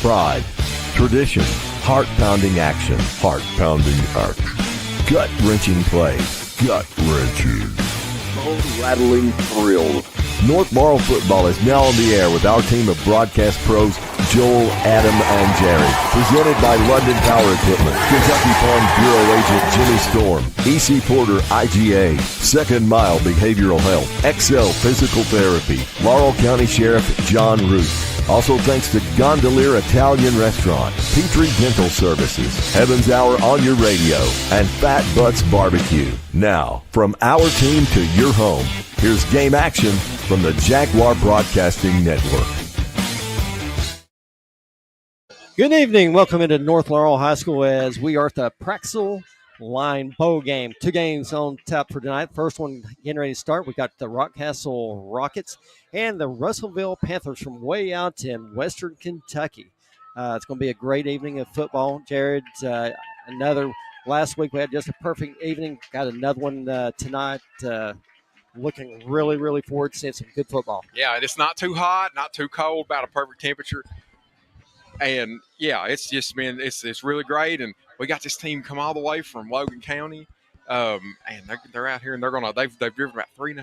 Pride, tradition, heart-pounding action, heart-pounding action, gut-wrenching play, gut-wrenching, bone-rattling thrills. North Laurel football is now on the air with our team of broadcast pros, Joel, Adam, and Jerry. Presented by London Power Equipment, Kentucky Farm Bureau Agent Jimmy Storm, EC Porter IGA, Second Mile Behavioral Health, Excel Physical Therapy, Laurel County Sheriff John Root. Also thanks to Gondolier Italian Restaurant, Petrie Dental Services, Heaven's Hour on your radio, and Fat Butts Barbecue. Now, from our team to your home, here's game action from the Jaguar Broadcasting Network. Good evening. Welcome into North Laurel High School as we are at the Praxel Line Bowl game. 2 games on tap for tonight. First one getting ready to start. We got the Rockcastle Rockets and the Russellville Panthers from way out in western Kentucky. It's going to be a great evening of football. Jared, last week we had just a perfect evening. Got another one tonight. Looking really, really forward to seeing some good football. Yeah, it's not too hot, not too cold, about a perfect temperature. And, yeah, it's just been it's really great. And we got this team come all the way from Logan County. And they're out here, and they've driven about 3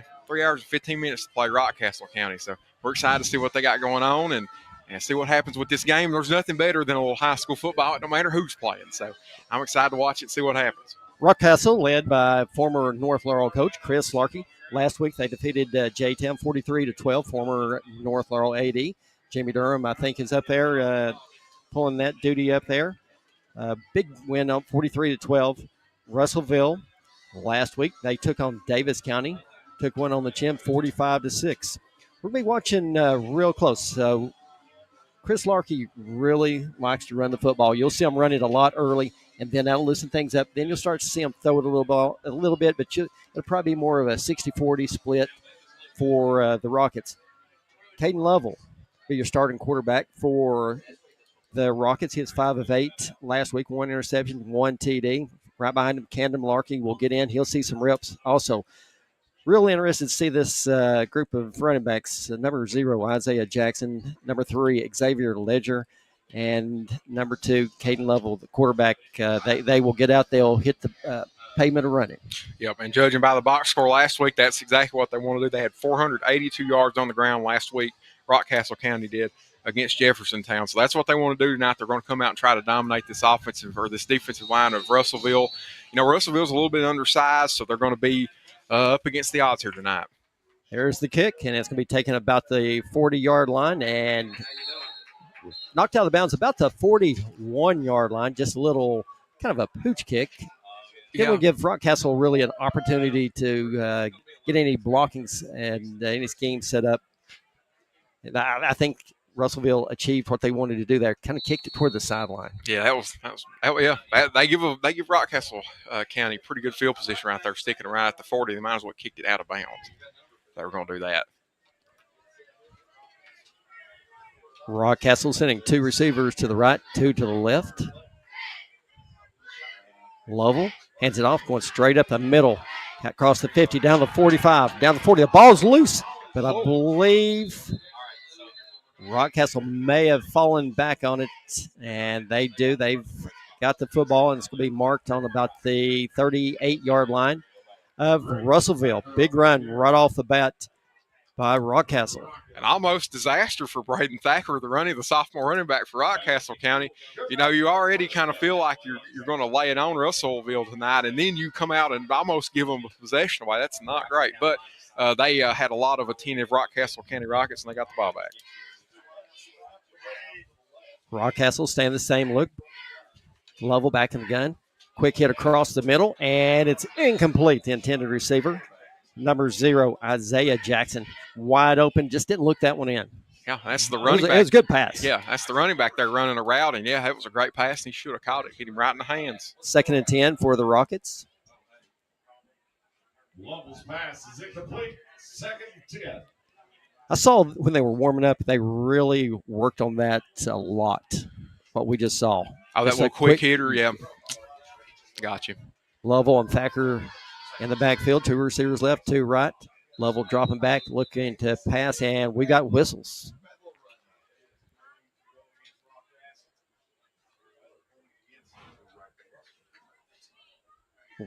hours and 15 minutes to play Rockcastle County. So we're excited to see what they got going on and see what happens with this game. There's nothing better than a little high school football, no matter who's playing. So I'm excited to watch it and see what happens. Rockcastle, led by former North Laurel coach Chris Larkey. Last week they defeated J-Town 43-12, former North Laurel AD. Jamie Durham, I think, is up there pulling that duty up there. Big win up 43-12. Russellville, last week, they took on Davis County. Took one on the chin, 45-6. We'll be watching real close. So Chris Larkey really likes to run the football. You'll see him run it a lot early, and then that'll loosen things up. Then you'll start to see him throw it a little bit, but it'll probably be more of a 60-40 split for the Rockets. Caden Lovell be your starting quarterback for the Rockets. He was 5 of 8 last week, 1 interception, 1 TD. Right behind him, Camden Larkey will get in. He'll see some reps also. Real interested to see this group of running backs. Number 0, Isaiah Jackson. Number 3, Xavier Ledger. And number 2, Caden Lovell, the quarterback. They will get out. They'll hit the pavement of running. Yep, and judging by the box score last week, that's exactly what they want to do. They had 482 yards on the ground last week. Rockcastle County did against Jeffersontown. So that's what they want to do tonight. They're going to come out and try to dominate this defensive line of Russellville. You know, Russellville's a little bit undersized, so they're going to be up against the odds here tonight. There's the kick, and it's going to be taken about the 40-yard line and knocked out of bounds about the 41-yard line. Just a little kind of a pooch kick. It will give Rockcastle really an opportunity to get any blockings and any schemes set up. And I think Russellville achieved what they wanted to do there. Kind of kicked it toward the sideline. Yeah, they give Rockcastle County pretty good field position right there, sticking right at the 40. They might as well kicked it out of bounds. They were going to do that. Rockcastle sending 2 receivers to the right, 2 to the left. Lovell hands it off, going straight up the middle. Across the 50, down the 45, down the 40. The ball's loose, but I believe Rockcastle may have fallen back on it, and they do. They've got the football, and it's going to be marked on about the 38-yard line of Russellville. Big run right off the bat by Rockcastle. An almost disaster for Braden Thacker, the sophomore running back for Rockcastle County. You know, you already kind of feel like you're going to lay it on Russellville tonight, and then you come out and almost give them a possession away. That's not great. But they had a lot of attentive Rockcastle County Rockets, and they got the ball back. Rockcastle staying the same look. Lovell back in the gun. Quick hit across the middle, and it's incomplete. The intended receiver, number 0, Isaiah Jackson. Wide open, just didn't look that one in. Yeah, that's the running back. It was a good pass. Yeah, that's the running back there running a route, and, yeah, it was a great pass, and he should have caught it. Hit him right in the hands. 2nd and 10 for the Rockets. Lovell's pass is incomplete. 2nd and 10. I saw when they were warming up, they really worked on that a lot, what we just saw. Oh, that little quick hitter, yeah. Got you. Lovell and Thacker in the backfield. 2 receivers left, 2 right. Lovell dropping back, looking to pass, and we got whistles.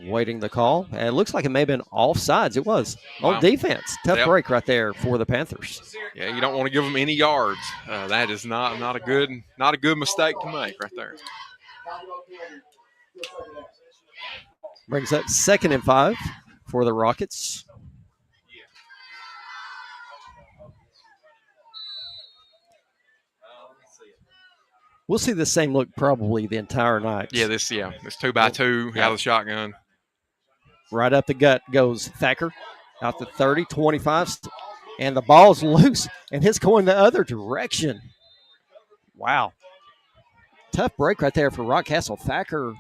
waiting the call. And it looks like it may have been offsides. It was. Wow. On defense. Tough break right there for the Panthers. Yeah, you don't want to give them any yards. That is not a good mistake to make right there. Brings up 2nd and 5 for the Rockets. We'll see the same look probably the entire night. Yeah, this 2x2 out of the shotgun. Right up the gut goes Thacker. Out to 30, 25. And the ball's loose. And it's going the other direction. Wow. Tough break right there for Rockcastle. Thacker,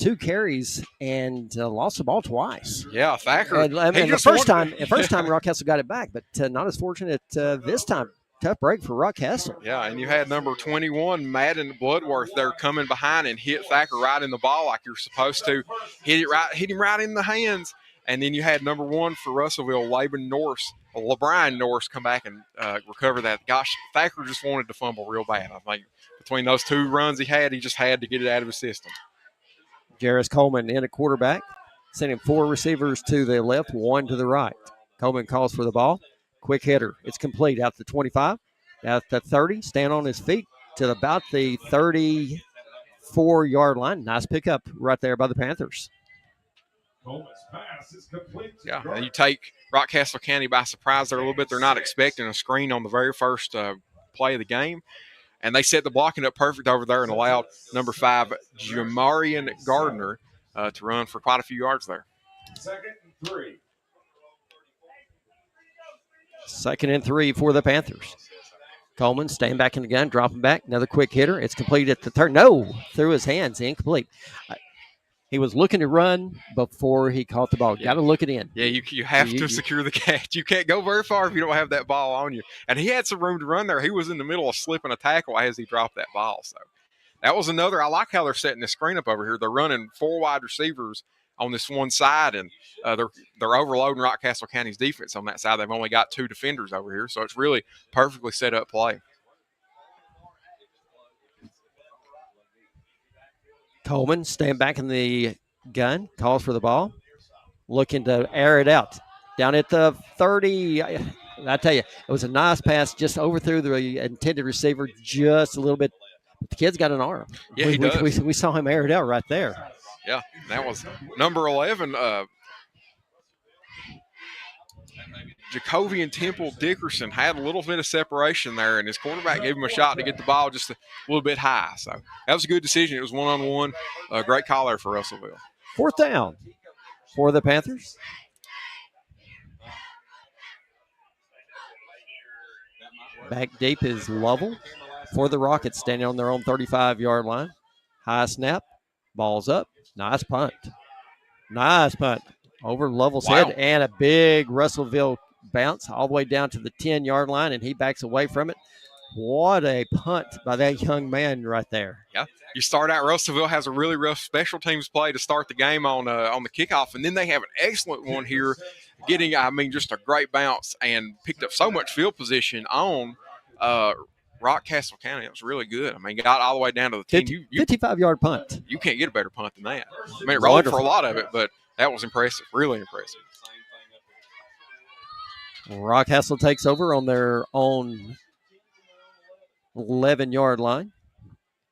2 carries and lost the ball twice. Yeah, Thacker. And the first time Rockcastle got it back, but not as fortunate this time. Tough break for Rockcastle. Yeah, and you had number 21, Madden Bloodworth, there coming behind and hit Thacker right in the ball like you're supposed to. Hit him right in the hands. And then you had number 1 for Russellville, LeBrian Norris, come back and recover that. Gosh, Thacker just wanted to fumble real bad. I think between those 2 runs he just had to get it out of his system. Jarris Coleman in at quarterback, sending 4 receivers to the left, 1 to the right. Coleman calls for the ball. Quick hitter. It's complete out to 25, out to 30, stand on his feet to about the 34-yard line. Nice pickup right there by the Panthers. Coleman's pass is complete. Yeah, and you take Rockcastle County by surprise there a little bit. They're not expecting a screen on the very first play of the game. And they set the blocking up perfect over there and allowed number 5, Jamarian Gardner, to run for quite a few yards there. 2nd and 3. 2nd and 3 for the Panthers. Coleman staying back in the gun, dropping back. Another quick hitter. It's complete at the third. No, through his hands, incomplete. He was looking to run before he caught the ball. Got to look it in. Yeah, you have to secure the catch. You can't go very far if you don't have that ball on you. And he had some room to run there. He was in the middle of slipping a tackle as he dropped that ball. So that was another. I like how they're setting this screen up over here. They're running 4 wide receivers on this one side, and they're overloading Rockcastle County's defense on that side. They've only got 2 defenders over here, so it's really perfectly set up play. Coleman staying back in the gun, calls for the ball, looking to air it out. Down at the 30, I tell you, it was a nice pass, just overthrew the intended receiver just a little bit. The kid's got an arm. Yeah, he does. We saw him air it out right there. Yeah, that was number 11, Jacovian Temple Dickerson had a little bit of separation there, and his quarterback gave him a shot to get the ball just a little bit high. So that was a good decision. It was one-on-one. Great call there for Russellville. 4th down for the Panthers. Back deep is Lovell for the Rockets, standing on their own 35-yard line. High snap, ball's up. Nice punt. Nice punt over Lovell's head, and a big Russellville bounce all the way down to the 10-yard line, and he backs away from it. What a punt by that young man right there. Yeah, you start out, Russellville has a really rough special teams play to start the game on the kickoff, and then they have an excellent one here, getting, just a great bounce and picked up so much field position on Rockcastle County. It was really good. Got all the way down to the 10. 55-yard punt. You can't get a better punt than that. It rolled for a lot of it, but that was impressive, really impressive. Rockcastle takes over on their own 11-yard line.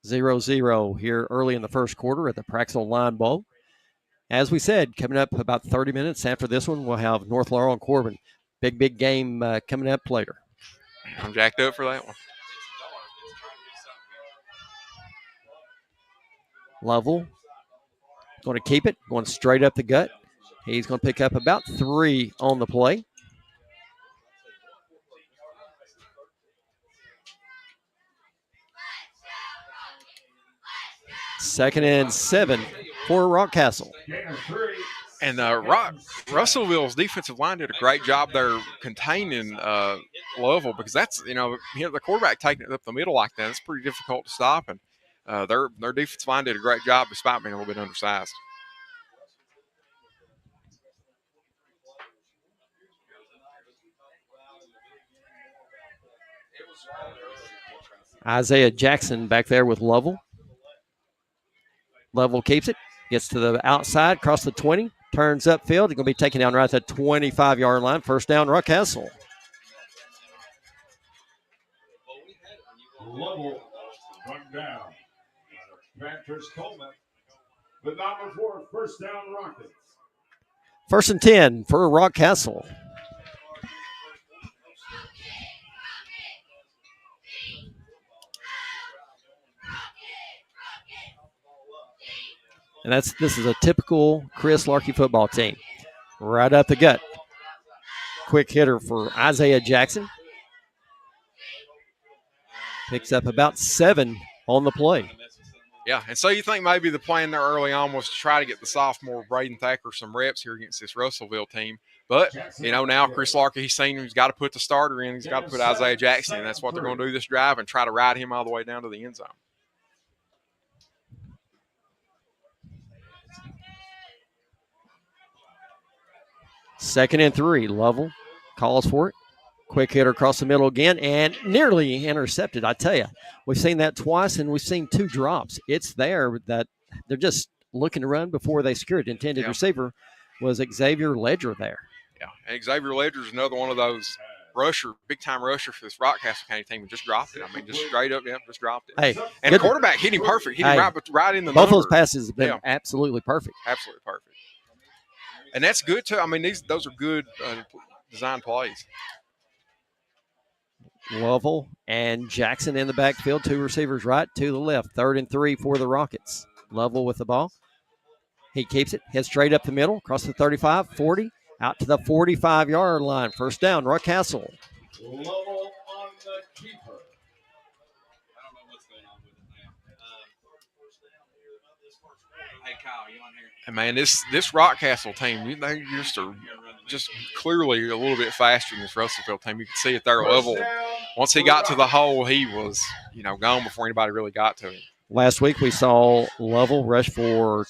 0-0 here early in the first quarter at the Praxel Line Bowl. As we said, coming up about 30 minutes after this one, we'll have North Laurel and Corbin. Big game coming up later. I'm jacked up for that one. Lovell going to keep it, going straight up the gut. He's going to pick up about 3 on the play. Second and 7 for Rockcastle. And Russellville's defensive line did a great job there containing Lovell, because that's, the quarterback taking it up the middle like that, it's pretty difficult to stop. And their defensive line did a great job despite being a little bit undersized. Isaiah Jackson back there with Lovell. Lovell keeps it, Gets to the outside, across the 20, turns upfield. He's going to be taken down right at the 25-yard line. First down, Rockcastle. Level run down. Panthers Coleman. The number 4, first down Rockets. First and 10 for Rockcastle. And this is a typical Chris Larkey football team. Right up the gut. Quick hitter for Isaiah Jackson. Picks up about 7 on the play. Yeah, and so you think maybe the plan there early on was to try to get the sophomore Braden Thacker some reps here against this Russellville team. But, now Chris Larkey, he's seen he's got to put the starter in. He's got to put Isaiah Jackson in. That's what they're going to do this drive and try to ride him all the way down to the end zone. Second and 3. Lovell calls for it. Quick hitter across the middle again and nearly intercepted. I tell you, we've seen that twice and we've seen 2 drops. It's there that they're just looking to run before they secure it. Intended receiver was Xavier Ledger there. Yeah, and Xavier Ledger is another one of those big-time rusher for this Rockcastle County team who just dropped it. I mean, just straight up, just dropped it. Hey, and the quarterback hit him perfect. Hit him right in the both number. those passes have been absolutely perfect. Absolutely perfect. And that's good, too. I mean, those are good design plays. Lovell and Jackson in the backfield. 2 receivers right, 2 to the left. 3rd and 3 for the Rockets. Lovell with the ball. He keeps it. Heads straight up the middle. Across the 35, 40. Out to the 45-yard line. First down, Rockcastle. Lovell on the keeper. I don't know what's going on with it now. Hey, Kyle, you on here? And, man, this Rockcastle team, they just clearly a little bit faster than this Russellville team. You can see it there. Lovell, once he got to the hole, he was, gone before anybody really got to him. Last week we saw Lovell rush for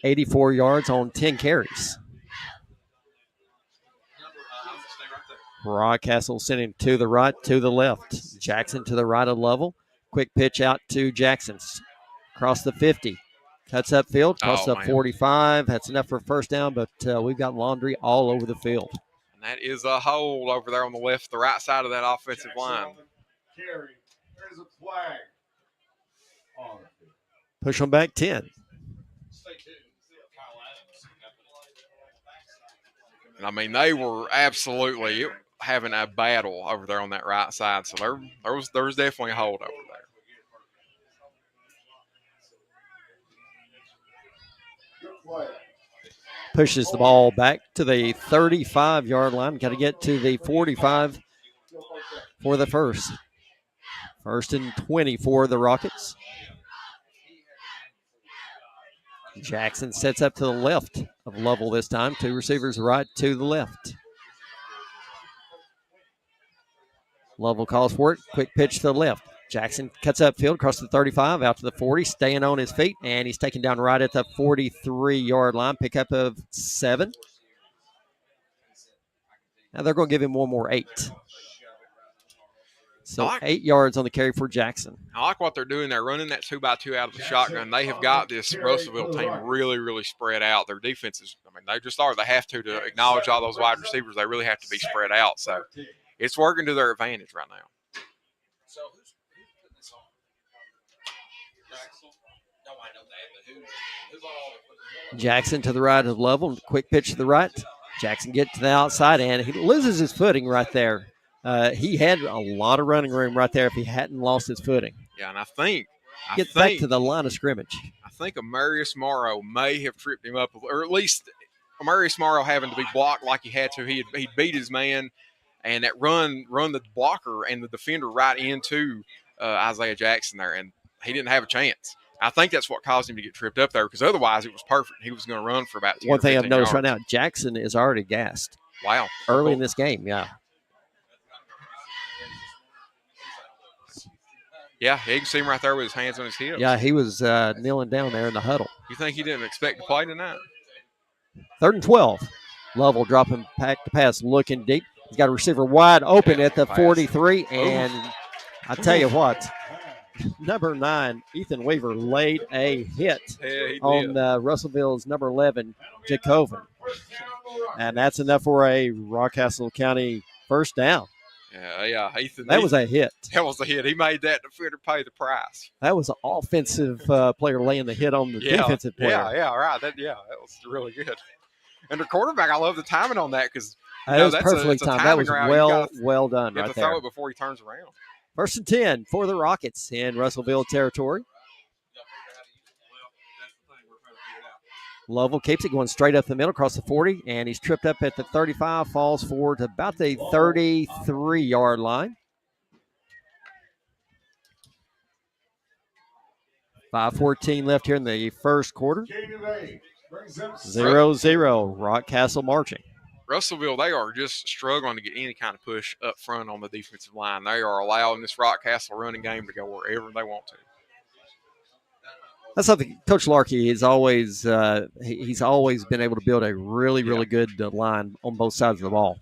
84 yards on 10 carries. Rockcastle sending to the right, to the left. Jackson to the right of Lovell. Quick pitch out to Jackson. Across the 50. Cuts upfield, across the 45. That's enough for a first down, but we've got laundry all over the field. And that is a hole over there on the the right side of that offensive line. Carry. There's a flag. Push them back 10. And, I mean, they were absolutely having a battle over there on that right side. So there was definitely a hold over there. Pushes the ball back to the 35-yard line. Got to get to the 45 for the first. First and 20 for the Rockets. Jackson sets up to the left of Lovell this time. 2 receivers right, 2 to the left. Lovell calls for it. Quick pitch to the left. Jackson cuts upfield across the 35, out to the 40, staying on his feet, and he's taken down right at the 43-yard line. Pickup of 7. Now they're going to give him one more 8. So 8 yards on the carry for Jackson. I like what they're doing. They're running that 2x2 out of the shotgun. They have got this Russellville team really, really spread out. Their defenses, they just are. They have to acknowledge all those wide receivers. They really have to be spread out. So it's working to their advantage right now. So who's putting this on? Jackson? No, I know that, but who's all? Jackson to the right of Lovell. Quick pitch to the right. Jackson gets to the outside, and he loses his footing right there. He had a lot of running room right there if he hadn't lost his footing. Yeah, and I think back to the line of scrimmage. I think Amarius Morrow may have tripped him up, or at least Amarius Morrow having to be blocked like he had to. He beat his man, and that run the blocker and the defender right into Isaiah Jackson there, and he didn't have a chance. I think that's what caused him to get tripped up there, because otherwise it was perfect. He was going to run for about 10 One thing I've noticed yards. right now, Jackson is already gassed. Wow. Early in this game, yeah. Yeah, you can see him right there with his hands on his hips. Yeah, he was kneeling down there in the huddle. You think he didn't expect to play tonight? 3rd and 12. Lovell dropping back to pass, looking deep. He's got a receiver wide open at the 43, and I tell you what, number 9, Ethan Weaver, laid a hit Yeah, he on did. Russellville's number 11, Jacobin. And that's enough for a Rockcastle County first down. Yeah. Ethan. That was a hit. That was a hit. He made that defender pay the price. That was an offensive player laying the hit on the defensive player. Right. That was really good. And the quarterback, I love the timing on that because That was perfectly timed. That was well done right there. You have to throw it before he turns around. 1st and 10 for the Rockets in Russellville territory. Lovell keeps it going straight up the middle across the 40, and he's tripped up at the 35, falls forward to about the 33-yard line. 5:14 left here in the first quarter. 0-0, Rockcastle marching. Russellville, they are just struggling to get any kind of push up front on the defensive line. They are allowing this Rockcastle running game to go wherever they want to. That's something Coach Larkey is always he's always been able to build a really good line on both sides of the ball.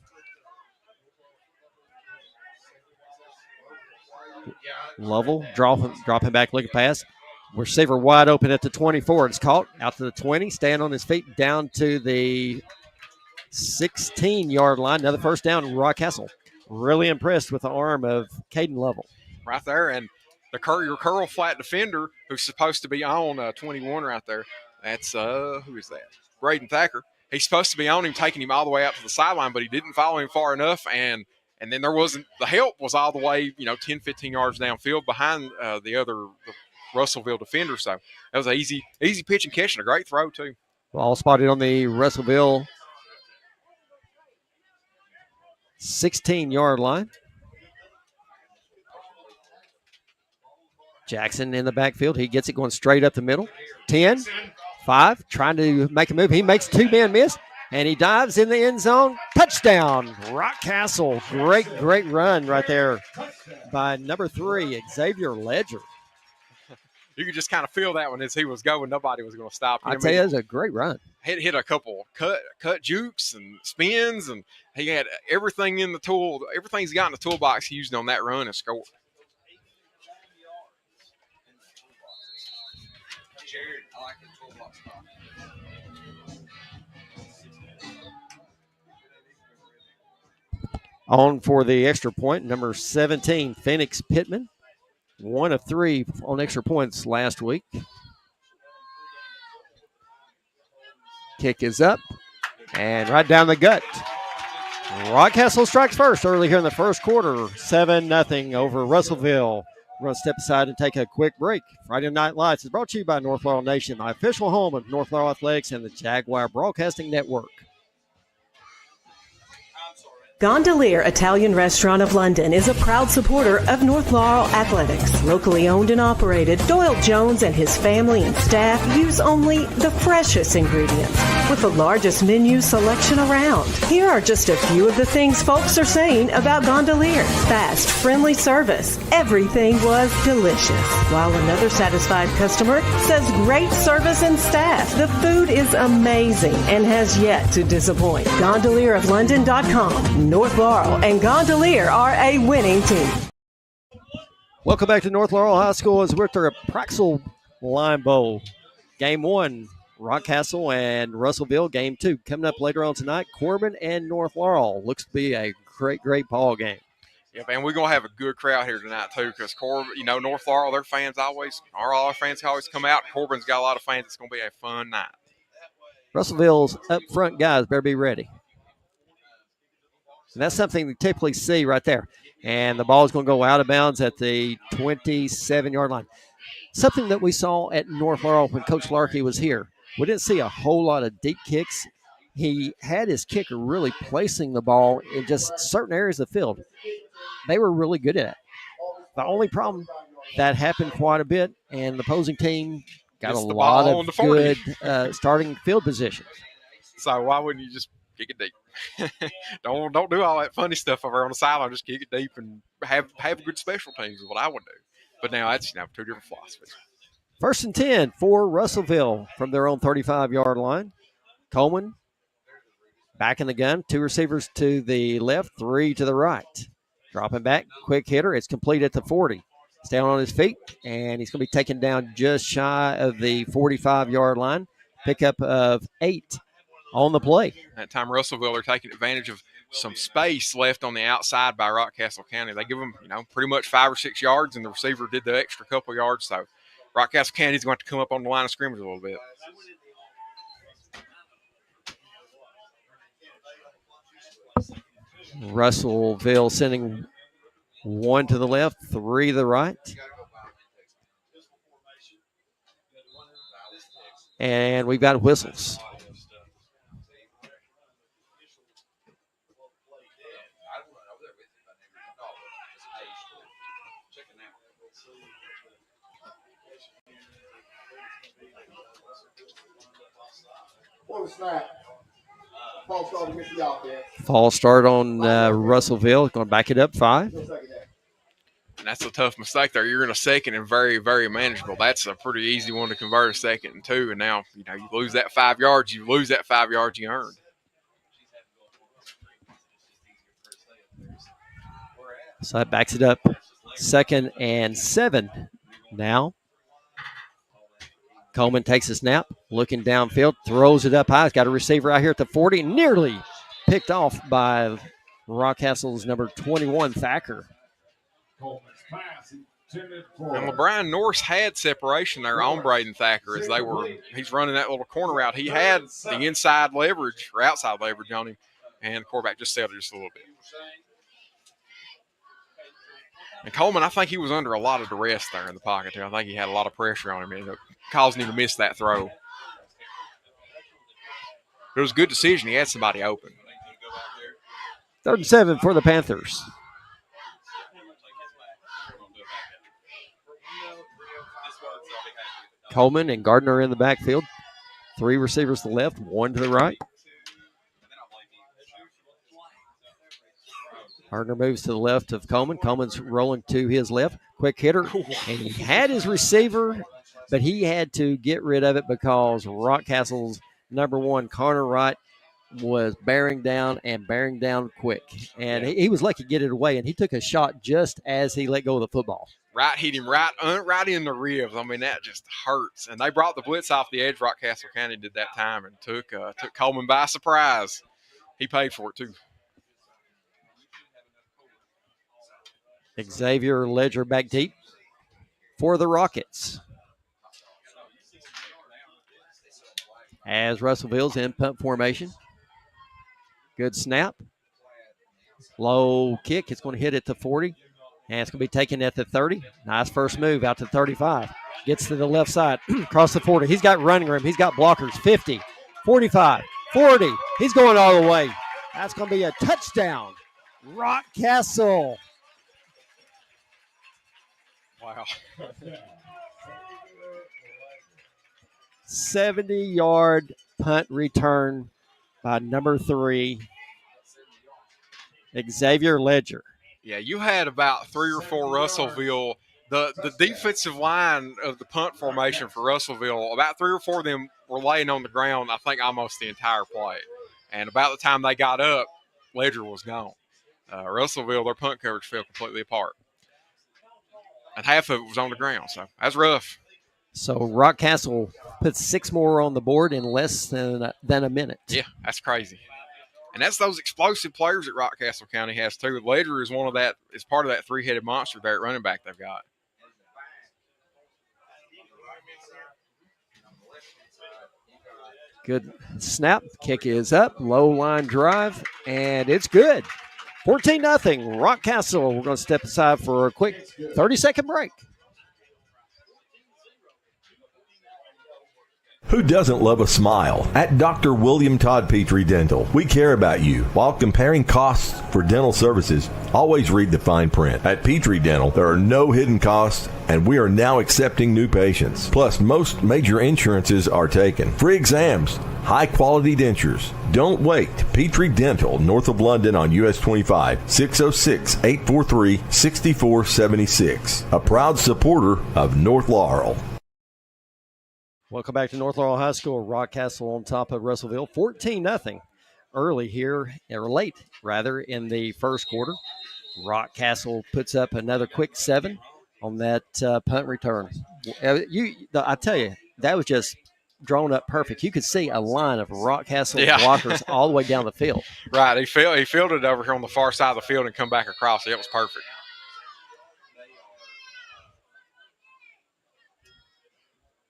Lovell dropping back, looking pass. Receiver wide open at the 24. It's caught out to the 20. Stand on his feet down to the 16-yard line. Another first down. Rockcastle really impressed with the arm of Caden Lovell. Right there, and your curl flat defender who's supposed to be on 21 right there. That's who is that? Braden Thacker. He's supposed to be on him, taking him all the way out to the sideline, but he didn't follow him far enough, and then there wasn't the help was all the way 10, 15 yards downfield behind the Russellville defender. So that was an easy pitch and catch and a great throw too. Ball spotted on the Russellville 16-yard line. Jackson in the backfield. He gets it going straight up the middle. 10, 5, trying to make a move. He makes two man miss, and he dives in the end zone. Touchdown, Rockcastle. Great run right there by number 3, Xavier Ledger. You could just kind of feel that one as he was going. Nobody was going to stop him. I'd say it was a great run. Hit a couple cut jukes and spins, and he had everything in the tool. Everything he's got in the toolbox he used on that run and scored. Jared, I like the toolbox spot. On for the extra point, number 17, Phoenix Pittman. 1 of 3 on extra points last week. Kick is up and right down the gut. Rockcastle strikes first early here in the first quarter. 7-0 over Russellville. We're going to step aside and take a quick break. Friday Night Lights is brought to you by North Laurel Nation, the official home of North Laurel Athletics and the Jaguar Broadcasting Network. Gondolier Italian Restaurant of London is a proud supporter of North Laurel Athletics. Locally owned and operated, Doyle Jones and his family and staff use only the freshest ingredients with the largest menu selection around. Here are just a few of the things folks are saying about Gondolier. Fast, friendly service. Everything was delicious. While another satisfied customer says great service and staff. The food is amazing and has yet to disappoint. GondelierofLondon.com. North Laurel and Gondolier are a winning team. Welcome back to North Laurel High School as we're at the Praxel Line Bowl. Game 1, Rockcastle and Russellville. Game 2 coming up later on tonight. Corbin and North Laurel. Looks to be a great ball game. Yeah, man, we're going to have a good crowd here tonight, too, because Corbin, North Laurel, their fans our fans always come out. Corbin's got a lot of fans. It's going to be a fun night. Russellville's up front guys better be ready. And that's something we typically see right there. And the ball is going to go out of bounds at the 27-yard line. Something that we saw at North Laurel when Coach Larkey was here. We didn't see a whole lot of deep kicks. He had his kicker really placing the ball in just certain areas of the field. They were really good at it. The only problem, that happened quite a bit, and the opposing team got a lot of good starting field positions. So why wouldn't you just kick it deep? don't do all that funny stuff over on the sideline. Just kick it deep and have good special teams is what I would do. But now that's two different philosophies. 1st and 10 for Russellville from their own 35-yard line. Coleman back in the gun. 2 receivers to the left, 3 to the right. Dropping back, quick hitter. It's complete at the 40. Staying on his feet, and he's going to be taken down just shy of the 45-yard line. Pickup of 8 on the play. That time, Russellville are taking advantage of some space left on the outside by Rockcastle County. They give them, pretty much 5 or 6 yards, and the receiver did the extra couple yards. So Rockcastle County's going to have to come up on the line of scrimmage a little bit. Russellville sending 1 to the left, 3 to the right. And we've got whistles. False start on Russellville. Going to back it up 5. And that's a tough mistake there. You're in a second and very, very manageable. That's a pretty easy one to convert a second and 2. And now, you lose that 5 yards. You lose that 5 yards you earned. So that backs it up. 2nd and 7 now. Coleman takes a snap, looking downfield, throws it up high. He's got a receiver out here at the 40, nearly picked off by Rockcastle's number 21, Thacker. And LeBron Norris had separation there on Braden Thacker as he's running that little corner route. He had the inside leverage or outside leverage on him, and the quarterback just settled just a little bit. And Coleman, I think he was under a lot of duress there in the pocket, too. I think he had a lot of pressure on him, and causing him to miss that throw. It was a good decision. He had somebody open. 3rd and 7 for the Panthers. Coleman and Gardner in the backfield. 3 receivers to the left, 1 to the right. Gardner moves to the left of Coleman. Coleman's rolling to his left. Quick hitter. And he had his receiver, but he had to get rid of it because Rockcastle's number 1, Connor Wright, was bearing down quick. And he was lucky to get it away, and he took a shot just as he let go of the football. Right, hit him right in the ribs. I mean, that just hurts. And they brought the blitz off the edge. Rockcastle County did that time and took Coleman by surprise. He paid for it, too. Xavier Ledger back deep for the Rockets. As Russellville's in punt formation. Good snap. Low kick. It's going to hit at the 40. And it's going to be taken at the 30. Nice first move out to 35. Gets to the left side. Across the 40. He's got running room. He's got blockers. 50, 45, 40. He's going all the way. That's going to be a touchdown. Rockcastle. Wow. 70-yard punt return by number 3, Xavier Ledger. Yeah, you had about 3 or 4 Russellville. The defensive line of the punt formation for Russellville, about 3 or 4 of them were laying on the ground, I think, almost the entire play. And about the time they got up, Ledger was gone. Russellville, their punt coverage fell completely apart. And half of it was on the ground, so that's rough. So Rockcastle puts 6 more on the board in less than a minute. Yeah, that's crazy. And that's those explosive players that Rockcastle County has, too. Ledger is is part of that 3-headed monster there at running back they've got. Good snap. Kick is up. Low line drive, and it's good. 14-0. Rockcastle. We're going to step aside for a quick 30-second break. Who doesn't love a smile? At Dr. William Todd Petrie Dental, we care about you. While comparing costs for dental services, always read the fine print. At Petrie Dental, there are no hidden costs, and we are now accepting new patients. Plus, most major insurances are taken. Free exams, high-quality dentures. Don't wait. Petrie Dental, north of London on US 25, 606-843-6476. A proud supporter of North Laurel. Welcome back to North Laurel High School. Rockcastle on top of Russellville. 14-0 early here, or late, rather, in the first quarter. Rockcastle puts up another quick 7. on that punt return. I tell you, that was just drawn up perfect. You could see a line of Rockcastle blockers all the way down the field. Right. He fielded over here on the far side of the field and come back across. It was perfect.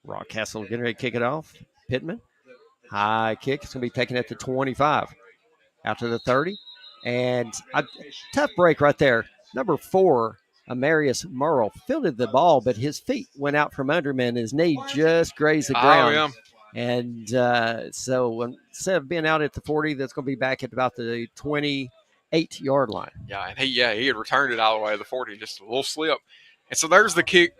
Rockcastle getting ready to kick it off. Pittman. High kick. It's going to be taken at the 25. Out to the 30. And a tough break right there. Number 4, Amarius Murrell, fielded the ball, but his feet went out from under him and his knee just grazed the ground. Oh, yeah. And so instead of being out at the 40, that's going to be back at about the 28-yard line. Yeah, and he had returned it all the way to the 40, just a little slip. And so there's the kick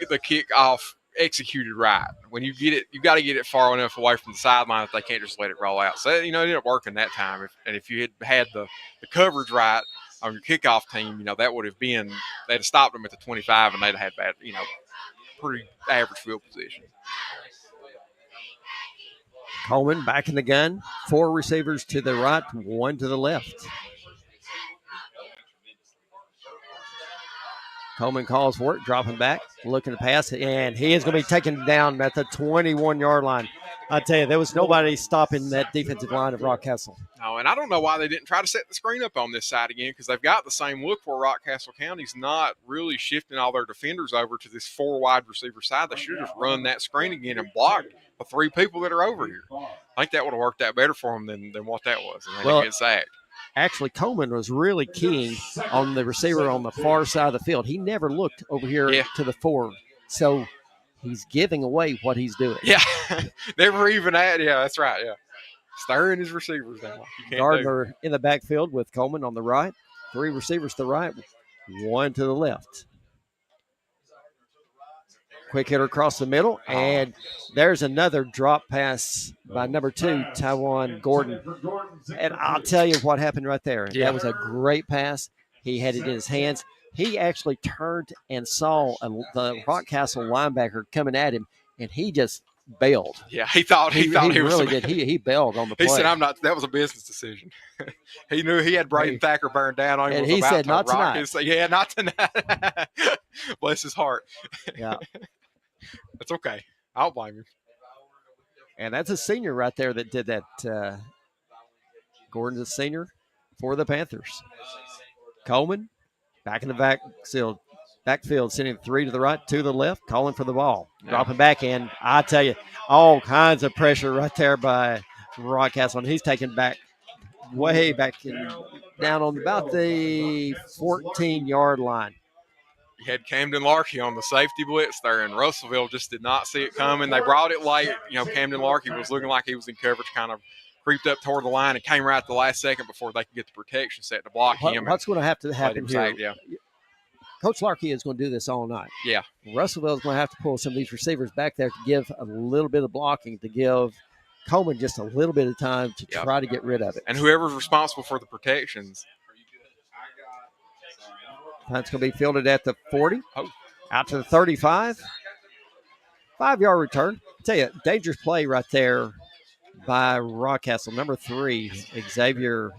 off executed right. When you get it, you got to get it far enough away from the sideline that they can't just let it roll out. So, it ended up working that time. If you had the coverage right on your kickoff team, that would have been, they'd have stopped them at the 25 and they'd have had bad, pretty average field position. Coleman back in the gun. 4 receivers to the right, 1 to the left. Coleman calls for it, dropping back, looking to pass, and he is going to be taken down at the 21-yard line. I tell you, there was nobody stopping that defensive line of Rockcastle. No, and I don't know why they didn't try to set the screen up on this side again, because they've got the same look where Rockcastle County's not really shifting all their defenders over to this 4 wide receiver side. They should have just run that screen again and blocked the 3 people that are over here. I think that would have worked out better for them than what that was, and they didn't get sacked. Actually, Coleman was really keying on the receiver on the far side of the field. He never looked over here to the 4. So he's giving away what he's doing. Yeah, never even at. Yeah, that's right. Yeah, stirring his receivers now. Gardner in the backfield with Coleman on the right. 3 receivers to the right, 1 to the left. Quick hitter across the middle, and there's another drop pass by number 2, Tywan Gordon. And I'll tell you what happened right there. Yeah. That was a great pass. He had it in his hands. He actually turned and saw the Rockcastle linebacker coming at him, and he just bailed. Yeah, he thought he really did. He bailed on the play. He said, "I'm not." That was a business decision. He knew he had Braden Thacker burned down on him. And he said, "Not tonight." Yeah, not tonight. Bless his heart. Yeah. That's okay. I don't blame him. And that's a senior right there that did that. Gordon's a senior for the Panthers. Coleman back in the backfield, sending 3 to the right, 2 to the left, calling for the ball. Dropping back in. I tell you, all kinds of pressure right there by Rockcastle. And he's taken back way back down on about the 14-yard line. You had Camden Larkey on the safety blitz there, and Russellville just did not see it coming. They brought it late. Camden Larkey was looking like he was in coverage, kind of creeped up toward the line and came right at the last second before they could get the protection set to block him. What's going to have to happen here? Yeah. Coach Larkey is going to do this all night. Yeah. Russellville is going to have to pull some of these receivers back there to give a little bit of blocking, to give Coleman just a little bit of time to try to get rid of it. And whoever's responsible for the protections. That's going to be fielded at the 40, out to the 35. 5-yard return. I'll tell you, dangerous play right there by Rockcastle. Number 3, Xavier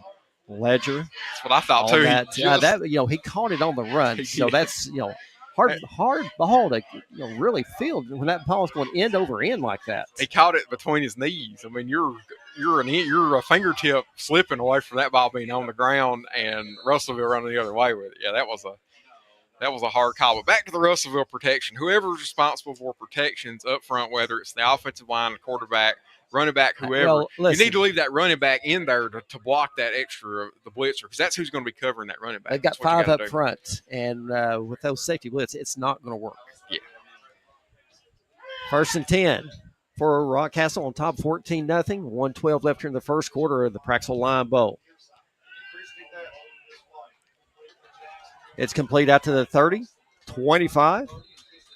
Ledger. That's what I thought too. He caught it on the run, so that's hard ball to really field when that ball is going end over end like that. He caught it between his knees. I mean, you're a fingertip slipping away from that ball being on the ground, and Russellville running the other way with it. Yeah, that was a hard call. But back to the Russellville protection. Whoever's responsible for protections up front, whether it's the offensive line, the quarterback, running back, whoever, you need to leave that running back in there to block that extra, the blitzer, because that's who's going to be covering that running back. They've got 5 up front, and with those safety blitz, it's not going to work. Yeah. 1st and 10 for Rockcastle on top, 14-0. 1:12 left here in the first quarter of the Praxel Lion Bowl. It's complete out to the 30, 25.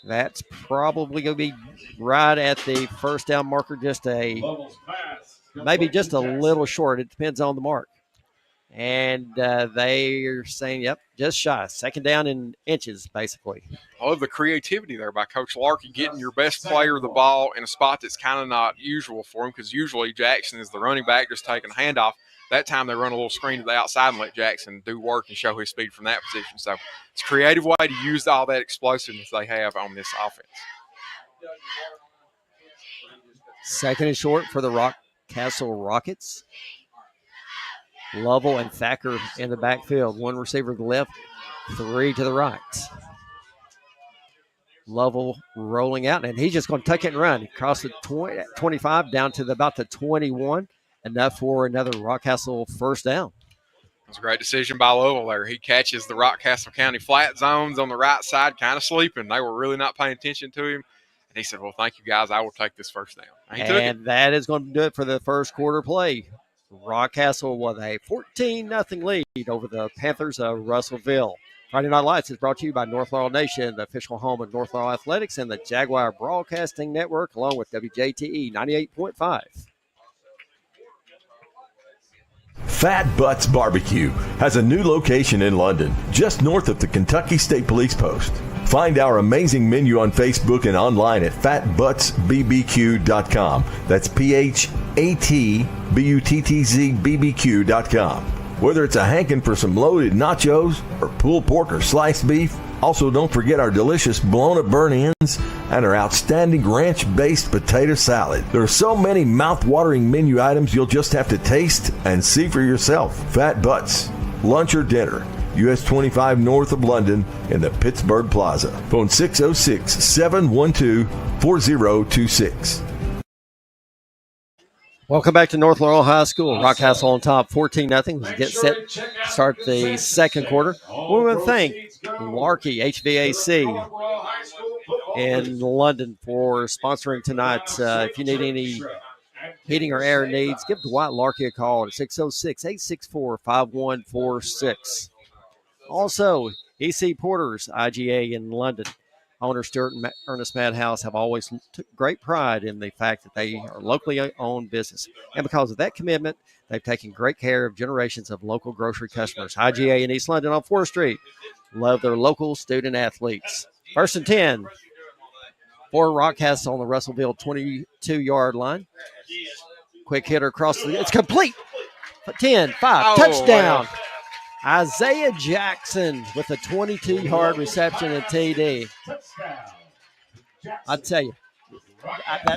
That's probably going to be right at the first down marker, maybe just a little short. It depends on the mark. And they are saying, yep, just shy. 2nd down in inches, basically. I love the creativity there by Coach Larkey, getting your best player the ball in a spot that's kind of not usual for him, because usually Jackson is the running back just taking a handoff. that time they run a little screen to the outside and let Jackson do work and show his speed from that position. So it's a creative way to use all that explosiveness they have on this offense. Second and short for the Rockcastle Rockets. Lovell and Thacker in the backfield. One receiver to the left, three to the right. Lovell rolling out, and he's just going to tuck it and run. Across the 25 down to about the 21. Enough for another Rockcastle first down. It was a great decision by Lovell there. He catches the Rockcastle County flat zones on the right side, kind of sleeping. They were really not paying attention to him. And he said, well, thank you, guys. I will take this first down. And that is going to do it for the first quarter play. Rockcastle with a 14-0 lead over the Panthers of Russellville. Friday Night Lights is brought to you by North Laurel Nation, the official home of North Laurel Athletics, and the Jaguar Broadcasting Network, along with WJTE 98.5. Fat Butts Barbecue has a new location in London, just north of the Kentucky State Police Post. Find our amazing menu on Facebook and online at fatbuttsbbq.com. That's PhatButtzzBBQ.com. Whether it's a hankin' for some loaded nachos or pulled pork or sliced beef, also don't forget our delicious blown-up burnt-ends and our outstanding ranch-based potato salad. There are so many mouth-watering menu items you'll just have to taste and see for yourself. Fat Butts, lunch or dinner. US 25 north of London in the Pittsburgh Plaza. Phone 606-712-4026. Welcome back to North Laurel High School. Rockcastle on top, 14-0. Let's get set to start the second quarter. We want to thank Larky HVAC in London for sponsoring tonight. If you need any heating or air needs, give Dwight Larky a call at 606-864-5146. Also, EC Porters, IGA in London. Owner Stuart and Ernest Madhouse have always took great pride in the fact that they are locally owned business. And because of that commitment, they've taken great care of generations of local grocery customers. IGA in East London on 4th Street. Love their local student athletes. First and 10 for Rockcastle on the Russellville 22-yard line. Quick hitter across the – it's complete. 10-5, touchdown. Wow. Isaiah Jackson with a 22-yard reception at TD. I tell you,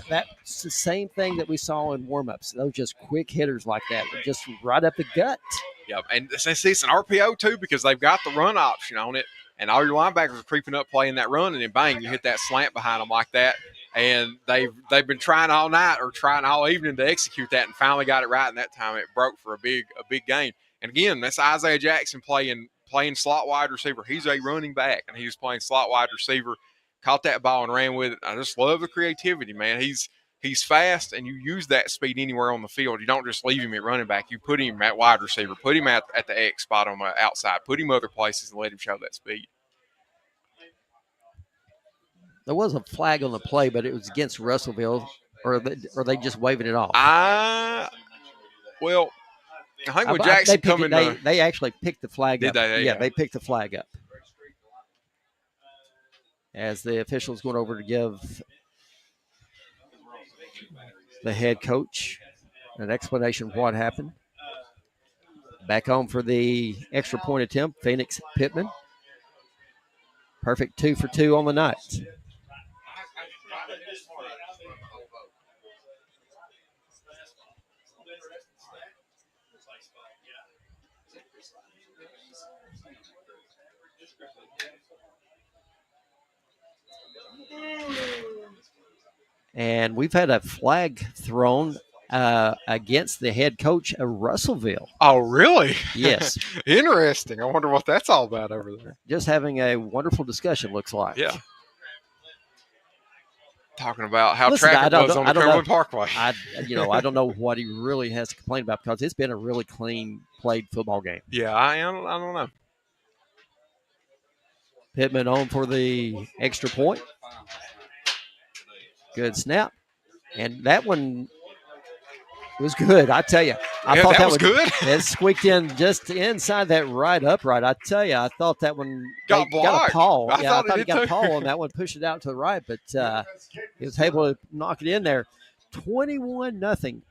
that's the same thing that we saw in warm-ups. Those just quick hitters like that, just right up the gut. Yep, and since it's an RPO too, because they've got the run option on it, and all your linebackers are creeping up playing that run, and then bang, you hit that slant behind them like that. And they've been trying all night or trying all evening to execute that, and finally got it right. And that time it broke for a big gain. And again, that's Isaiah Jackson playing slot wide receiver. He's a running back, and he was playing slot wide receiver. Caught that ball and ran with it. I just love the creativity, man. He's fast, and you use that speed anywhere on the field. You don't just leave him at running back. You put him at wide receiver. Put him at the X spot on the outside. Put him other places and let him show that speed. There was a flag on the play, but it was against Russellville, or are they just waving it off? Well, I think with Jackson coming, they actually picked the flag up. Did they? Yeah, they picked the flag up. As the officials went over to give the head coach an explanation of what happened. Back home for the extra point attempt, Phoenix Pittman. Perfect 2 for 2 on the night. And we've had a flag thrown against the head coach of Russellville. Oh, really? Yes. Interesting. I wonder what that's all about over there. Just having a wonderful discussion, looks like. Yeah. Talking about how traffic was on the Cumberland Parkway. I don't know what he really has to complain about, because it's been a really clean played football game. Yeah, I don't know. Pittman on for the extra point. Good snap. And that one was good, I tell you. I thought that was good. It squeaked in just inside that right upright. I tell you, I thought that one got a paw. I thought he got a paw on that one, pushed it out to the right, but he was able to knock it in there. 21-0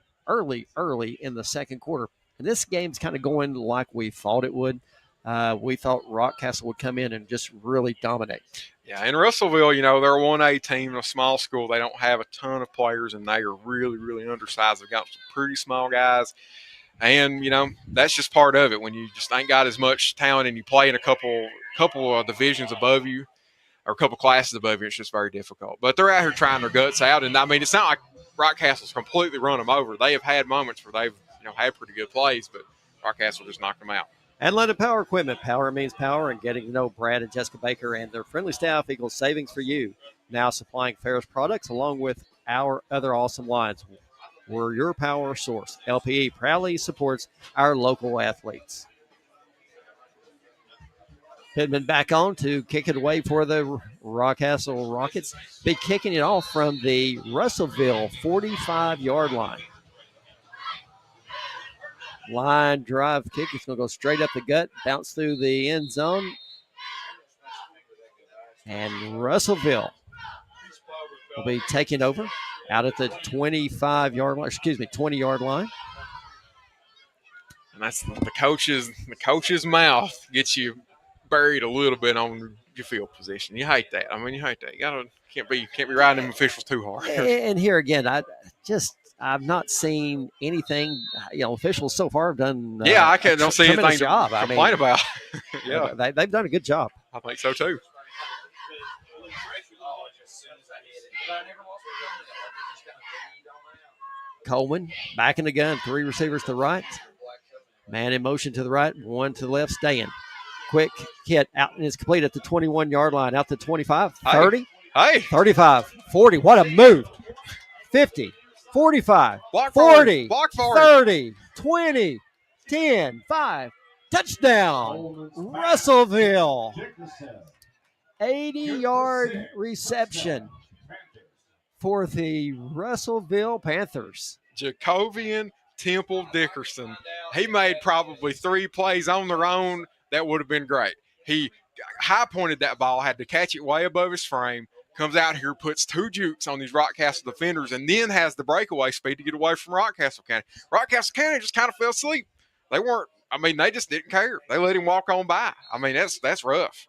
early in the second quarter. And this game's kind of going like we thought it would. We thought Rockcastle would come in and just really dominate. Yeah, in Russellville, they're a 1A team, a small school. They don't have a ton of players, and they are really, really undersized. They've got some pretty small guys. And, that's just part of it. When you just ain't got as much talent and you play in a couple of divisions above you or a couple classes above you, it's just very difficult. But they're out here trying their guts out. And, it's not like Rockcastle's completely run them over. They have had moments where they've, had pretty good plays, but Rockcastle just knocked them out. And London Power Equipment. Power means power, and getting to know Brad and Jessica Baker and their friendly staff equals savings for you. Now supplying Ferris products along with our other awesome lines. We're your power source. LPE proudly supports our local athletes. Pittman back on to kick it away for the Rockcastle Rockets. Be kicking it off from the Russellville 45-yard line. Line drive kick. It's going to go straight up the gut, bounce through the end zone. And Russellville will be taking over out at the 25-yard line, 20-yard line. And that's the coach's mouth gets you buried a little bit on your field position. You hate that. You hate that. You can't be riding them officials too hard. And here again, I've not seen anything. Officials so far have done. I don't see anything job. to complain about. Yeah, they've done a good job. I think so too. Coleman back in the gun. 3 receivers to the right. Man in motion to the right. 1 to the left. Staying. Quick hit out and it's complete at the 21-yard line. Out to 25, 30, 35, 40. What a move. 50, 45, block 40, block 30, 20, 10, 5. Touchdown, Russellville. 80-yard reception for the Russellville Panthers. Jacovian Temple Dickerson. He made probably 3 plays on their own. That would have been great. He high-pointed that ball, had to catch it way above his frame, comes out here, puts 2 jukes on these Rockcastle defenders, and then has the breakaway speed to get away from Rockcastle County. Rockcastle County just kind of fell asleep. They weren't – they just didn't care. They let him walk on by. That's rough.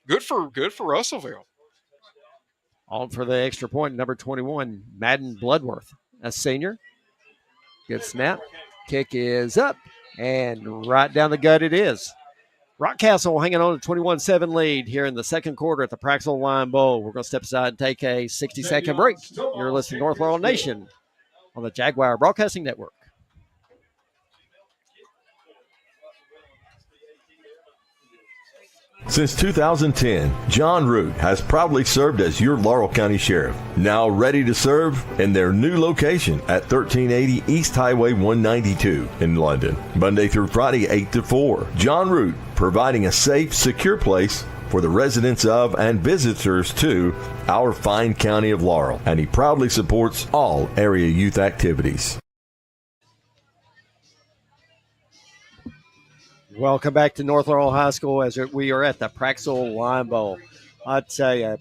Good for Russellville. On for the extra point, number 21, Madden Bloodworth, a senior. Good snap. Kick is up. And right down the gut it is. Rockcastle hanging on a 21-7 lead here in the second quarter at the Praxel Line Bowl. We're going to step aside and take a 60-second break. You're listening to North Laurel Nation on the Jaguar Broadcasting Network. Since 2010, John Root has proudly served as your Laurel County Sheriff, now ready to serve in their new location at 1380 East Highway 192 in London. Monday through Friday, 8 to 4. John Root, providing a safe, secure place for the residents of and visitors to our fine county of Laurel, and he proudly supports all area youth activities. Welcome back to North Laurel High School as we are at the Praxel Line Bowl. I tell you,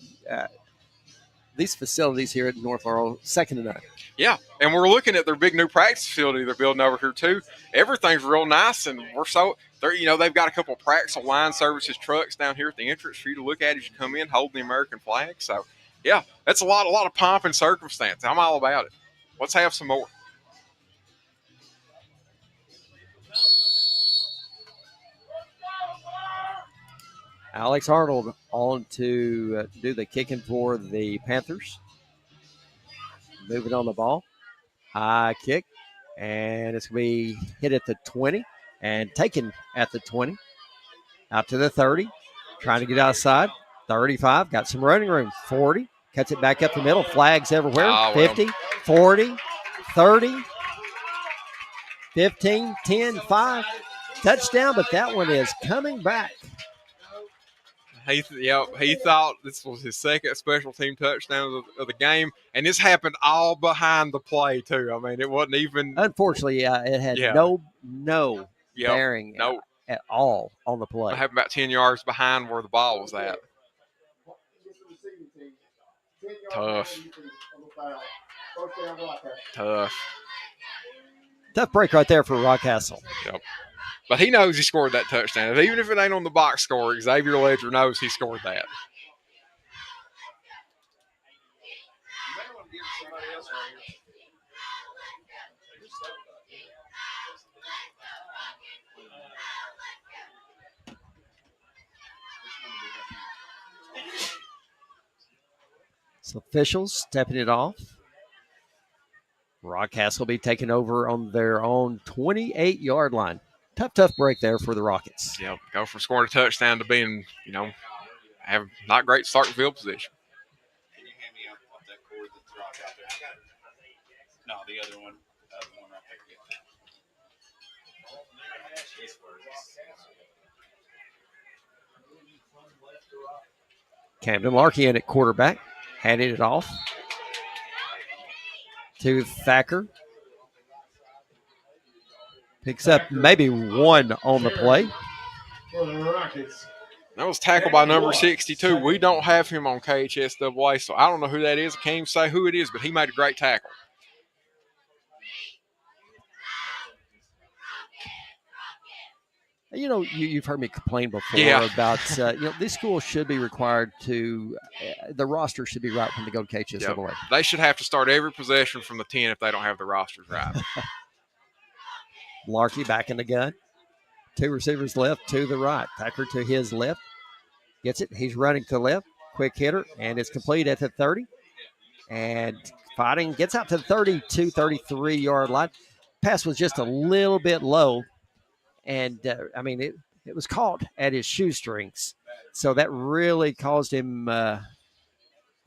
these facilities here at North Laurel, second to none. Yeah, and we're looking at their big new practice facility they're building over here too. Everything's real nice, and they've got a couple of Praxel Line Services trucks down here at the entrance for you to look at as you come in, holding the American flag. So, yeah, that's a lot of pomp and circumstance. I'm all about it. Let's have some more. Alex Arnold on to do the kicking for the Panthers. Moving on the ball. High kick. And it's going to be hit at the 20 and taken at the 20. Out to the 30. Trying to get outside. 35. Got some running room. 40. Cuts it back up the middle. Flags everywhere. 50, 40, 30, 15, 10, 5. Touchdown, but that one is coming back. He thought this was his second special team touchdown of the game, and this happened all behind the play too. It wasn't even. Unfortunately, it had no bearing at all on the play. It happened about 10 yards behind where the ball was at. Tough. Tough break right there for Rockcastle. Yep. But he knows he scored that touchdown. Even if it ain't on the box score, Xavier Ledger knows he scored that. So officials stepping it off. Rockcastle will be taking over on their own 28-yard line. Tough break there for the Rockets. Yep. Go from scoring a touchdown to being, have not great starting field position. Can you hand me up that cord that's dropped out there? No, the other one. The one right there. Camden Larkey in at quarterback. Handed it off to Thacker. Picks up maybe one on the play. For the Rockets. That was tackled by number 62. We don't have him on KHSAA, so I don't know who that is. I can't even say who it is, but he made a great tackle. You've heard me complain before about, these schools should be required to, the roster should be right when they go to KHSAA. Yep. They should have to start every possession from the 10 if they don't have the rosters right. Larkey back in the gun. Two receivers left to the right. Thacker to his left. Gets it. He's running to the left. Quick hitter, and it's complete at the 30. And fighting, gets out to the 32, 33-yard line. Pass was just a little bit low. And, it was caught at his shoestrings. So that really caused him at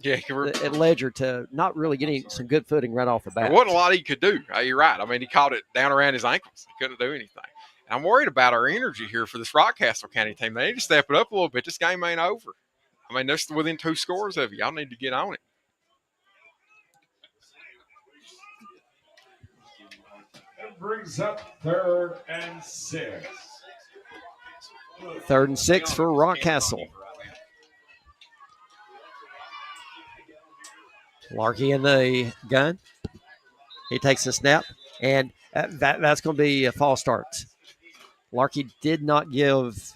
Ledger to not really getting some good footing right off the bat. There wasn't a lot he could do. You're right. He caught it down around his ankles. He couldn't do anything. And I'm worried about our energy here for this Rockcastle County team. They need to step it up a little bit. This game ain't over. They're within 2 scores of you. Y'all need to get on it. That brings up 3rd and 6. 3rd and 6 for Rockcastle. Larkey in the gun. He takes a snap, and that's going to be a false start. Larkey did not give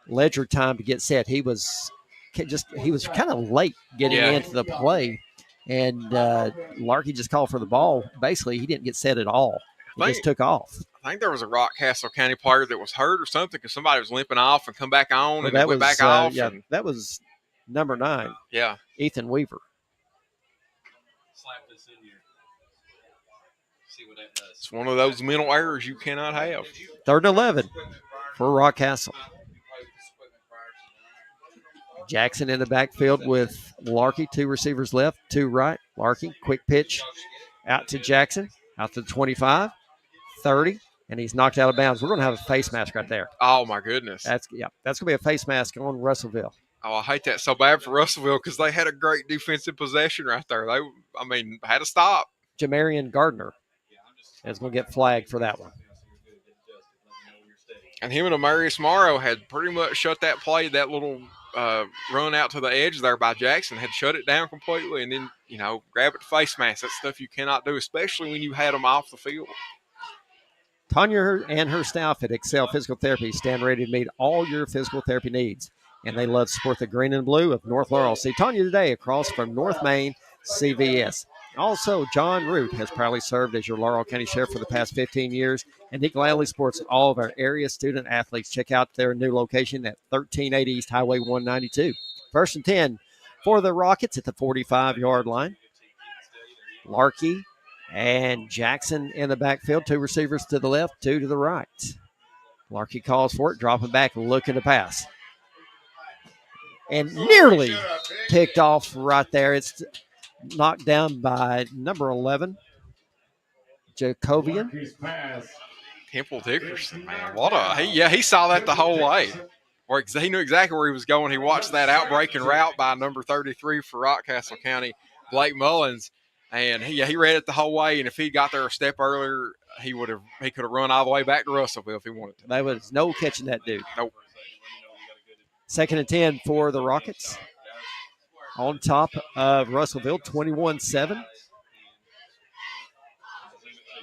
Ledger time to get set. He was kind of late getting into the play, and Larkey just called for the ball. Basically, he didn't get set at all. He just took off. I think there was a Rockcastle County player that was hurt or something because somebody was limping off and come back on Well, and then went back off. That was number 9. Yeah. Ethan Weaver. Slap this in here. See what that does. It's one of those mental errors you cannot have. 3rd and 11 for Rockcastle. Jackson in the backfield with Larkey. 2 receivers left, 2 right. Larkey, quick pitch out to Jackson, out to the 25, 30, and he's knocked out of bounds. We're going to have a face mask right there. Oh, my goodness. That's going to be a face mask on Russellville. Oh, I hate that so bad for Russellville because they had a great defensive possession right there. They, had to stop. Jamarian Gardner is going to get flagged for that one. And him and Amarius Morrow had pretty much shut that play, that little run out to the edge there by Jackson, had shut it down completely, and then, grab it to face mask. That's stuff you cannot do, especially when you had them off the field. Tanya and her staff at Excel Physical Therapy stand ready to meet all your physical therapy needs, and they love to support the green and blue of North Laurel. See Tanya today across from North Main CVS. Also, John Root has proudly served as your Laurel County Sheriff for the past 15 years, and he gladly supports all of our area student athletes. Check out their new location at 1380 East Highway 192. 1st and 10 for the Rockets at the 45-yard line. Larkey and Jackson in the backfield. 2 receivers to the left, 2 to the right. Larkey calls for it, dropping back, looking to pass. And nearly picked off right there. It's knocked down by number 11, Jacobian. Temple Dickerson, man. He saw that the whole way. Or he knew exactly where he was going. He watched that outbreaking route by number 33 for Rockcastle County, Blake Mullins. And he read it the whole way, and if he got there a step earlier, he could have run all the way back to Russellville if he wanted to. There was no catching that dude. Nope. 2nd and 10 for the Rockets. On top of Russellville, 21-7.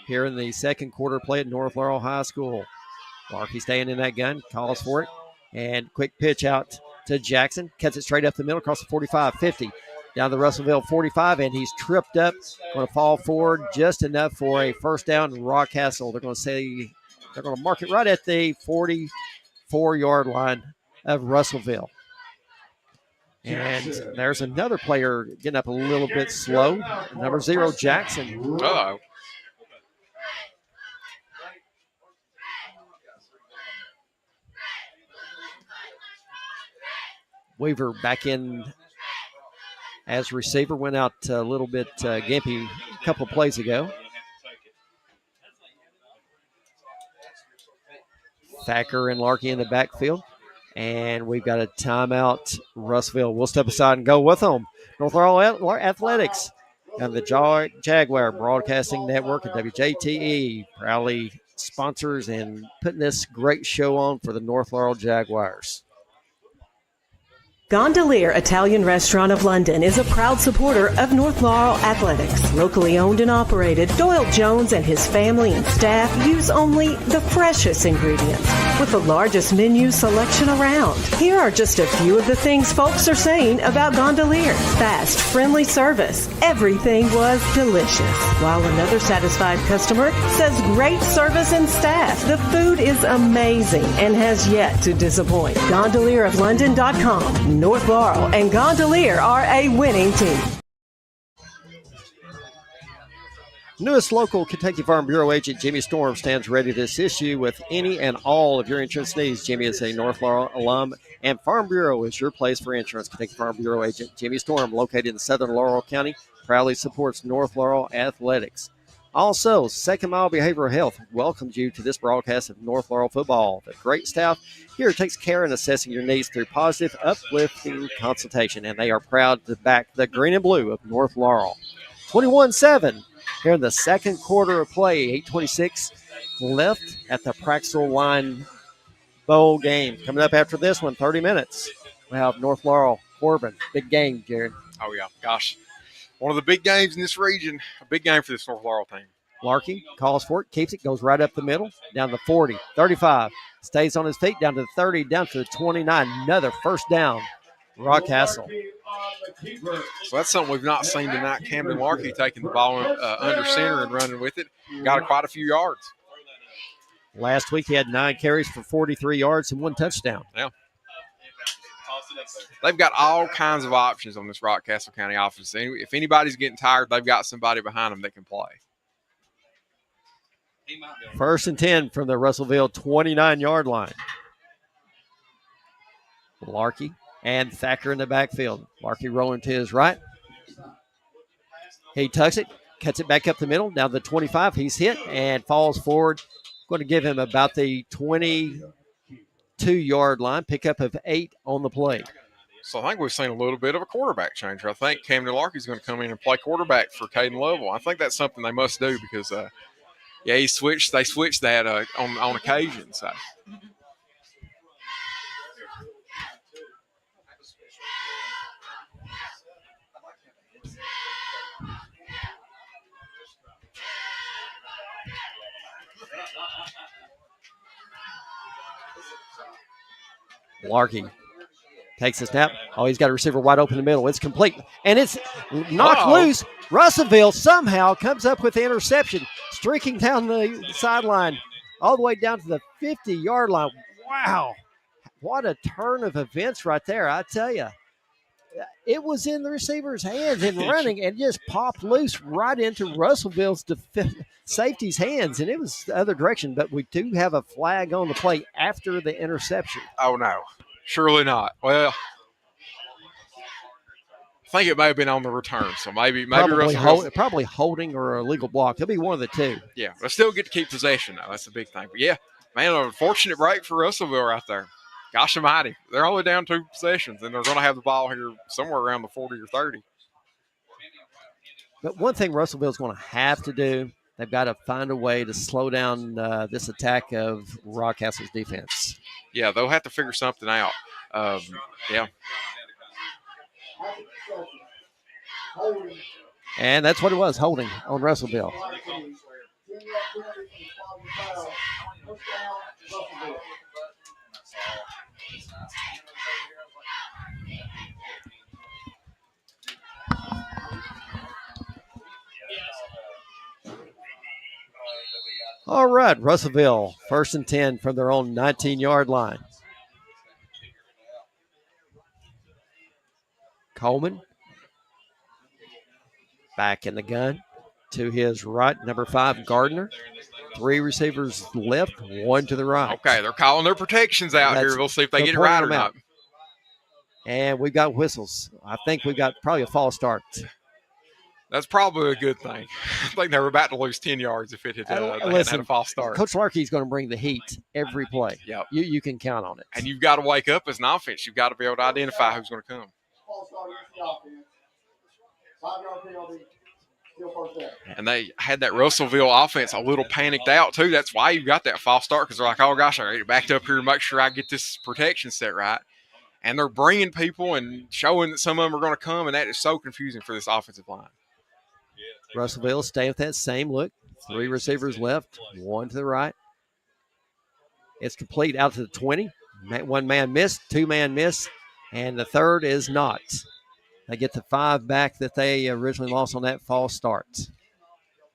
here in the second quarter play at North Laurel High School. Larkey staying in that gun, calls for it, and quick pitch out to Jackson. Cuts it straight up the middle across the 45, 50. Down the Russellville 45, and he's tripped up. Going to fall forward just enough for a first down. Rockcastle, they're going to mark it right at the 44-yard line of Russellville. And there's another player getting up a little bit slow. Number 0, Jackson. Uh-oh. Weaver back in as receiver. Went out a little bit gimpy a couple of plays ago. Thacker and Larkey in the backfield. And we've got a timeout. Russellville will step aside and go with them. North Laurel Athletics and the Jaguar Broadcasting Network and WJTE proudly sponsors and putting this great show on for the North Laurel Jaguars. Gondolier Italian Restaurant of London is a proud supporter of North Laurel Athletics. Locally owned and operated, Doyle Jones and his family and staff use only the freshest ingredients with the largest menu selection around. Here are just a few of the things folks are saying about Gondolier. Fast, friendly service. Everything was delicious. While another satisfied customer says great service and staff. The food is amazing and has yet to disappoint. GondelierofLondon.com. North Laurel and Gondolier are a winning team. Newest local Kentucky Farm Bureau agent Jimmy Storm stands ready to assist you with any and all of your insurance needs. Jimmy is a North Laurel alum, and Farm Bureau is your place for insurance. Kentucky Farm Bureau agent Jimmy Storm, located in southern Laurel County, proudly supports North Laurel Athletics. Also, Second Mile Behavioral Health welcomes you to this broadcast of North Laurel football. The great staff here takes care in assessing your needs through positive, uplifting consultation, and they are proud to back the green and blue of North Laurel. 21-7 here in the second quarter of play. 8:26 left at the Praxel Line Bowl game. Coming up after this one, 30 minutes. We have North Laurel, Corbin. Big game, Jared. Oh, yeah. Gosh. One of the big games in this region. A big game for this North Laurel team. Larkey calls for it, keeps it, goes right up the middle, down to 40, 35, stays on his feet, down to the 30, down to the 29. Another first down. Rockcastle. So that's something we've not seen tonight. Camden Larkey taking the ball under center and running with it. Got quite a few yards. Last week he had 9 carries for 43 yards and 1 touchdown. Yeah. They've got all kinds of options on this Rockcastle County offense. If anybody's getting tired, they've got somebody behind them that can play. First and 10 from the Russellville 29-yard line. Larkey and Thacker in the backfield. Larkey rolling to his right. He tucks it, cuts it back up the middle, down to the 25. He's hit and falls forward. Going to give him about the 22-yard line, pickup of 8 on the play. So I think we've seen a little bit of a quarterback change. I think Camden Larkey's going to come in and play quarterback for Caden Lovell. I think that's something they must do because, they switched that on occasion. So. Larkey takes the snap. Oh, he's got a receiver wide open in the middle. It's complete. And it's knocked loose. Russellville somehow comes up with the interception, streaking down the sideline all the way down to the 50-yard line. Wow. What a turn of events right there, I tell you. It was in the receiver's hands and running and just popped loose right into Russellville's safety's hands, and it was the other direction. But we do have a flag on the play after the interception. Oh, no. Surely not. Well, I think it may have been on the return, so maybe probably holding or a legal block. It'll be one of the two. Yeah, but still get to keep possession, though. That's the big thing. But, yeah, man, an unfortunate break for Russellville right there. Gosh almighty. They're only down 2 possessions, and they're going to have the ball here somewhere around the 40 or 30. But one thing Russellville's going to have to do, they've got to find a way to slow down this attack of Rockcastle's defense. Yeah, they'll have to figure something out. Yeah. And that's what it was, holding on Russellville. All right, Russellville, 1st and 10 from their own 19-yard line. Coleman back in the gun to his right, number 5, Gardner. 3 receivers left, 1 to the right. Okay, they're calling their protections out here. We'll see if they get it right or not. And we've got whistles. I think we've got probably a false start. That's probably a good thing. I think they were about to lose 10 yards if it had, hadn't had a false start. Coach Larkey's going to bring the heat every play. Yep. You can count on it. And you've got to wake up as an offense. You've got to be able to identify who's going to come. And they had that Russellville offense a little panicked out, too. That's why you got that false start, because they're like, oh, gosh, I got to get backed up here and make sure I get this protection set right. And they're bringing people and showing that some of them are going to come, and that is so confusing for this offensive line. Russellville stay with that same look. 3 receivers left, 1 to the right. It's complete out to the 20. 1 man missed, 2 man missed, and the 3rd is not. They get the 5 back that they originally lost on that false start.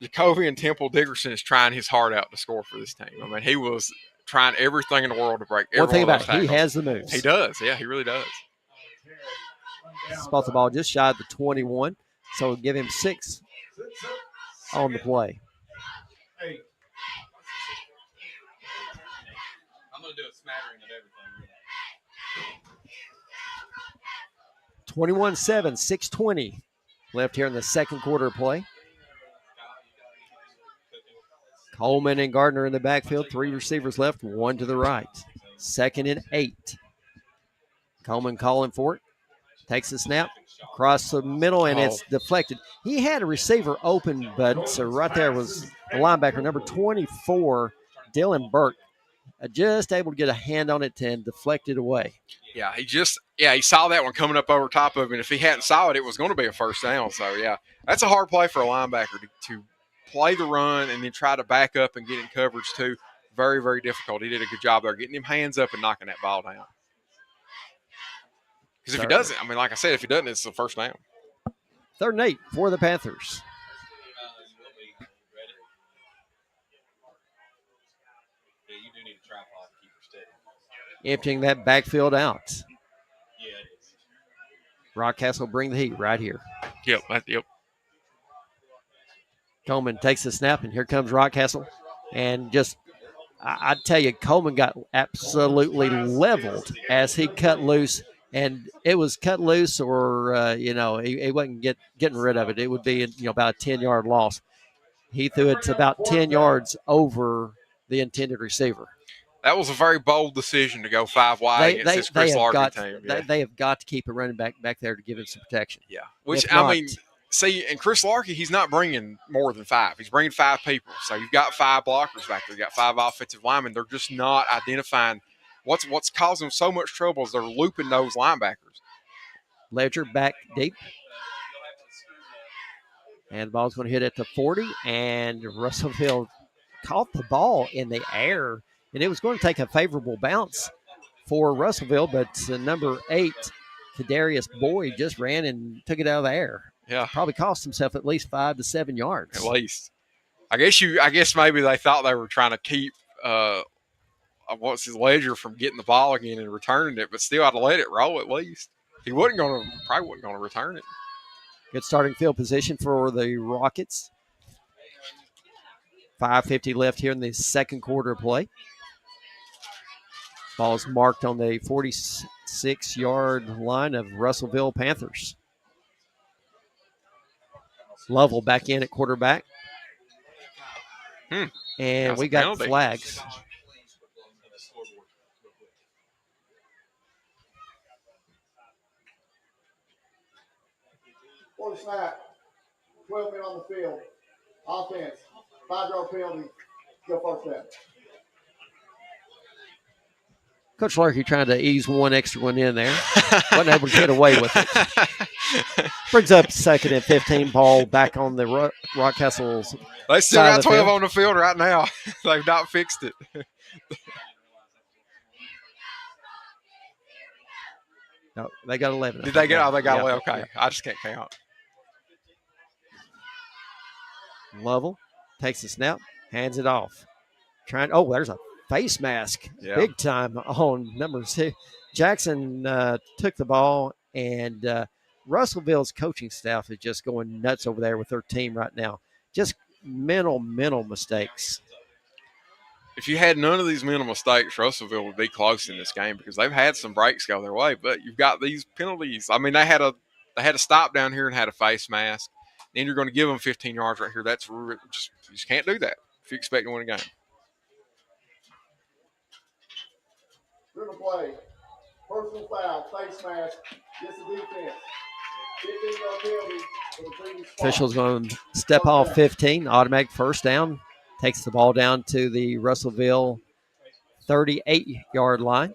Jacoby and Temple Dickerson is trying his heart out to score for this team. I mean, he was trying everything in the world to break every one thing one of about it, he has the moves. He does. Yeah, he really does. Spots the ball just shy of the 21, so give him 6 on the play. I'm going to do a smattering of everything. 21-7, 6:20 left here in the second quarter of play. Coleman and Gardner in the backfield. 3 receivers left, 1 to the right. 2nd and 8. Coleman calling for it. Takes the snap across the middle, and it's deflected. He had a receiver open, but right there was the linebacker, number 24, Dylan Burke, just able to get a hand on it and deflect it away. Yeah, he saw that one coming up over top of him. If he hadn't saw it, it was going to be a first down. So, yeah, that's a hard play for a linebacker to play the run and then try to back up and get in coverage too. Very, very difficult. He did a good job there getting him hands up and knocking that ball down. Because if he doesn't, I mean, like I said, if he doesn't, it's the first down. 3rd and 8 for the Panthers. You do need a tripod to keep her steady. Emptying that backfield out. Yeah, it is. Rockcastle bring the heat right here. Yep. Coleman takes the snap, and here comes Rockcastle. And just, I tell you, Coleman got absolutely leveled as he cut loose. And it was cut loose or, he wasn't getting rid of it. It would be, about a 10-yard loss. He threw it about 10 yards over the intended receiver. That was a very bold decision to go 5 wide against this Chris Larkin team. Yeah. They have got to keep a running back there to give him some protection. Yeah, and Chris Larkin, he's not bringing more than 5. He's bringing 5 people. So you've got 5 blockers back there. You've got 5 offensive linemen. They're just not identifying what's causing them so much trouble is they're looping those linebackers. Ledger back deep. And the ball's going to hit at the 40, and Russellville caught the ball in the air, and it was going to take a favorable bounce for Russellville, but number 8, Kadarius Boyd, just ran and took it out of the air. Yeah. Probably cost himself at least 5 to 7 yards. At least. I guess maybe they thought they were trying to keep Ledger from getting the ball again and returning it, but still I'd let it roll at least. He probably wasn't going to return it. Good starting field position for the Rockets. 5:50 left here in the second quarter of play. Ball's marked on the 46-yard line of Russellville Panthers. Lovell back in at quarterback. And we got flags. One snap, 12 men on the field. Offense, 5-yard penalty, go first down. Coach Larkey trying to ease one extra one in there. Wasn't able to get away with it. Brings up 2nd and 15. Ball back on the Rockcastle's They still got 12 on the field right now. They've not fixed it. No, they got 11. Did they get? Oh, they got 11. Okay, I just can't count. Lovell takes the snap, hands it off. There's a face mask, big time on number 6. Jackson took the ball, and Russellville's coaching staff is just going nuts over there with their team right now. Just mental mistakes. If you had none of these mental mistakes, Russellville would be close in this game because they've had some breaks go their way. But you've got these penalties. I mean, they had a stop down here and had a face mask. Then you're going to give them 15 yards right here. That's you just can't do that if you expect to win a game. River play. Personal foul. Face mask. Gets the defense. 15-yard penalty for the previous spot. Official's going to step off 15. Automatic first down. Takes the ball down to the Russellville 38-yard line.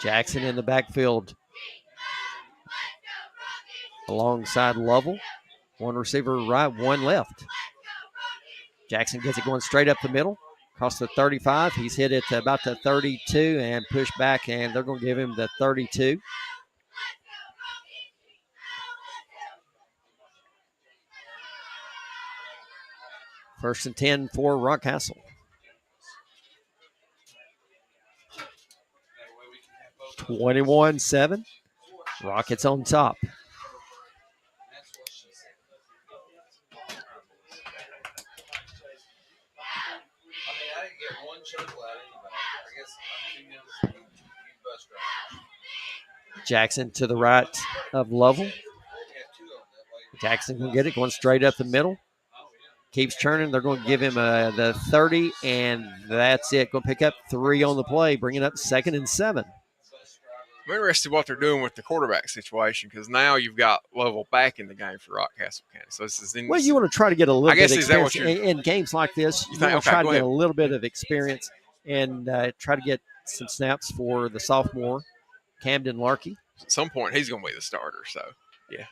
Jackson in the backfield alongside Lovell. One receiver right, one left. Jackson gets it going straight up the middle. Across the 35. He's hit it about the 32 and pushed back, and they're going to give him the 32. First and 10 for Rockcastle. (21-7). Rockets on top. Jackson to the right of Lovell. Jackson can get it going straight up the middle. Keeps turning. They're going to give him the 30, and that's it. Going to pick up 3 on the play, bringing up 2nd and 7. I'm interested what they're doing with the quarterback situation because now you've got Lovell back in the game for Rockcastle County. So this is well, you want to try to get a little bit of experience in games like this. You want to try to get a little bit of experience and try to get some snaps for the sophomore, Camden Larkey. At some point, he's going to be the starter. So, yeah.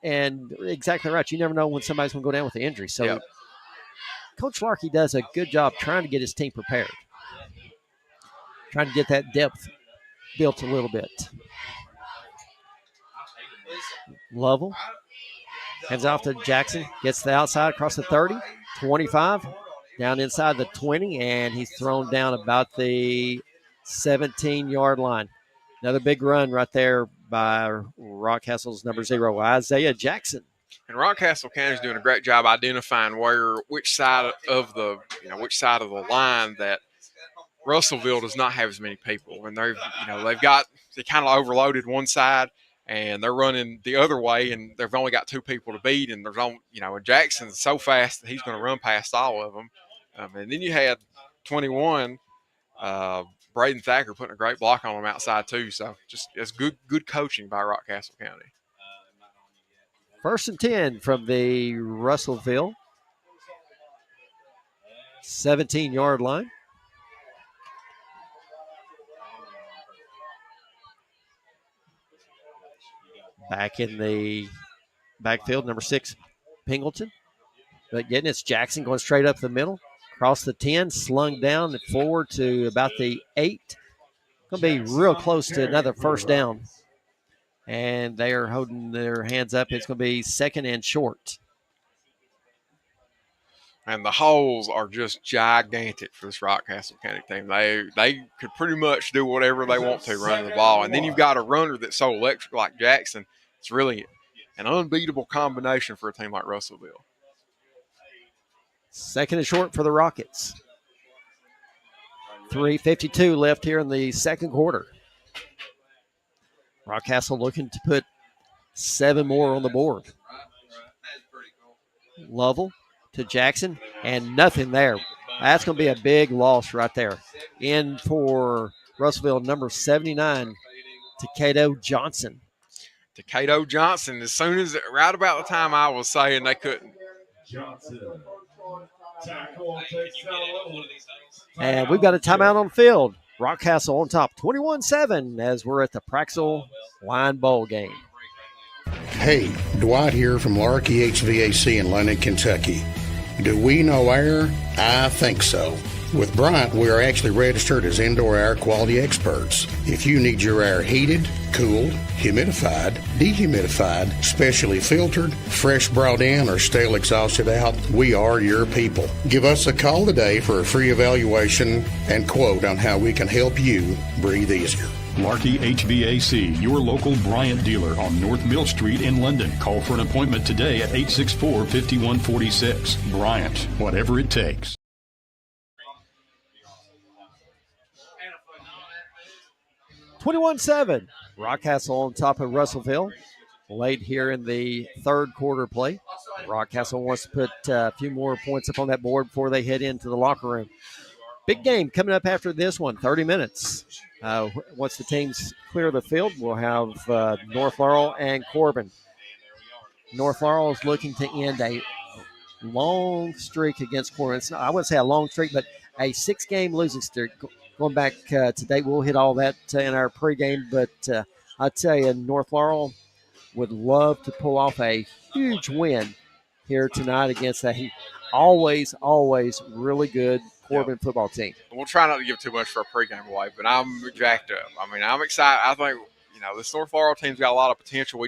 And exactly right. You never know when somebody's going to go down with an injury. So, Coach Larkey does a good job trying to get his team prepared, trying to get that depth built a little bit. Lovell hands off to Jackson, gets the outside across the 30, 25, down inside the 20, and he's thrown down about the 17-yard line. Another big run right there by Rockcastle's number 0, Isaiah Jackson. And Rockcastle County is doing a great job identifying which side of the line that Russellville does not have as many people, and they kind of overloaded one side, and they're running the other way, and they've only got 2 people to beat, and and Jackson's so fast that he's going to run past all of them. And then you had 21. Braden Thacker putting a great block on him outside too. So just it's good coaching by Rockcastle County. First and 10 from the Russellville 17-yard line. Back in the backfield, number 6, Pingleton. But getting it's Jackson going straight up the middle. Across the 10, slung down forward to about the 8. Going to be real close to another first down. And they are holding their hands up. It's going to be 2nd and short. And the holes are just gigantic for this Rockcastle County team. They could pretty much do whatever they want to running the ball. And then you've got a runner that's so electric like Jackson. It's really an unbeatable combination for a team like Russellville. 2nd and short for the Rockets. 3:52 left here in the second quarter. Rockcastle looking to put 7 more on the board. Lovell to Jackson, and nothing there. That's going to be a big loss right there. In for Russellville, number 79, Takedo Johnson. Takedo Johnson, right about the time I was saying they couldn't. Johnson. Tackle, takes down. And we've got a timeout on the field. Rockcastle on top, 21-7, as we're at the Praxel Line Bowl game. Hey, Dwight here from Larkey HVAC in London, Kentucky. Do we know air? I think so. With Bryant, we are actually registered as indoor air quality experts. If you need your air heated, cooled, humidified, dehumidified, specially filtered, fresh brought in, or stale exhausted out, we are your people. Give us a call today for a free evaluation and quote on how we can help you breathe easier. Larkey HVAC, your local Bryant dealer on North Mill Street in London. Call for an appointment today at 864-5146. Bryant, whatever it takes. 21-7. Rockcastle on top of Russellville. Late here in the third quarter play. Rockcastle wants to put a few more points up on that board before they head into the locker room. Big game coming up after this one, 30 minutes. Once the teams clear the field, we'll have North Laurel and Corbin. North Laurel is looking to end a long streak against Corbin. I wouldn't say a long streak, but a 6-game losing streak. Going back today, we'll hit all that in our pregame, but I tell you, North Laurel would love to pull off a huge win here tonight against a always really good Corbin football team. We'll try not to give too much for a pregame away, but I'm jacked up. I mean, I'm excited. I think, this North Laurel team's got a lot of potential.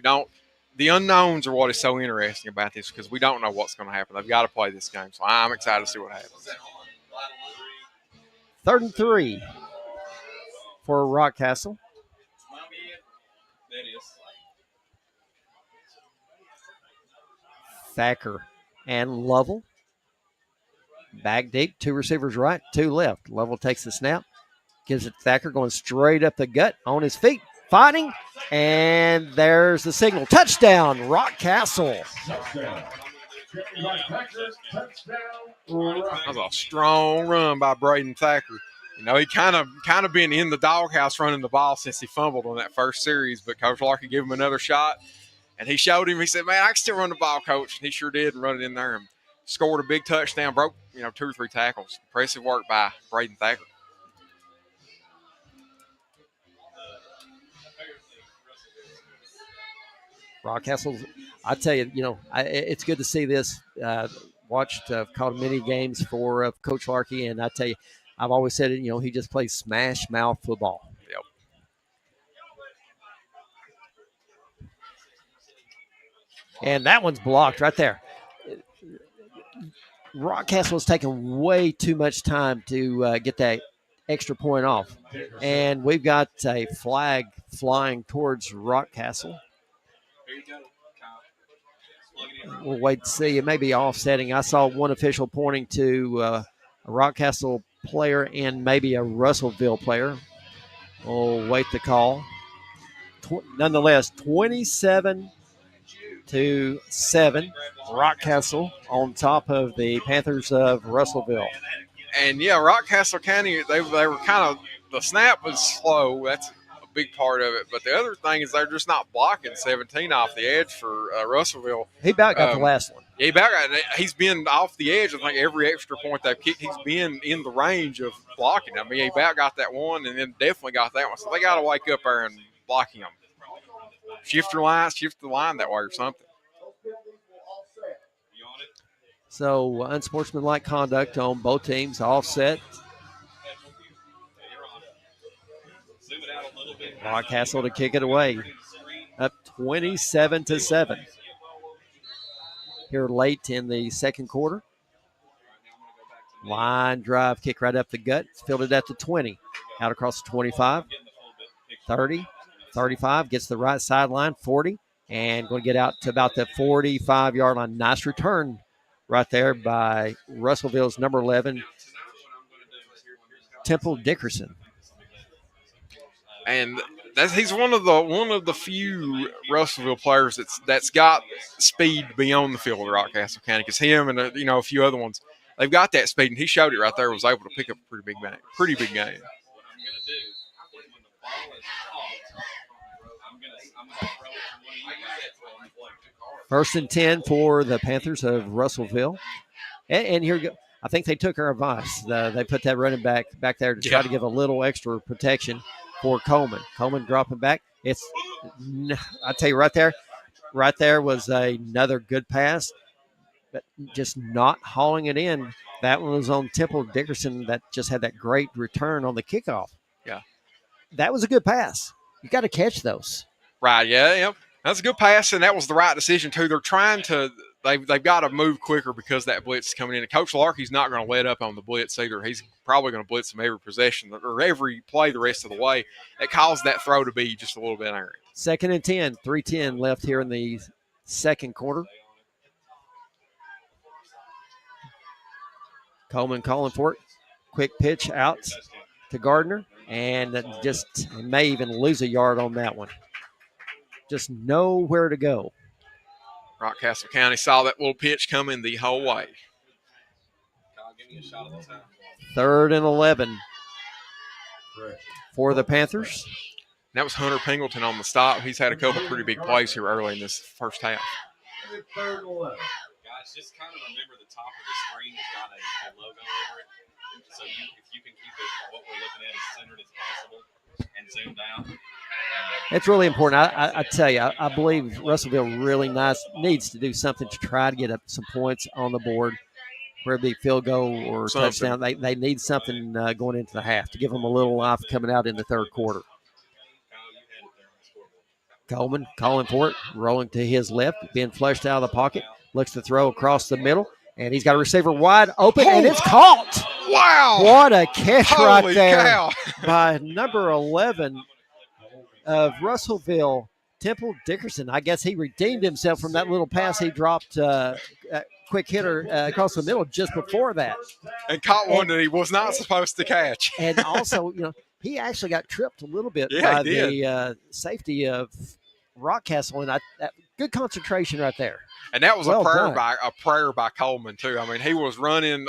The unknowns are what is so interesting about this because we don't know what's going to happen. They've got to play this game, so I'm excited to see what happens. 3rd and 3 for Rockcastle. Thacker and Lovell. Back deep, 2 receivers right, 2 left. Lovell takes the snap, gives it to Thacker, going straight up the gut, on his feet, fighting, and there's the signal. Touchdown, Rockcastle. That was a strong run by Braden Thacker. He kind of been in the doghouse running the ball since he fumbled on that first series, but Coach Larkin gave him another shot, and he showed him. He said, man, I can still run the ball, Coach. And he sure did and run it in there and scored a big touchdown, broke 2 or 3 tackles. Impressive work by Braden Thacker. Rockcastle, I tell you, it's good to see this. Called many games for Coach Larkey, and I tell you, I've always said it, he just plays smash mouth football. Yep. And that one's blocked right there. Rockcastle was taking way too much time to get that extra point off. And we've got a flag flying towards Rockcastle. We'll wait to see. It may be offsetting. I saw one official pointing to a Rockcastle player and maybe a Russellville player. We'll wait the call. Nonetheless, 27-7. Rockcastle on top of the Panthers of Russellville. And, Rockcastle County, they were the snap was slow. That's a big part of it. But the other thing is they're just not blocking 17 off the edge for Russellville. He about got the last one. Yeah, he's been off the edge. I think every extra point they've kicked, he's been in the range of blocking. I mean, he about got that one and then definitely got that one. So they got to wake up there and blocking them. Shift the line that way or something. So unsportsmanlike conduct on both teams, offset. Rockcastle to kick it away, up 27-7. Here late in the second quarter. Line drive, kick right up the gut. Fielded at the 20, out across the 25, 30, 35, gets the right sideline, 40, and going to get out to about the 45-yard line. Nice return right there by Russellville's number 11, Temple Dickerson. And he's one of the few Russellville players that's got speed beyond the field at Rockcastle County. Because him and a few other ones, they've got that speed, and he showed it right there. Was able to pick up a pretty big game. First and 10 for the Panthers of Russellville. And here, I think they took our advice. They put that running back there to try to give a little extra protection for Coleman. Coleman dropping back. I tell you right there was another good pass. but just not hauling it in. That one was on Temple Dickerson that just had that great return on the kickoff. Yeah. That was a good pass. You got to catch those. Right, yeah. That's a good pass, and that was the right decision, too. They're trying to – they've got to move quicker because that blitz is coming in. And Coach Larkey's not going to let up on the blitz either. He's probably going to blitz them every possession or every play the rest of the way. It caused that throw to be just a little bit errant. 2nd and 10, 3:10 left here in the second quarter. Coleman calling for it. Quick pitch out to Gardner, and just may even lose a yard on that one. Just nowhere to go. Rockcastle County saw that little pitch coming the whole way. 3rd and 11 for the Panthers. And that was Hunter Pingleton on the stop. He's had a couple pretty big plays here early in this first half. 3rd and 11. Guys, just kind of remember the top of the screen has got a logo over it. So if you can keep it, what we're looking at as centered as possible and zoom down. It's really important. I tell you, I believe Russellville really needs to do something to try to get up some points on the board, whether it be field goal or touchdown. They need something going into the half to give them a little life coming out in the third quarter. Coleman calling for it, rolling to his left, being flushed out of the pocket, looks to throw across the middle, and he's got a receiver wide open, and it's caught. Wow. What a catch right there cow. by number 11 of Russellville, Temple Dickerson. I guess he redeemed himself from that little pass he dropped, quick hitter across the middle just before that. And caught one that he was not supposed to catch. And also, he actually got tripped a little bit Yeah, by the safety of Rockcastle, and good concentration right there. And that was Well a prayer by Coleman too. I mean, he was running.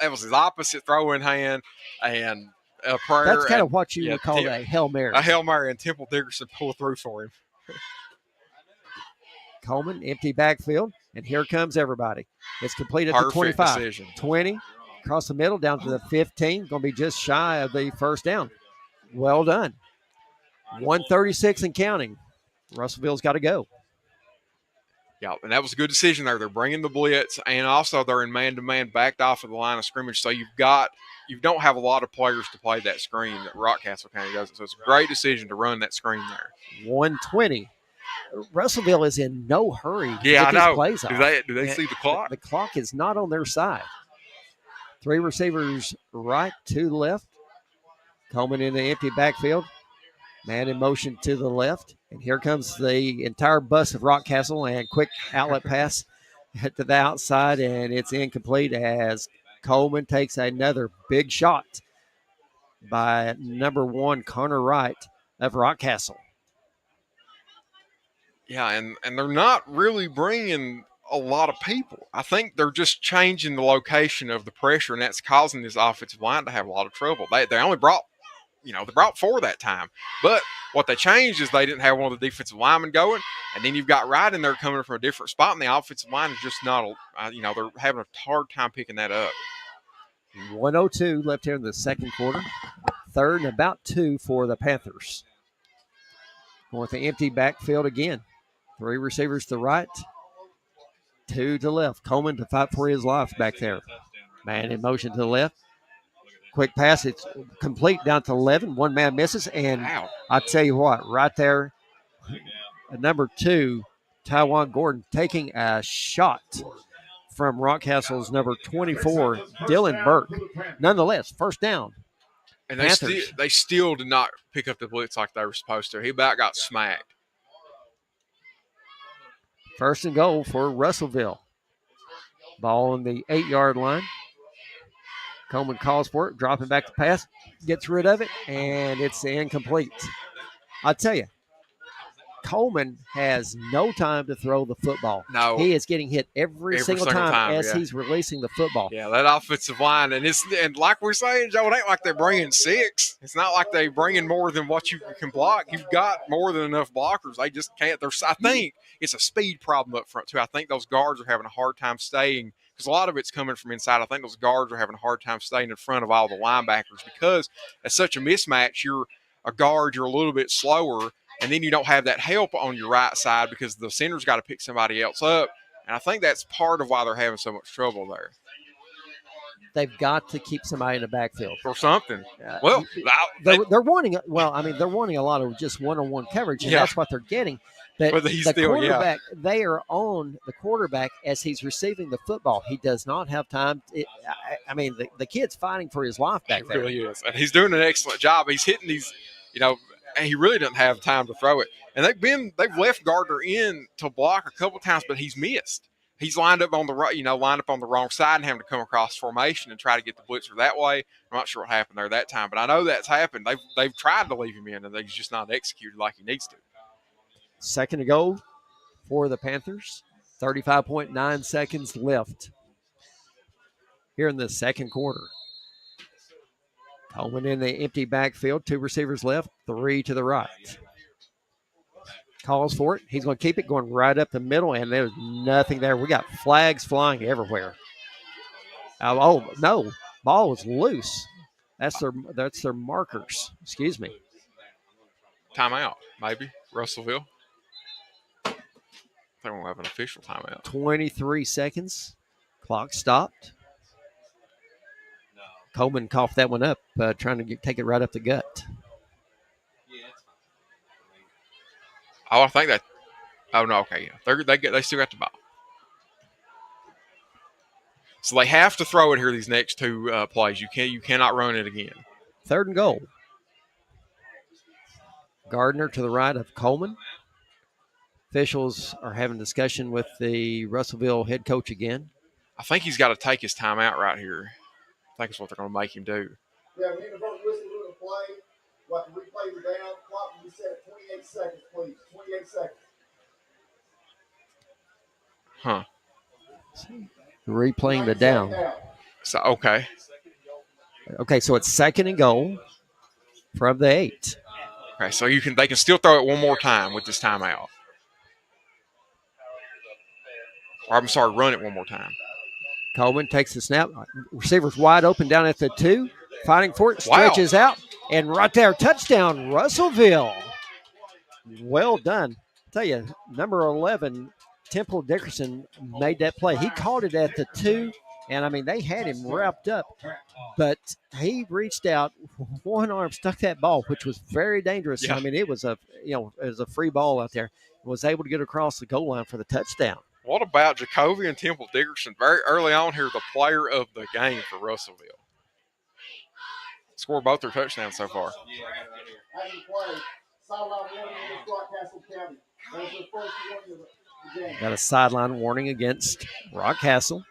That was his opposite throwing hand and a prayer. That's kind of what you would call a Hail Mary. A Hail Mary, and Temple Dickerson pulled through for him. Coleman, empty backfield, and here comes everybody. It's completed at the Perfect 25, decision. 20, across the middle, down to the 15. Going to be just shy of the first down. Well done. 136 and counting. Russellville's got to go. Yeah, and that was a good decision there. They're bringing the blitz, and also they're in man-to-man backed off of the line of scrimmage. So you don't have a lot of players to play that screen that Rockcastle County doesn't. So it's a great decision to run that screen there. 120. Russellville is in no hurry to Yeah, get I know. these plays off. Do they see the clock? The clock is not on their side. 3 receivers right, 2 left. Coleman in the empty backfield. Man in motion to the left. And here comes the entire bus of Rockcastle, and quick outlet pass to the outside, and it's incomplete as Coleman takes another big shot by number 1, Connor Wright of Rockcastle. Yeah, and they're not really bringing a lot of people. I think they're just changing the location of the pressure, and that's causing this offensive line to have a lot of trouble. They only brought, they brought 4 that time. But what they changed is they didn't have one of the defensive linemen going, and then you've got Wright in there coming from a different spot, and the offensive line is just not, they're having a hard time picking that up. 1:02 left here in the second quarter. 3rd and about 2 for the Panthers. Going with the empty backfield again. 3 receivers to right, 2 to left. Coleman to fight for his life back there. Man in motion to the left. Quick pass. It's complete down to 11. One man misses. And I tell you what, right there, number 2, Taiwan Gordon, taking a shot from Rockcastle's number 24, Dylan Burke. Nonetheless, first down. And they still did not pick up the blitz like they were supposed to. He about got smacked. First and goal for Russellville. Ball on the 8-yard line. Coleman calls for it, dropping back the pass, gets rid of it, and it's incomplete. I'll tell you, Coleman has no time to throw the football. No. He is getting hit every single time as he's releasing the football. Yeah, that offensive line. And like we're saying, Joe, it ain't like they're bringing 6. It's not like they're bringing more than what you can block. You've got more than enough blockers. They just can't. I think it's a speed problem up front, too. I think those guards are having a hard time staying because a lot of it's coming from inside. I think those guards are having a hard time staying in front of all the linebackers because it's such a mismatch. You're a guard, you're a little bit slower, and then you don't have that help on your right side because the center's got to pick somebody else up. And I think that's part of why they're having so much trouble there. They've got to keep somebody in the backfield or something. Well, they're wanting. Well, I mean, they're wanting a lot of just one-on-one coverage, and that's what they're getting. But he's the still, quarterback, they are on the quarterback as he's receiving the football. He does not have time. I mean, the kid's fighting for his life back there. He really is, and he's doing an excellent job. He's hitting these, and he really doesn't have time to throw it. And they've left Gardner in to block a couple times, but he's missed. He's lined up on the right, lined up on the wrong side and having to come across formation and try to get the blitzer that way. I'm not sure what happened there that time, but I know that's happened. They've tried to leave him in, and he's just not executed like he needs to. Second to go for the Panthers. 35.9 seconds left here in the second quarter. Coleman in the empty backfield. 2 receivers left, 3 to the right. Calls for it. He's going to keep it going right up the middle, and there's nothing there. We got flags flying everywhere. Oh, no. Ball was loose. That's their markers. Excuse me. Timeout, maybe. Russellville. They won't have an official timeout. 23 seconds. Clock stopped. Coleman coughed that one up, trying to take it right up the gut. Oh, I think that. Oh no, okay, yeah. They still got the ball, so they have to throw it here. These next 2 plays, you cannot run it again. Third and goal. Gardner to the right of Coleman. Officials are having discussion with the Russellville head coach again. I think he's got to take his timeout right here. I think it's what they're going to make him do. Yeah, we need to vote whistle to the play. What the replay the down clock will be set at 28 seconds, please. 28 seconds. Huh. Replaying the down. So okay. Okay, so it's second and goal from the 8. Okay, so they can still throw it one more time with this timeout. Or I'm sorry, run it one more time. Coleman takes the snap. Receiver's wide open down at the 2. Fighting for it, stretches out, and right there, touchdown, Russellville. Well done. I tell you, number 11, Temple Dickerson, made that play. He caught it at the 2, and, I mean, they had him wrapped up. But he reached out, one arm stuck that ball, which was very dangerous. Yeah. I mean, it was a free ball out there. Was able to get across the goal line for the touchdown. What about Jacoby and Temple Dickerson? Very early on here, the player of the game for Russellville. Scored both their touchdowns so far. As you play, sideline warning against Rockcastle County. That was the first warning of the game. Got a sideline warning against Rockcastle.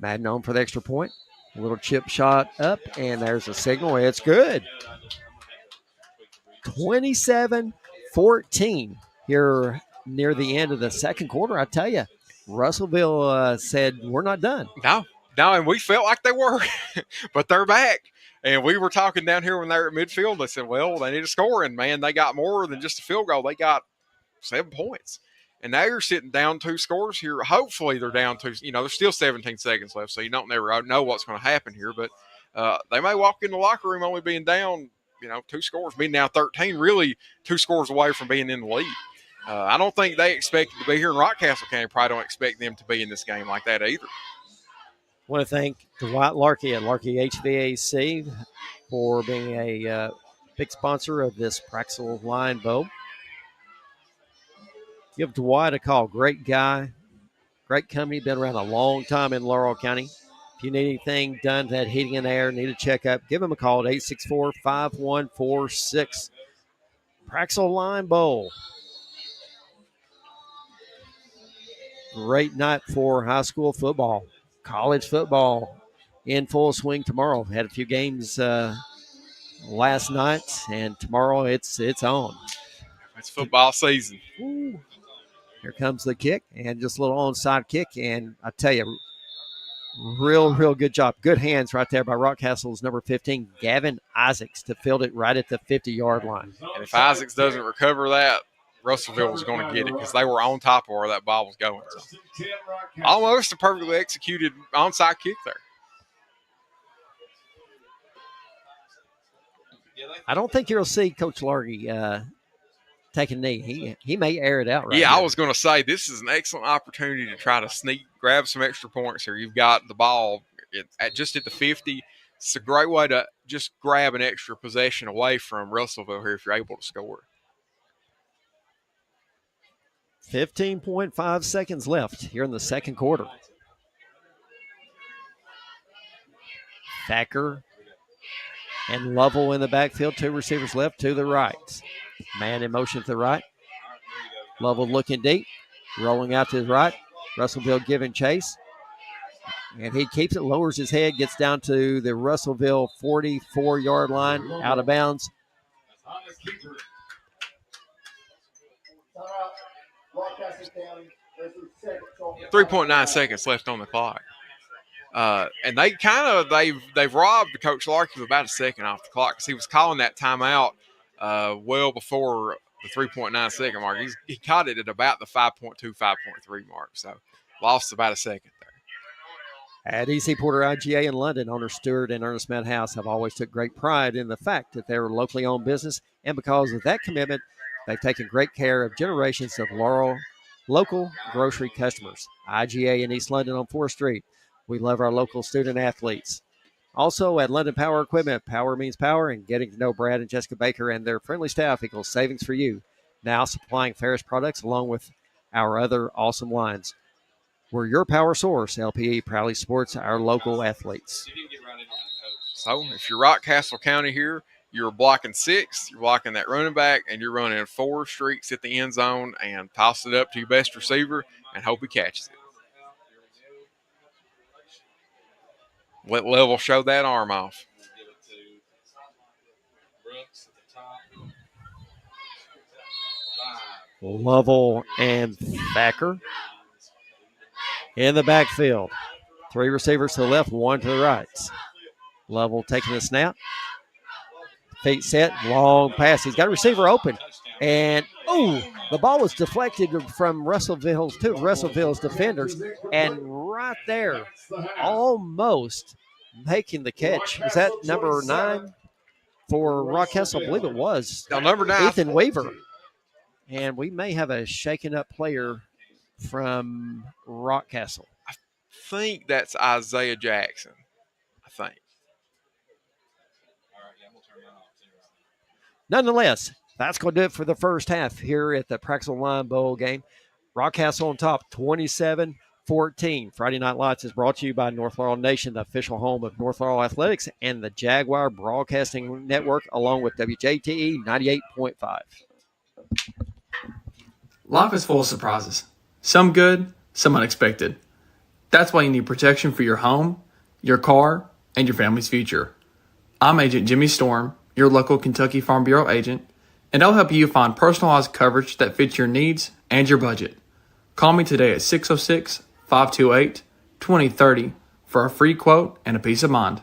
Madden on for the extra point. A little chip shot up, and there's a signal. It's good. 27-14 here near the end of the second quarter. I tell you, Russellville said, we're not done. No, and we felt like they were, but they're back. And we were talking down here when they were at midfield. They said, well, they need a score. And, man, they got more than just a field goal. They got 7 points. And now you're sitting down 2 scores here. Hopefully they're down 2. There's still 17 seconds left, so you don't never know what's going to happen here. But they may walk in the locker room only being down, 2 scores, being down 13, really 2 scores away from being in the lead. I don't think they expected to be here in Rockcastle County. Probably don't expect them to be in this game like that either. I want to thank Dwight Larkey at Larkey HVAC for being a big sponsor of this Praxel Line Bow. Give Dwight a call. Great guy, great company, been around a long time in Laurel County. If you need anything done to that heating and air, need a checkup, give him a call at 864-5146. Praxel Line Bowl. Great night for high school football. College football in full swing tomorrow. Had a few games last night, and tomorrow it's on. It's football season. Ooh. Here comes the kick, and just a little onside kick, and I tell you, real good job. Good hands right there by Rockcastle's number 15, Gavin Isaacs, to field it right at the 50-yard line. And if Isaacs doesn't recover that, Russellville was going to get it because they were on top of where that ball was going. So. Almost a perfectly executed onside kick there. I don't think you'll see Coach Largy take a knee. He may air it out right Yeah, here. I was going to say this is an excellent opportunity to try to grab some extra points here. You've got the ball just at the 50. It's a great way to just grab an extra possession away from Russellville here if you're able to score. 15.5 seconds left here in the second quarter. Thacker and Lovell in the backfield. Two receivers left to the right. Man in motion to the right. Lovell looking deep, rolling out to his right. Russellville giving chase. And he keeps it, lowers his head, gets down to the Russellville 44-yard line, out of bounds. 3.9 seconds left on the clock. And they've robbed Coach Larky of about a second off the clock because he was calling that timeout well before the 3.9 second mark. He caught it at about the 5.2, 5.3 mark. So lost about a second there. At EC Porter IGA in London, owner Stuart and Ernest Madhouse have always took great pride in the fact that they're a locally owned business, and because of that commitment, they've taken great care of generations of local grocery customers. IGA in East London on 4th Street. We love our local student athletes. Also at London Power Equipment, power means power, and getting to know Brad and Jessica Baker and their friendly staff equals savings for you. Now supplying Ferris products along with our other awesome lines. We're your power source. LPE proudly supports our local athletes. So if you're Rockcastle County here, you're blocking 6, you're blocking that running back, and you're running 4 streaks at the end zone and toss it up to your best receiver and hope he catches it. Let Level show that arm off. Lovell and Thacker in the backfield. 3 receivers to the left, 1 to the right. Lovell taking the snap. Feet set, long pass. He's got a receiver open. And, the ball was deflected from Russellville's defenders. And right there, almost making the catch. Is that number 9 for Rockcastle? I believe it was. No, number 9. Ethan Weaver. And we may have a shaken up player from Rockcastle. I think that's Isaiah Jackson. I think. Nonetheless, that's going to do it for the first half here at the Praxel Line Bowl game. Rockcastle on top, 27-14. Friday Night Lights is brought to you by North Laurel Nation, the official home of North Laurel Athletics, and the Jaguar Broadcasting Network, along with WJTE 98.5. Life is full of surprises. Some good, some unexpected. That's why you need protection for your home, your car, and your family's future. I'm Agent Jimmy Storm, your local Kentucky Farm Bureau agent, and I'll help you find personalized coverage that fits your needs and your budget. Call me today at 606-528-2030 for a free quote and a peace of mind.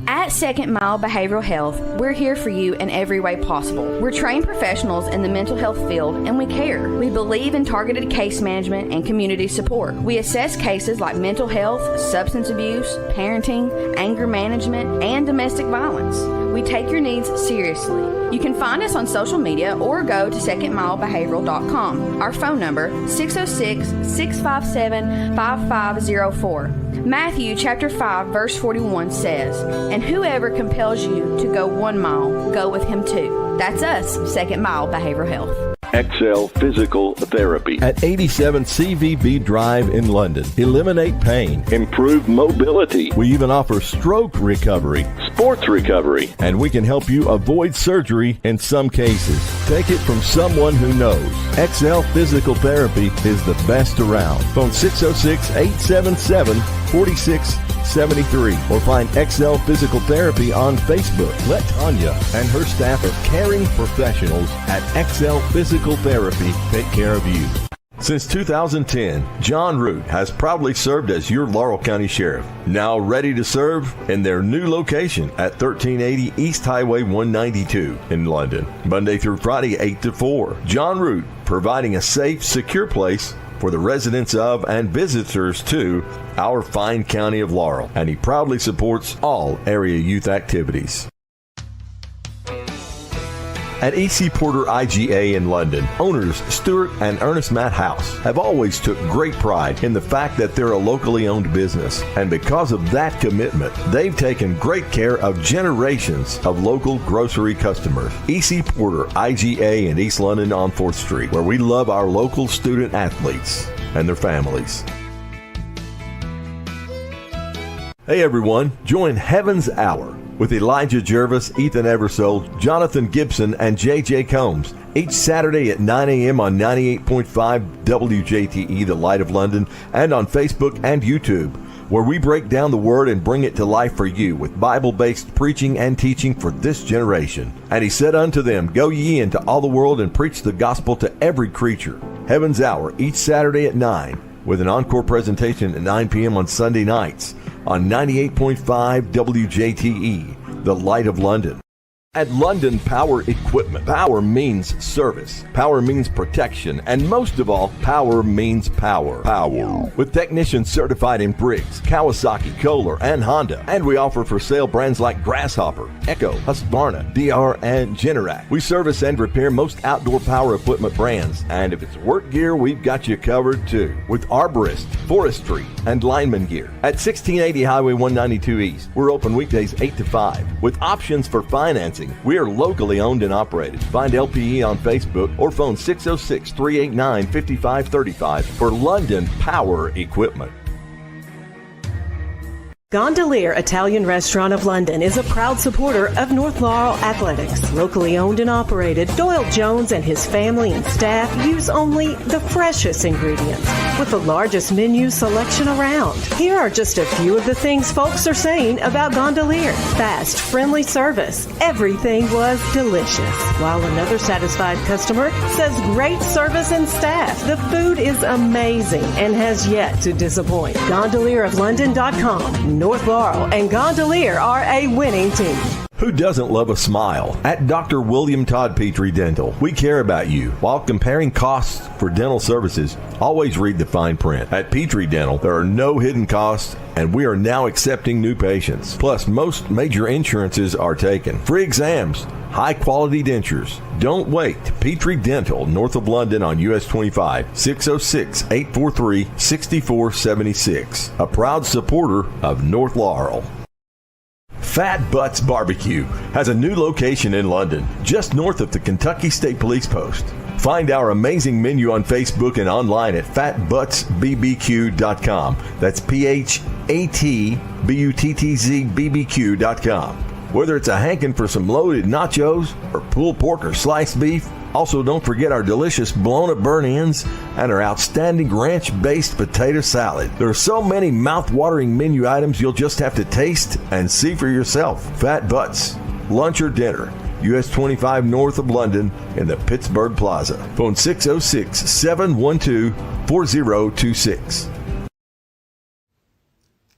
At Second Mile Behavioral Health, we're here for you in every way possible. We're trained professionals in the mental health field, and we care. We believe in targeted case management and community support. We assess cases like mental health, substance abuse, parenting, anger management, and domestic violence. We take your needs seriously. You can find us on social media or go to secondmilebehavioral.com. Our phone number, 606-657-5504. Matthew chapter 5, verse 41 says, "And whoever compels you to go 1 mile, go with him 2. That's us, Second Mile Behavioral Health. XL Physical Therapy at 87 CVB Drive in London. Eliminate pain, improve mobility. We even offer stroke recovery, sports recovery, and we can help you avoid surgery in some cases. Take it from someone who knows. XL Physical Therapy is the best around. Phone 606-877-4673 or find XL Physical Therapy on Facebook. Let Tanya and her staff of caring professionals at XL Physical Therapy take care of you. Since 2010, John Root has proudly served as your Laurel County Sheriff, now ready to serve in their new location at 1380 East Highway 192 in London, Monday through Friday, 8 to 4. John Root, providing a safe, secure place for the residents of and visitors to our fine county of Laurel, and he proudly supports all area youth activities. At E.C. Porter IGA in London, owners Stuart and Ernest Matt House have always took great pride in the fact that they're a locally owned business. And because of that commitment, they've taken great care of generations of local grocery customers. E.C. Porter IGA in East London on 4th Street, where we love our local student athletes and their families. Hey everyone, join Heaven's Hour with Elijah Jervis, Ethan Eversole, Jonathan Gibson, and J.J. Combs each Saturday at 9 a.m. on 98.5 WJTE, The Light of London, and on Facebook and YouTube, where we break down the Word and bring it to life for you with Bible-based preaching and teaching for this generation. And he said unto them, Go ye into all the world and preach the gospel to every creature. Heaven's Hour each Saturday at 9, with an encore presentation at 9 p.m. on Sunday nights on 98.5 WJTE, The Light of London. At London Power Equipment, power means service, power means protection, and most of all, power means power. Power. With technicians certified in Briggs, Kawasaki, Kohler, and Honda. And we offer for sale brands like Grasshopper, Echo, Husqvarna, DR, and Generac. We service and repair most outdoor power equipment brands. And if it's work gear, we've got you covered too. With arborist, forestry, and lineman gear. At 1680 Highway 192 East, we're open weekdays 8 to 5. With options for financing, we are locally owned and operated. Find LPE on Facebook or phone 606-389-5535 for London Power Equipment. Gondolier Italian Restaurant of London is a proud supporter of North Laurel Athletics. Locally owned and operated, Doyle Jones and his family and staff use only the freshest ingredients with the largest menu selection around. Here are just a few of the things folks are saying about Gondolier. Fast, friendly service. Everything was delicious. While another satisfied customer says great service and staff. The food is amazing and has yet to disappoint. GondelierofLondon.com. North Laurel and Gondolier are a winning team. Who doesn't love a smile? At Dr. William Todd Petrie Dental, we care about you. While comparing costs for dental services, always read the fine print. At Petrie Dental, there are no hidden costs, and we are now accepting new patients. Plus, most major insurances are taken. Free exams, high-quality dentures. Don't wait. Petrie Dental, north of London on US 25, 606-843-6476. A proud supporter of North Laurel. Fat Butts Barbecue has a new location in London, just north of the Kentucky State Police Post. Find our amazing menu on Facebook and online at fatbuttsbbq.com. That's PHATBUTTZBBQ.com. Whether it's a hankin' for some loaded nachos or pulled pork or sliced beef, also don't forget our delicious blown-up burnt-ends and our outstanding ranch-based potato salad. There are so many mouth-watering menu items you'll just have to taste and see for yourself. Fat Butts, lunch or dinner, US 25 north of London in the Pittsburgh Plaza. Phone 606-712-4026.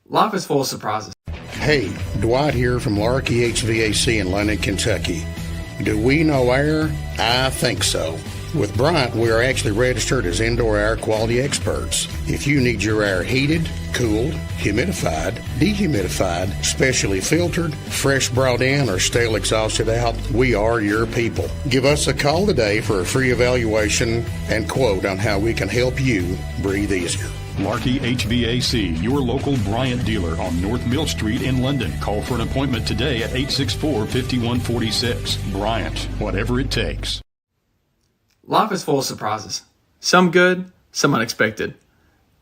Life is full of surprises. Hey, Dwight here from Larky HVAC in London, Kentucky. Do we know air? I think so. With Bryant, we are actually registered as indoor air quality experts. If you need your air heated, cooled, humidified, dehumidified, specially filtered, fresh brought in, or stale exhausted out, we are your people. Give us a call today for a free evaluation and quote on how we can help you breathe easier. Larky HVAC, your local Bryant dealer on North Mill Street in London. Call for an appointment today at 864-5146. Bryant, whatever it takes. Life is full of surprises. Some good, some unexpected.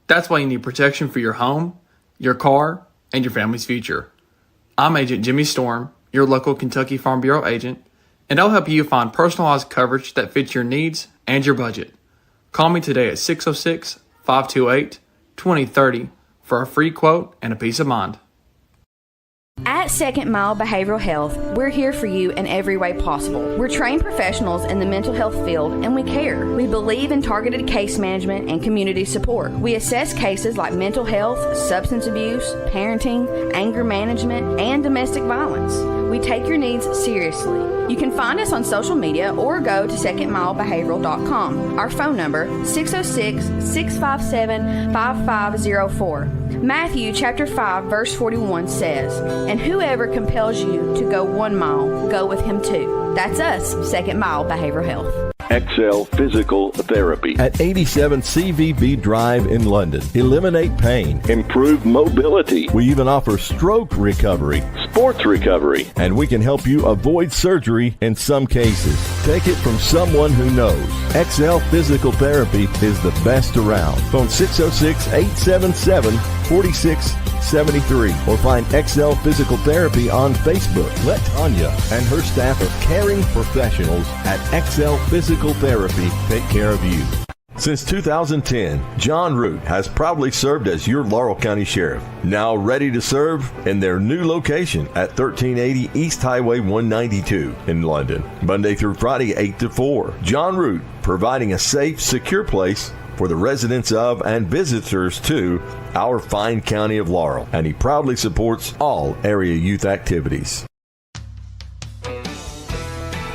That's why you need protection for your home, your car, and your family's future. I'm Agent Jimmy Storm, your local Kentucky Farm Bureau agent, and I'll help you find personalized coverage that fits your needs and your budget. Call me today at 606-528-2030 for a free quote and a peace of mind. At Second Mile Behavioral Health, we're here for you in every way possible. We're trained professionals in the mental health field and we care. We believe in targeted case management and community support. We assess cases like mental health, substance abuse, parenting, anger management, and domestic violence. We take your needs seriously. You can find us on social media or go to secondmilebehavioral.com. Our phone number, 606-657-5504. Matthew chapter 5 verse 41 says, "And whoever compels you to go 1 mile, go with him 2. That's us, Second Mile Behavioral Health. XL Physical Therapy at 87 CVB Drive in London. Eliminate pain, improve mobility. We even offer stroke recovery, sports recovery, and we can help you avoid surgery in some cases. Take it from someone who knows. XL Physical Therapy is the best around. Phone 606-877-4673 or find XL Physical Therapy on Facebook. Let Tanya and her staff of caring professionals at XL Physical Therapy take care of you. Since 2010, John Root has proudly served as your Laurel County Sheriff. Now ready to serve in their new location at 1380 East Highway 192 in London. Monday through Friday, 8 to 4. John Root, providing a safe, secure place for the residents of and visitors to our fine county of Laurel. And he proudly supports all area youth activities.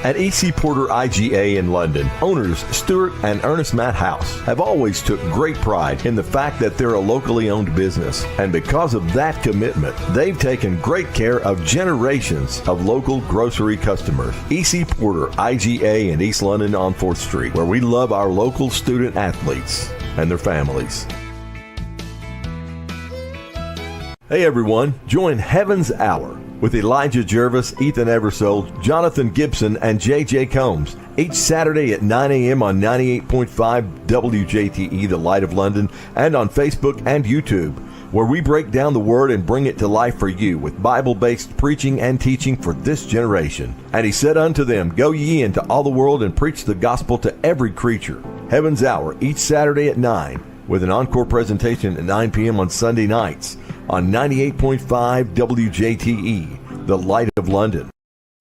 At E.C. Porter IGA in London, owners Stuart and Ernest Matt House have always took great pride in the fact that they're a locally owned business. And because of that commitment, they've taken great care of generations of local grocery customers. E.C. Porter IGA in East London on 4th Street, where we love our local student athletes and their families. Hey everyone, join Heaven's Hour with Elijah Jervis, Ethan Eversole, Jonathan Gibson, and J.J. Combs each Saturday at 9 a.m. on 98.5 WJTE, The Light of London, and on Facebook and YouTube, where we break down the Word and bring it to life for you with Bible-based preaching and teaching for this generation. And he said unto them, Go ye into all the world and preach the gospel to every creature. Heaven's Hour each Saturday at 9, with an encore presentation at 9 p.m. on Sunday nights on 98.5 WJTE, The Light of London.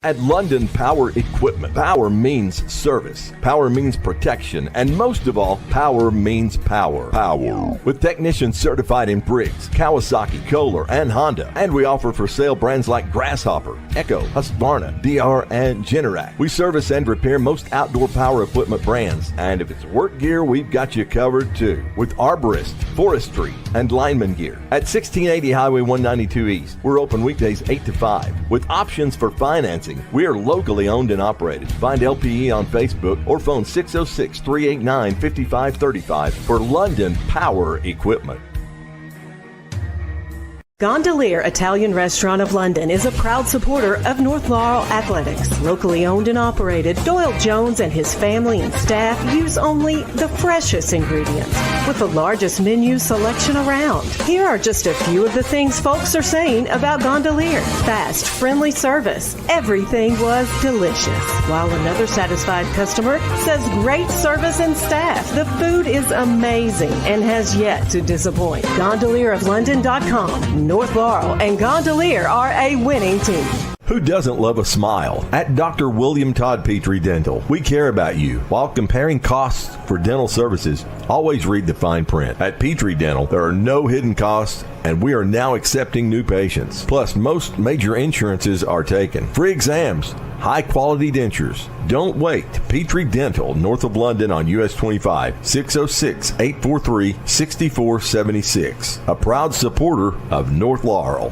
At London Power Equipment, power means service, power means protection, and most of all, power means power. Power. With technicians certified in Briggs, Kawasaki, Kohler, and Honda. And we offer for sale brands like Grasshopper, Echo, Husqvarna, DR, and Generac. We service and repair most outdoor power equipment brands. And if it's work gear, we've got you covered too. With arborist, forestry, and lineman gear. At 1680 Highway 192 East, we're open weekdays 8 to 5. With options for financing, we are locally owned and operated. Find LPE on Facebook or phone 606-389-5535 for London Power Equipment. Gondolier Italian Restaurant of London is a proud supporter of North Laurel Athletics. Locally owned and operated, Doyle Jones and his family and staff use only the freshest ingredients with the largest menu selection around. Here are just a few of the things folks are saying about Gondolier. Fast, friendly service. Everything was delicious. While another satisfied customer says great service and staff. The food is amazing and has yet to disappoint. GondelierofLondon.com. North Laurel and Gondolier are a winning team. Who doesn't love a smile? At Dr. William Todd Petrie Dental, we care about you. While comparing costs for dental services, always read the fine print. At Petrie Dental, there are no hidden costs, and we are now accepting new patients. Plus, most major insurances are taken. Free exams, high-quality dentures. Don't wait. Petrie Dental, north of London on US 25, 606-843-6476. A proud supporter of North Laurel.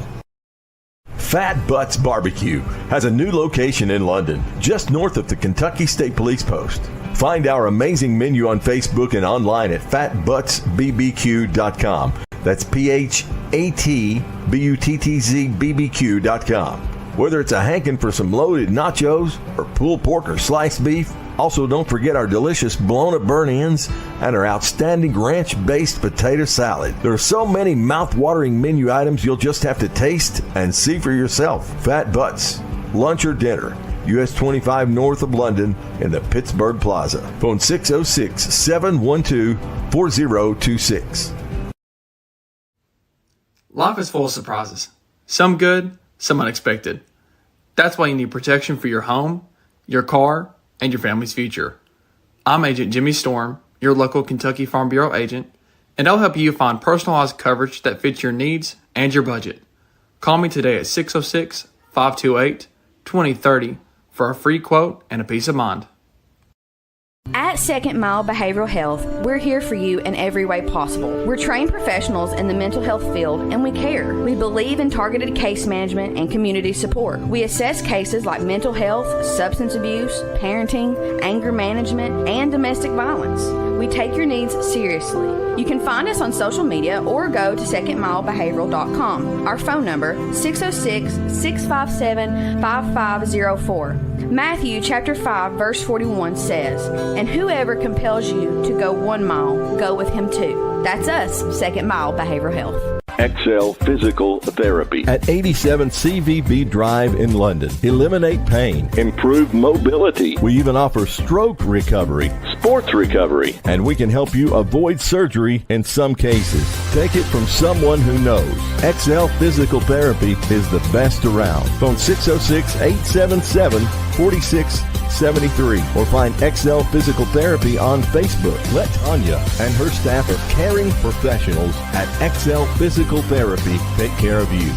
Fat Butts Barbecue has a new location in London, just north of the Kentucky State Police Post. Find our amazing menu on Facebook and online at fatbuttsbbq.com. That's PHATBUTTZBBQ.com. Whether it's a hankin' for some loaded nachos or pulled pork or sliced beef. Also, don't forget our delicious blown-up burnt ends and our outstanding ranch-based potato salad. There are so many mouth-watering menu items you'll just have to taste and see for yourself. Fat Butts, lunch or dinner, US 25 north of London in the Pittsburgh Plaza. Phone 606-712-4026. Life is full of surprises. Some good, some unexpected. That's why you need protection for your home, your car, and your family's future. I'm Agent Jimmy Storm, your local Kentucky Farm Bureau agent, and I'll help you find personalized coverage that fits your needs and your budget. Call me today at 606-528-2030 for a free quote and a peace of mind. At Second Mile Behavioral Health, we're here for you in every way possible. We're trained professionals in the mental health field and we care. We believe in targeted case management and community support. We assess cases like mental health, substance abuse, parenting, anger management, and domestic violence. We take your needs seriously. You can find us on social media or go to secondmilebehavioral.com. Our phone number, 606-657-5504. Matthew chapter 5 verse 41 says, "And whoever compels you to go 1 mile, go with him too." That's us, Second Mile Behavioral Health. XL Physical Therapy at 87 CVB Drive in London. Eliminate pain, improve mobility. We even offer stroke recovery, sports recovery, and we can help you avoid surgery in some cases. Take it from someone who knows. XL Physical Therapy is the best around. Phone 606-877-4673 or find XL Physical Therapy on Facebook. Let Tanya and her staff of caring professionals at XL Physical Therapy take care of you.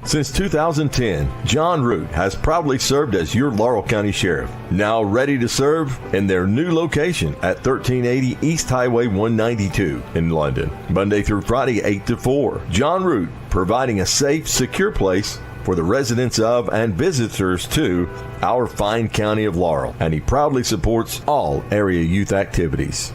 Since 2010, John Root has proudly served as your Laurel County Sheriff, now ready to serve in their new location at 1380 East Highway 192 in London, Monday through Friday 8 to 4. John Root, providing a safe, secure place for the residents of and visitors to our fine county of Laurel, and he proudly supports all area youth activities.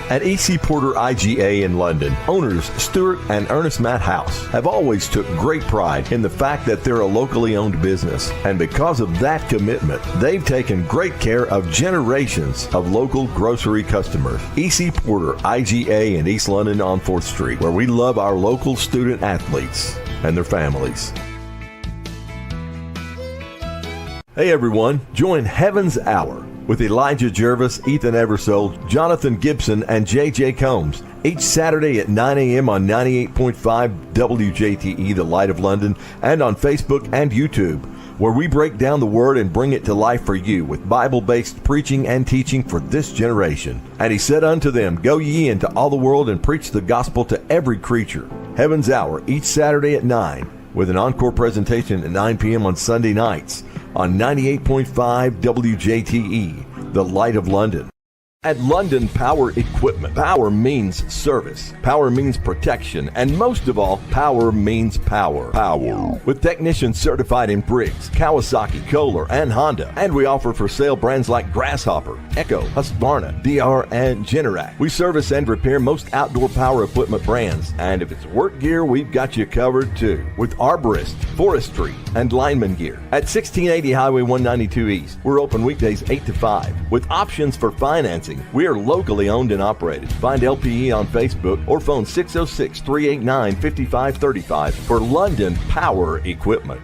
At E.C. Porter IGA in London, owners Stuart and Ernest Matt House have always took great pride in the fact that they're a locally owned business. And because of that commitment, they've taken great care of generations of local grocery customers. E.C. Porter IGA in East London on 4th Street, where we love our local student athletes and their families. Hey everyone, join Heaven's Hour with Elijah Jervis, Ethan Eversole, Jonathan Gibson, and J.J. Combs each Saturday at 9 a.m. on 98.5 WJTE, The Light of London, and on Facebook and YouTube, where we break down the Word and bring it to life for you with Bible-based preaching and teaching for this generation. And he said unto them, Go ye into all the world and preach the gospel to every creature. Heaven's Hour each Saturday at 9, with an encore presentation at 9 p.m. on Sunday nights on 98.5 WJTE, The Light of London. At London Power Equipment, power means service, power means protection, and most of all, power means power. Power. With technicians certified in Briggs, Kawasaki, Kohler, and Honda. And we offer for sale brands like Grasshopper, Echo, Husqvarna, DR, and Generac. We service and repair most outdoor power equipment brands. And if it's work gear, we've got you covered too. With arborist, forestry, and lineman gear. At 1680 Highway 192 East, we're open weekdays 8 to 5. With options for financing. We are locally owned and operated. Find LPE on Facebook or phone 606-389-5535 for London Power Equipment.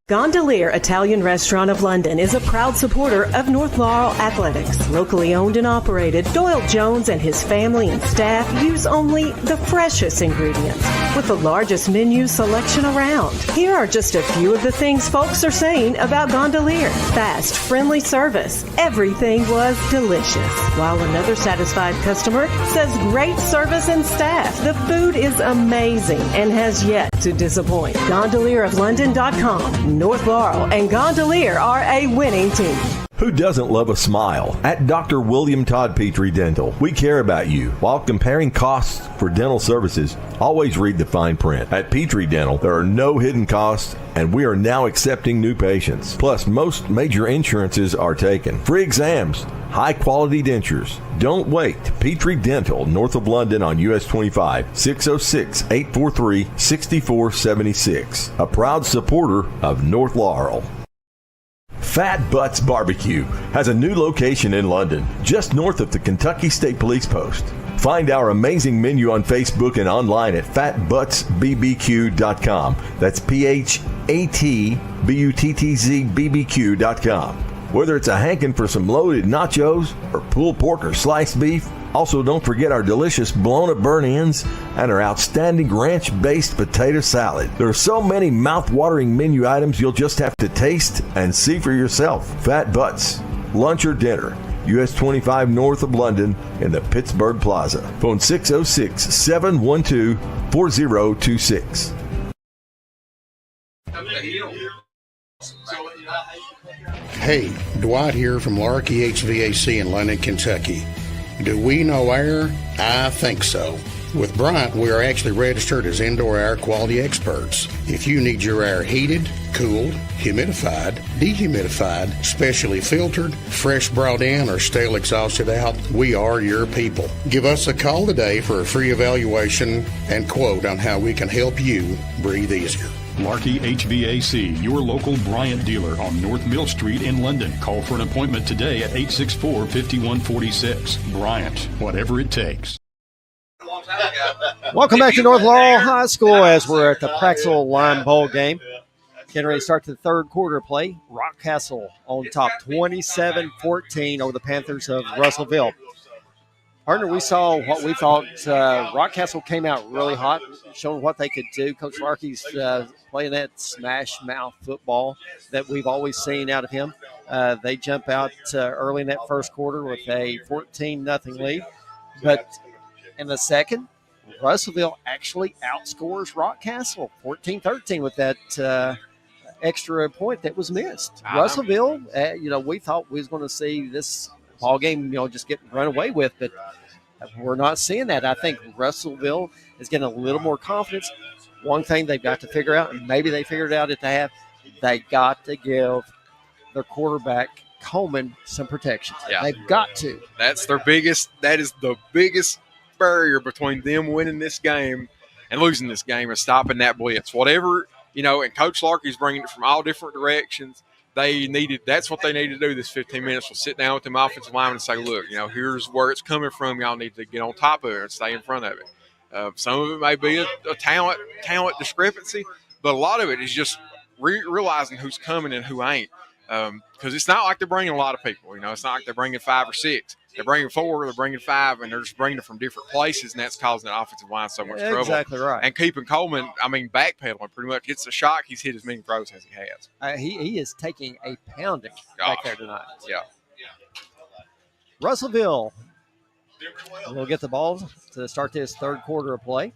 Gondolier Italian Restaurant of London is a proud supporter of North Laurel Athletics. Locally owned and operated, Doyle Jones and his family and staff use only the freshest ingredients with the largest menu selection around. Here are just a few of the things folks are saying about Gondolier. Fast, friendly service. Everything was delicious. While another satisfied customer says great service and staff. The food is amazing and has yet to disappoint. GondelierofLondon.com. North Laurel and Gondolier are a winning team. Who doesn't love a smile? At Dr. William Todd Petrie Dental, we care about you. While comparing costs for dental services, always read the fine print. At Petrie Dental, there are no hidden costs, and we are now accepting new patients. Plus, most major insurances are taken. Free exams, high-quality dentures. Don't wait. Petrie Dental, north of London on US 25, 606-843-6476. A proud supporter of North Laurel. Fat Butts Barbecue has a new location in London, just north of the Kentucky State Police Post. Find our amazing menu on Facebook and online at fatbuttsbbq.com. That's PhatButtzBBQ.com. Whether it's a hankin' for some loaded nachos or pulled pork or sliced beef, Also, don't forget our delicious blown-up burnt-ends and our outstanding ranch-based potato salad. There are so many mouth-watering menu items you'll just have to taste and see for yourself. Fat Butts, lunch or dinner. US 25 north of London in the Pittsburgh Plaza. Phone 606-712-4026. Hey, Dwight here from Larky HVAC in London, Kentucky. Do we know air? I think so. With Bryant, we are actually registered as indoor air quality experts. If you need your air heated, cooled, humidified, dehumidified, specially filtered, fresh brought in, or stale exhausted out, we are your people. Give us a call today for a free evaluation and quote on how we can help you breathe easier. Larky HVAC, your local Bryant dealer on North Mill Street in London. Call for an appointment today at 864-5146. Bryant, whatever it takes. Welcome back to North Laurel High School as we're at the Praxel Lime Bowl game. Getting ready to start the third quarter play. Rockcastle on top 27-14 over the Panthers of Russellville. Partner, we saw what we thought. Rockcastle came out really hot, showing what they could do. Coach Larky's playing that smash mouth football that we've always seen out of him. They jump out early in that first quarter with a 14-0 lead. But in the second, Russellville actually outscores Rockcastle 14-13 with that extra point that was missed. Russellville, we thought we was going to see this ball game, just get run away with, but we're not seeing that. I think Russellville is getting a little more confidence. One thing they've got to figure out, and maybe they figured out at the half, they got to give their quarterback Coleman some protection. Yeah. They've got to. That is the biggest barrier between them winning this game and losing this game is stopping that blitz. Whatever, and Coach Larky's bringing it from all different directions. That's what they need to do this 15 minutes. We'll sit down with them offensive linemen and say, look, here's where it's coming from. Y'all need to get on top of it and stay in front of it. Some of it may be a talent discrepancy, but a lot of it is just realizing who's coming and who ain't. Because it's not like they're bringing a lot of people. It's not like they're bringing 5 or 6. They're bringing 4, they're bringing 5, and they're just bringing it from different places, and that's causing the offensive line so much trouble. Exactly right. And keeping Coleman, backpedaling pretty much. It's a shock he's hit as many throws as he has. He is taking a pounding back there tonight. Yeah. Russellville will get the ball to start this third quarter of play.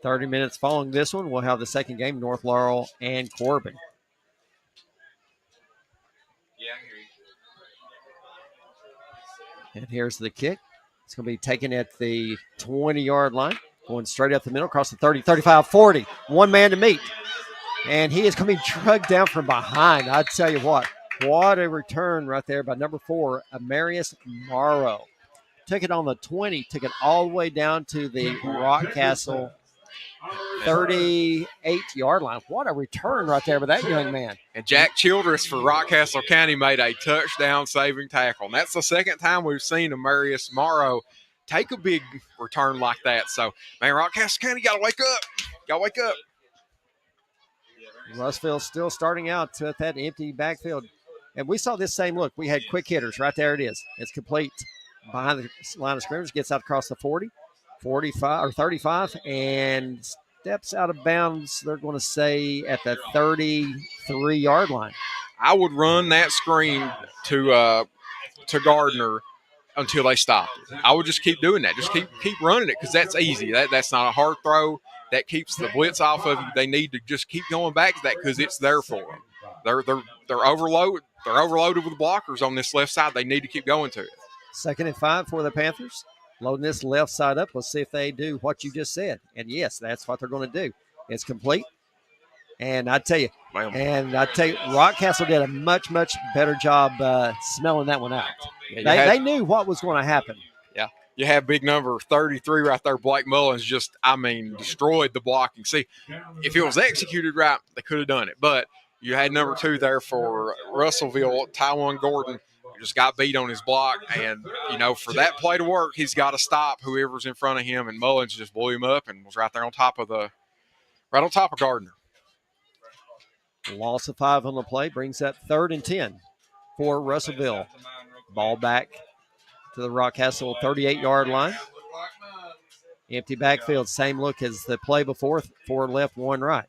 $30 minutes following this one, we'll have the second game, North Laurel and Corbin. And here's the kick. It's going to be taken at the 20-yard line, going straight up the middle, across the 30, 35, 40. One man to meet. And he is going to be drugged down from behind. I tell you what a return right there by number 4, Amarius Morrow. Took it on the 20, took it all the way down to the Rockcastle 38-yard line. What a return right there by that young man. And Jack Childress for Rockcastle County made a touchdown-saving tackle. And that's the second time we've seen Amarius Morrow take a big return like that. So, man, Rockcastle County got to wake up. Got to wake up. Russellville still starting out at that empty backfield. And we saw this same look. We had quick hitters. Right there it is. It's complete behind the line of scrimmage. Gets out across the 40. 45 or 35 and steps out of bounds, they're going to say at the 33-yard line. I would run that screen to Gardner until they stop it. I would just keep doing that. Just keep running it because that's easy. That's not a hard throw. That keeps the blitz off of you. They need to just keep going back to that because it's there for them. They're overloaded. They're overloaded with blockers on this left side. They need to keep going to it. 2nd and 5 for the Panthers. Loading this left side up. Let's see if they do what you just said. And, yes, that's what they're going to do. It's complete. And I tell you, Rockcastle did a much, much better job smelling that one out. Yeah, they knew what was going to happen. Yeah. You have big number 33 right there. Blake Mullins just, destroyed the blocking. See, if it was executed right, they could have done it. But you had number 2 there for Russellville, Tywan Gordon. Just got beat on his block, and for that play to work, he's got to stop whoever's in front of him. And Mullins just blew him up and was right there on top of Gardner. Loss of 5 on the play brings that 3rd and 10 for Russellville. Ball back to the Rockcastle 38-yard line. Empty backfield, same look as the play before, 4 left, 1 right.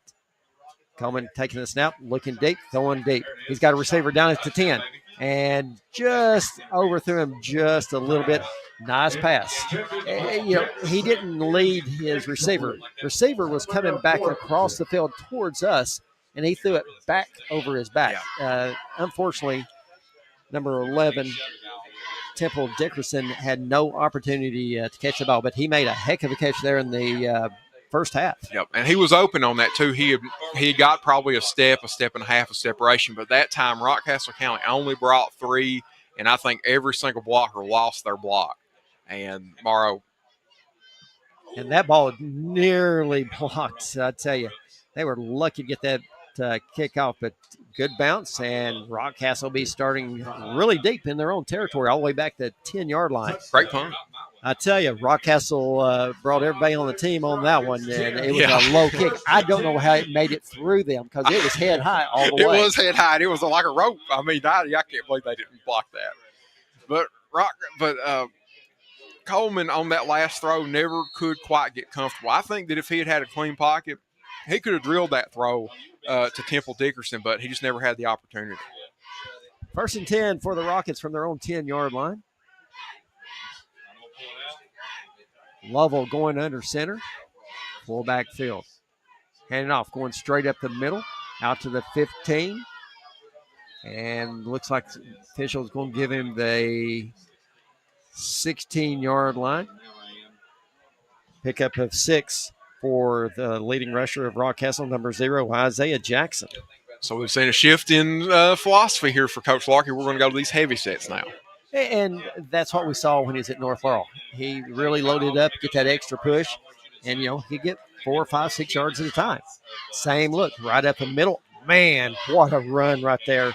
Coleman taking the snap, looking deep, throwing deep. He's got a receiver down at the 10 and just overthrew him just a little bit. Nice pass. He didn't lead his receiver. Receiver was coming back across the field towards us, and he threw it back over his back. Unfortunately, number 11, Temple Dickerson, had no opportunity to catch the ball, but he made a heck of a catch there in the first half. Yep, and he was open on that too. He got probably a step and a half of separation, but that time Rockcastle County only brought 3, and I think every single blocker lost their block. And Morrow. And that ball nearly blocked, I tell you. They were lucky to get that kick off, but good bounce, and Rockcastle will be starting really deep in their own territory, all the way back to the 10-yard line. Great punt. I tell you, Rockcastle brought everybody on the team on that one, and it was a low kick. I don't know how it made it through them because it was head high all the way. It was head high. It was like a rope. I mean, I can't believe they didn't block that. But Coleman on that last throw never could quite get comfortable. I think that if he had a clean pocket, he could have drilled that throw to Temple Dickerson, but he just never had the opportunity. 1st and 10 for the Rockets from their own 10-yard line. Lovell going under center. Fullback field. Handing off, going straight up the middle, out to the 15. And looks like the official's going to give him the 16-yard line. Pickup of 6 for the leading rusher of Rockcastle, number 0, Isaiah Jackson. So we've seen a shift in philosophy here for Coach Larkey. We're going to go to these heavy sets now. And that's what we saw when he was at North Laurel. He really loaded up, get that extra push, and, he'd get 4, 5, 6 yards at a time. Same look, right up the middle. Man, what a run right there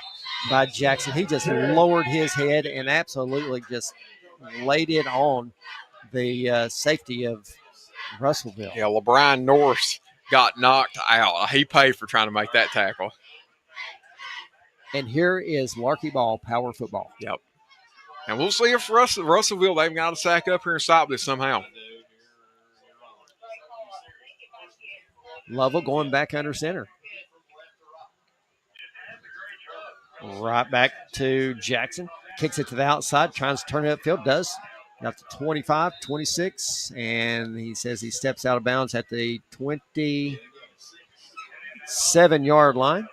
by Jackson. He just lowered his head and absolutely just laid it on the safety of Russellville. Yeah, LeBron Norris got knocked out. He paid for trying to make that tackle. And here is Larkey ball, power football. Yep. And we'll see if Russellville, they've got to sack up here and stop this somehow. Lovell going back under center. Right back to Jackson. Kicks it to the outside, tries to turn it upfield. Does. Got to 25, 26, and he says he steps out of bounds at the 27-yard line.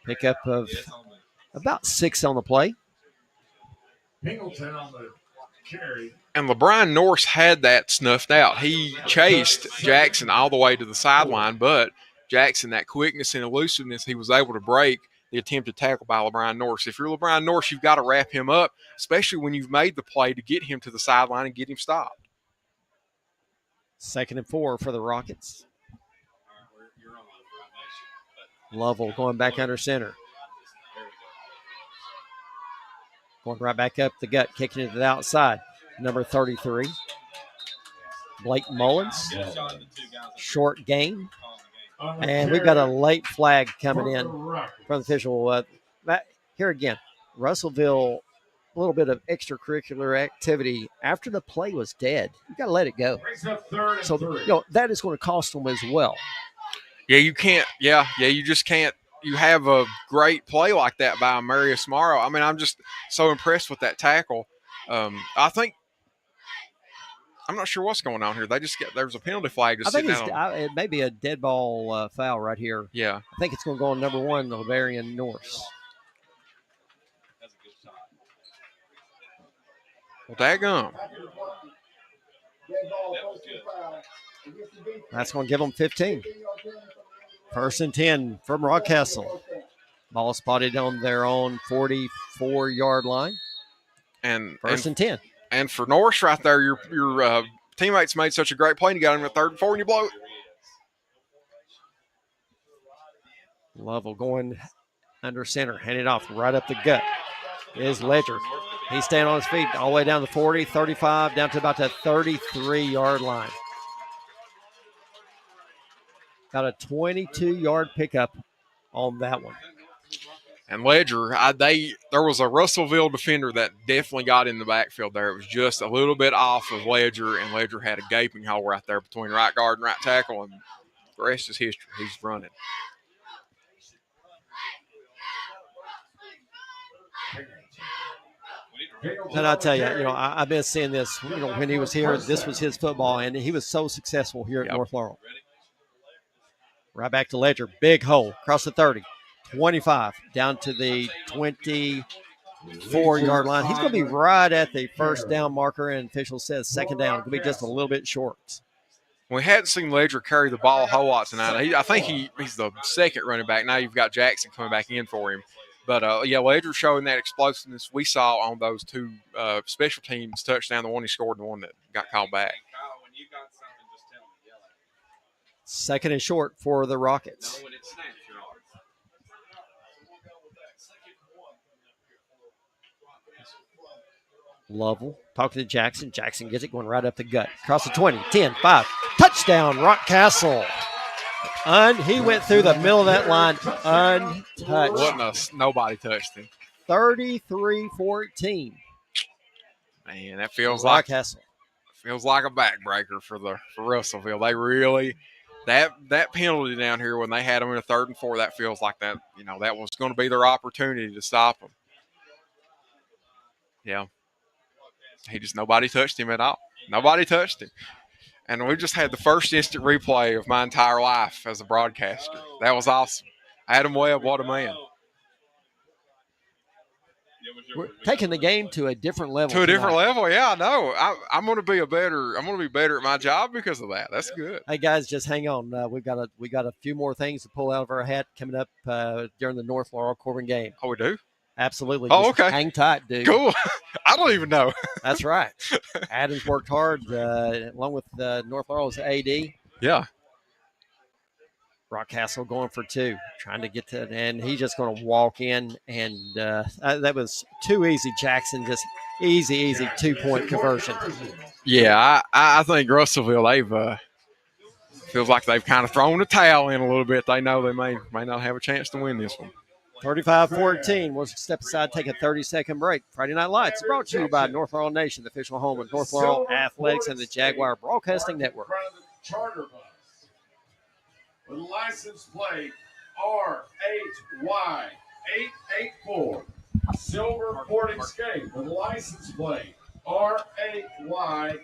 Pickup of about 6 on the play. Pingleton on the carry. And LeBron Norris had that snuffed out. He chased Jackson all the way to the sideline, but Jackson, that quickness and elusiveness, he was able to break the attempted tackle by LeBron Norris. If you're LeBron Norris, you've got to wrap him up, especially when you've made the play to get him to the sideline and get him stopped. 2nd and 4 for the Rockets. Lovell going back under center. Going right back up the gut, kicking it to the outside. Number 33, Blake Mullins. Short gain. And we've got a late flag coming in from the official. Here again, Russellville, a little bit of extracurricular activity after the play was dead. You got to let it go. So, that is going to cost them as well. Yeah, you can't. Yeah, you just can't. You have a great play like that by Marius Morrow. I mean, I'm just so impressed with that tackle. I think I'm not sure what's going on here. There's a penalty flag. I think it may be a dead ball foul right here. Yeah, I think it's going to go on number 1, Lavarian Norris. Well, daggum. That's going to give them 15. 1st and 10 from Rockcastle. Ball spotted on their own 44-yard line. And 1st and 10. And for Norris right there, your teammates made such a great play, and you got him at 3rd and 4, and you blow it. Lovell going under center, handed off right up the gut is Ledger. He's staying on his feet all the way down to 40, 35, down to about the 33-yard line. Got a 22-yard pickup on that one. And Ledger, there was a Russellville defender that definitely got in the backfield there. It was just a little bit off of Ledger, and Ledger had a gaping hole right there between right guard and right tackle, and the rest is history. He's running. And I tell you, I've been seeing this. When he was here, this was his football, and he was so successful here at North Laurel. Right back to Ledger, big hole across the 30, 25 down to the 24-yard line. He's going to be right at the first down marker, and official says second down. Going to be just a little bit short. We hadn't seen Ledger carry the ball a whole lot tonight. I think he's the second running back. Now you've got Jackson coming back in for him. But, Ledger showing that explosiveness we saw on those two special teams touchdown, the one he scored and the one that got called back. Second and short for the Rockets. Lovell talking to Jackson. Jackson gets it going right up the gut. Across the 20, 10, 5. Touchdown, Rockcastle. He went through the middle of that line untouched. Nobody touched him. 33-14. Man, that feels Rockcastle. Like a backbreaker for Russellville. They really that penalty down here when they had them in a 3rd and 4. That feels like that that was going to be their opportunity to stop them. Yeah, nobody touched him at all. Nobody touched him. And we just had the first instant replay of my entire life as a broadcaster. That was awesome. Adam Webb, what a man. We're taking the game to a different level. To a different level, yeah, I know. I'm going to be better at my job because of that. That's good. Hey guys, just hang on. We got a few more things to pull out of our hat coming up during the North Laurel Corbin game. Oh, we do? Absolutely. Oh, okay. Hang tight, dude. Cool. I don't even know. That's right. Adams worked hard along with North Laurel's AD. Yeah. Rockcastle going for 2, trying to get to, and he's just going to walk in, and that was too easy. Jackson, just easy 2-point conversion. Yeah, I think Russellville, feels like they've kind of thrown the towel in a little bit. They know they may not have a chance to win this one. 35-14. We'll step aside, take a 30-second break. Friday Night Lights brought to you by North Laurel Nation, the official home of North Laurel Athletics and the Jaguar Broadcasting Network. Charter bus with license plate R8Y884. Silver Porting Skate with license plate R8Y884.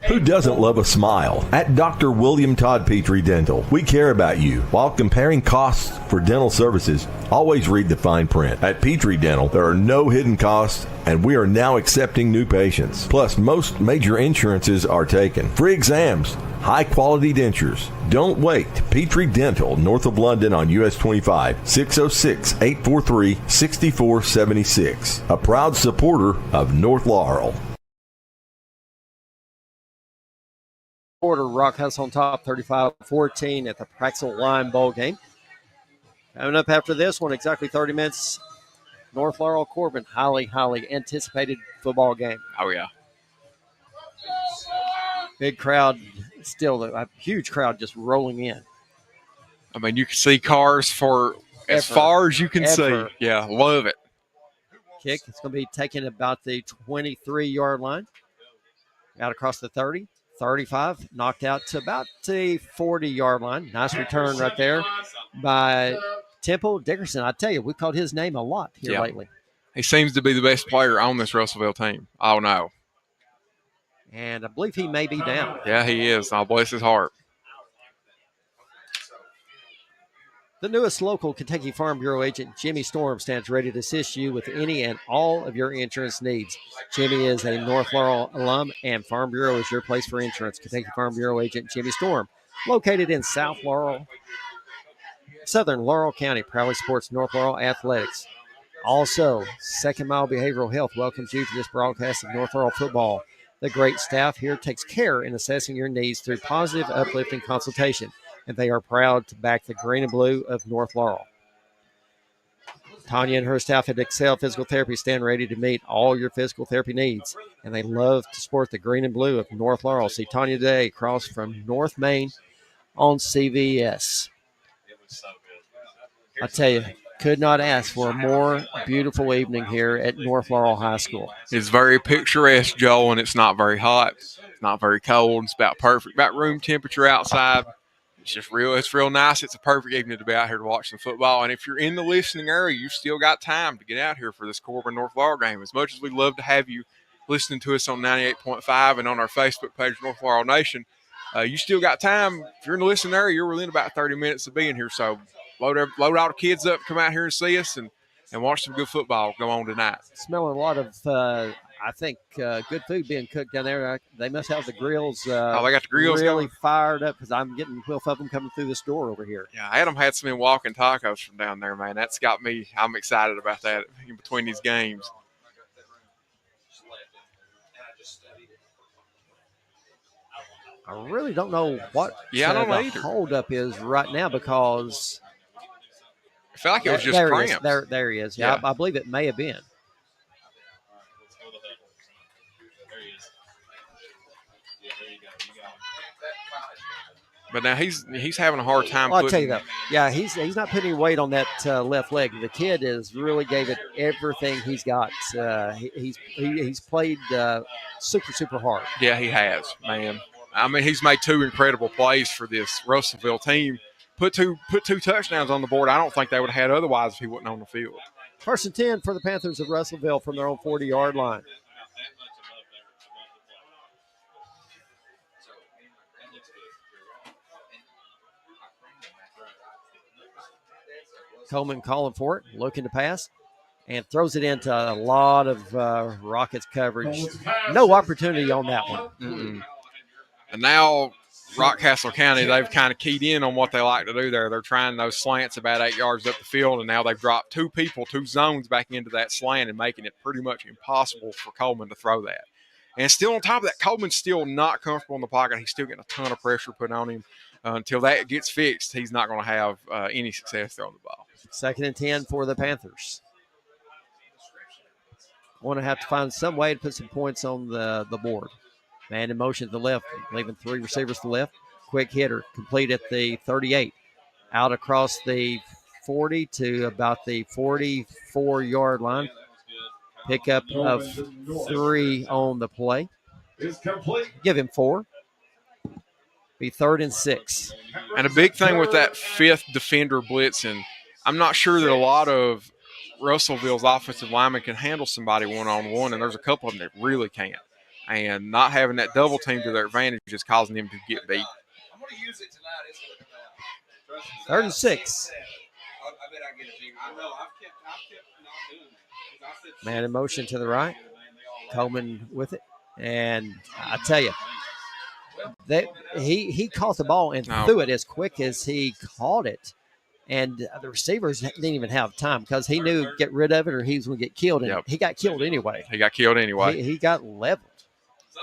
Who doesn't love a smile? At Dr. William Todd Petrie Dental, we care about you. While comparing costs for dental services, always read the fine print. At Petrie Dental, there are no hidden costs, and we are now accepting new patients. Plus, most major insurances are taken. Free exams, high-quality dentures. Don't wait. Petrie Dental, north of London on US 25, 606-843-6476. A proud supporter of North Laurel. Quarter, Rockcastle on top, 35-14 at the Praxel Lime Bowl game. Coming up after this one, exactly 30 minutes, North Laurel Corbin, highly anticipated football game. Oh, yeah. Big crowd, still a huge crowd just rolling in. I mean, you can see cars for as far as you can see. Yeah, love it. Kick, it's going to be taken about the 23-yard line. Out across the 30. 35, knocked out to about the 40-yard line. Nice return right there by Temple Dickerson. I tell you, we called his name a lot here lately. He seems to be the best player on this Russellville team. Oh, no. And I believe he may be down. Yeah, he is. I'll bless his heart. The newest local Kentucky Farm Bureau agent, Jimmy Storm, stands ready to assist you with any and all of your insurance needs. Jimmy is a North Laurel alum, and Farm Bureau is your place for insurance. Kentucky Farm Bureau agent Jimmy Storm, located in Southern Laurel County, proudly supports North Laurel Athletics. Also, Second Mile Behavioral Health welcomes you to this broadcast of North Laurel football. The great staff here takes care in assessing your needs through positive, uplifting consultation, and they are proud to back the green and blue of North Laurel. Tanya and her staff at Excel Physical Therapy stand ready to meet all your physical therapy needs, and they love to support the green and blue of North Laurel. See Tanya today across from North Main on CVS. I tell you, Could not ask for a more beautiful evening here at North Laurel High School. It's very picturesque, Joel, and it's not very hot. It's not very cold. It's about perfect, about room temperature outside. It's just real. It's real nice. It's a perfect evening to be out here to watch some football. And if you're in the listening area, you've still got time to get out here for this Corbin North Laurel game. As much as we'd love to have you listening to us on 98.5 and on our Facebook page, North Laurel Nation, you still got time. If you're in the listening area, you're within about 30 minutes of being here. So load all the kids up, come out here and see us, and watch some good football go on tonight. Smelling a lot of, I think, good food being cooked down there. They must have the grills. They got the grills really going. Fired up because I'm getting whiff of them coming through this door over here. Yeah, Adam had some walking tacos from down there, man. That's got me. I'm excited about that in between these games. I really don't know what I don't know the either. holdup is right now because I felt like it was just there cramps. There he is. Yeah, I believe it may have been. But now he's having a hard time. Well, I'll tell you that. Yeah, he's not putting any weight on that left leg. The kid is really gave it everything he's got. He's played super hard. Yeah, he has, man. I mean, he's made two incredible plays for this Russellville team. Put two touchdowns on the board. I don't think they would have had otherwise if he wasn't on the field. 1st and 10 for the Panthers of Russellville from their own 40-yard line. Coleman calling for it, looking to pass, and throws it into a lot of Rockets coverage. No opportunity on that one. Mm-mm. And now Rockcastle County, they've kind of keyed in on what they like to do there. They're trying those slants about 8 yards up the field, and now they've dropped two zones back into that slant and making it pretty much impossible for Coleman to throw that. And still on top of that, Coleman's still not comfortable in the pocket. He's still getting a ton of pressure put on him. Until that gets fixed, he's not going to have any success throwing the ball. 2nd and 10 for the Panthers. Want to have to find some way to put some points on the board. Man in motion to the left, leaving three receivers to the left. Quick hitter, complete at the 38. Out across the 40 to about the 44-yard line. Pickup of 3 on the play. Give him 4. Be 3rd and 6. And a big thing with that 5th defender blitzing, I'm not sure that a lot of Russellville's offensive linemen can handle somebody one-on-one, and there's a couple of them that really can't. And not having that double team to their advantage is causing them to get beat. 3rd and 6. Man in motion to the right. Coleman with it. And I tell you, he caught the ball and threw it as quick as he caught it. And the receivers didn't even have time because he knew get rid of it or he was going to get killed. And he got killed anyway. He got leveled.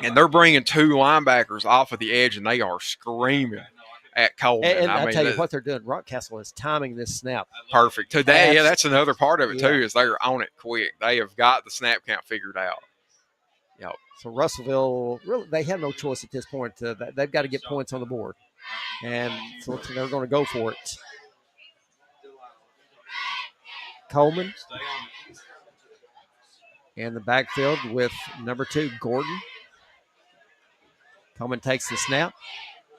And they're bringing 2 linebackers off of the edge, and they are screaming at Coleman. And I tell you what they're doing. Rockcastle is timing this snap. Perfect. Today, that's another part of it, too, is they're on it quick. They have got the snap count figured out. Yep. So Russellville, really, they have no choice at this point. They've got to get points on the board. And so they're going to go for it. Coleman in the backfield with number 2, Gordon. Coleman takes the snap,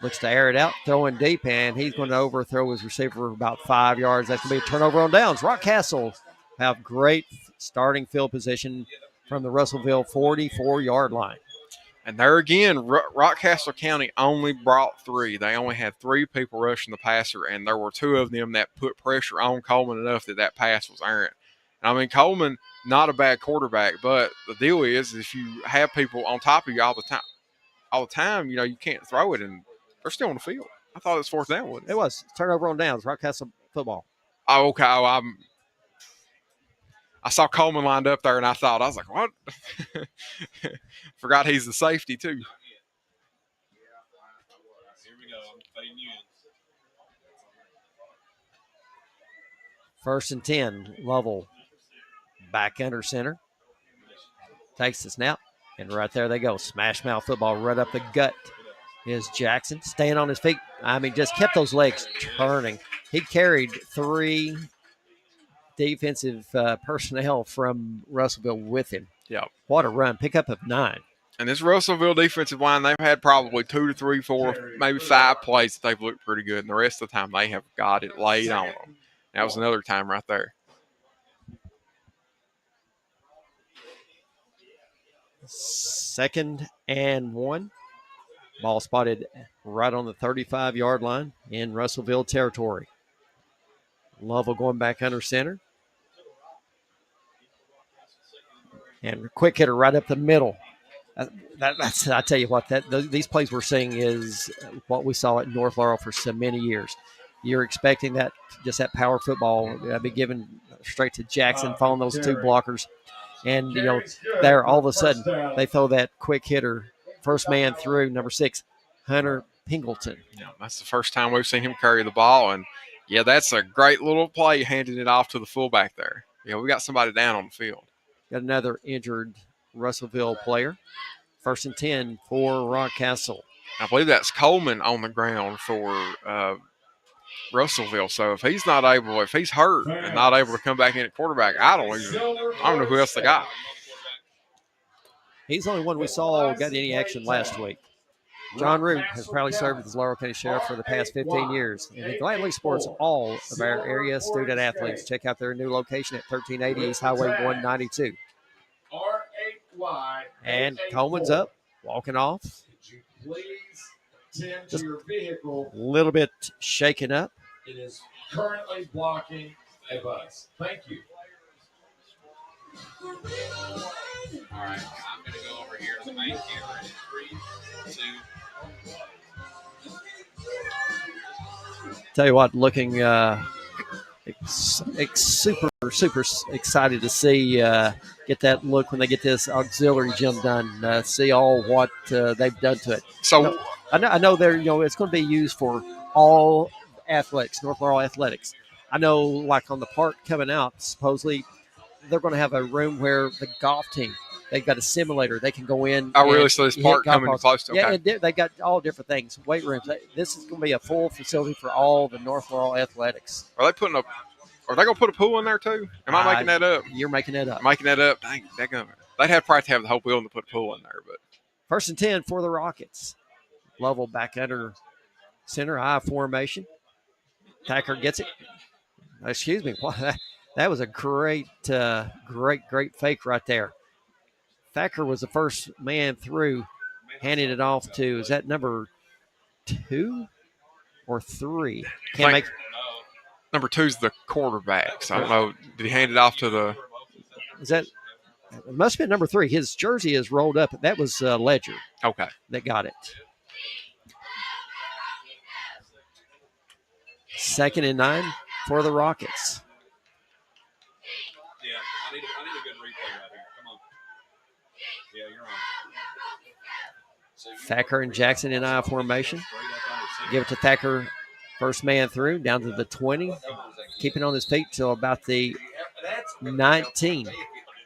looks to air it out, throwing deep, and he's going to overthrow his receiver about 5 yards. That's going to be a turnover on downs. Rockcastle have great starting field position from the Russellville 44-yard line. And there again, Rockcastle County only brought 3. They only had 3 people rushing the passer, and there were 2 of them that put pressure on Coleman enough that pass was errant. I mean, Coleman, not a bad quarterback, but the deal is if you have people on top of you all the time, you can't throw it, and they're still on the field. I thought it was 4th down, wasn't it? It was. Turnover on downs, Rockcastle football. Oh, okay. I saw Coleman lined up there, and I was like, what? Forgot he's the safety, too. Here we go. I'm fading you in. 1st and 10, Lovell back under center. Takes the snap, and right there they go. Smash mouth football right up the gut is Jackson. Staying on his feet. I mean, just kept those legs turning. He carried 3 defensive personnel from Russellville with him. Yeah. What a run. Pickup of 9. And this Russellville defensive line, they've had probably 2 to 3, 4, maybe 5 plays that they've looked pretty good. And the rest of the time, they have got it laid on them. That was another time right there. Second and 1. Ball spotted right on the 35-yard line in Russellville territory. Lovell going back under center. And quick hitter right up the middle. That's I tell you what, these plays we're seeing is what we saw at North Laurel for so many years. You're expecting that, just that power football be given straight to Jackson, following those 2 blockers. And, there all of a sudden they throw that quick hitter, first man through, number 6, Hunter Pingleton. Yeah, that's the first time we've seen him carry the ball. And, yeah, that's a great little play, handing it off to the fullback there. Yeah, we got somebody down on the field. Got another injured Russellville player. 1st and 10 for Rockcastle. I believe that's Coleman on the ground for Russellville. So if he's hurt and not able to come back in at quarterback, I don't know who else they got. He's the only one we saw got any action last week. John Root has proudly served as Laurel County Sheriff for the past 15 years, and he gladly supports all of our area student athletes. Check out their new location at 1380 East Highway 192. And Coleman's up, walking off. Just a little bit shaken up. It is currently blocking a bus. Thank you. All right, I'm going to go over here to the main camera in 3, 2. Tell you what, looking super excited to see get that look when they get this auxiliary gym done. See all what they've done to it. So I know they're it's going to be used for all athletics, North Laurel athletics. I know, like on the park coming out, supposedly they're going to have a room where the golf team, they've got a simulator. They can go in. Oh, really? So this park coming close to? Okay. Yeah, and they got all different things, weight rooms. This is going to be a full facility for all the North Laurel athletics. Are they going to put a pool in there too? Am I making that up? You're making that up. Making that up? Dang, they'd have probably to have the whole building to put a pool in there. But 1st and 10 for the Rockets. Lovell back under center, I formation. Thacker gets it. Excuse me. That was a great fake right there. Thacker was the first man through, handing it off to, is that number 2 or 3? Can't make. Number 2 is the quarterback. So I don't know. Did he hand it off to the? Is that? It must have been number 3. His jersey is rolled up. That was Ledger. Okay. That got it. 2nd and 9 for the Rockets. Yeah, I need a good replay right here. Come on. Yeah, you're on. Thacker and Jackson in I formation. Give it to Thacker, first man through, down to the 20. Keeping on his feet till about the 19. Going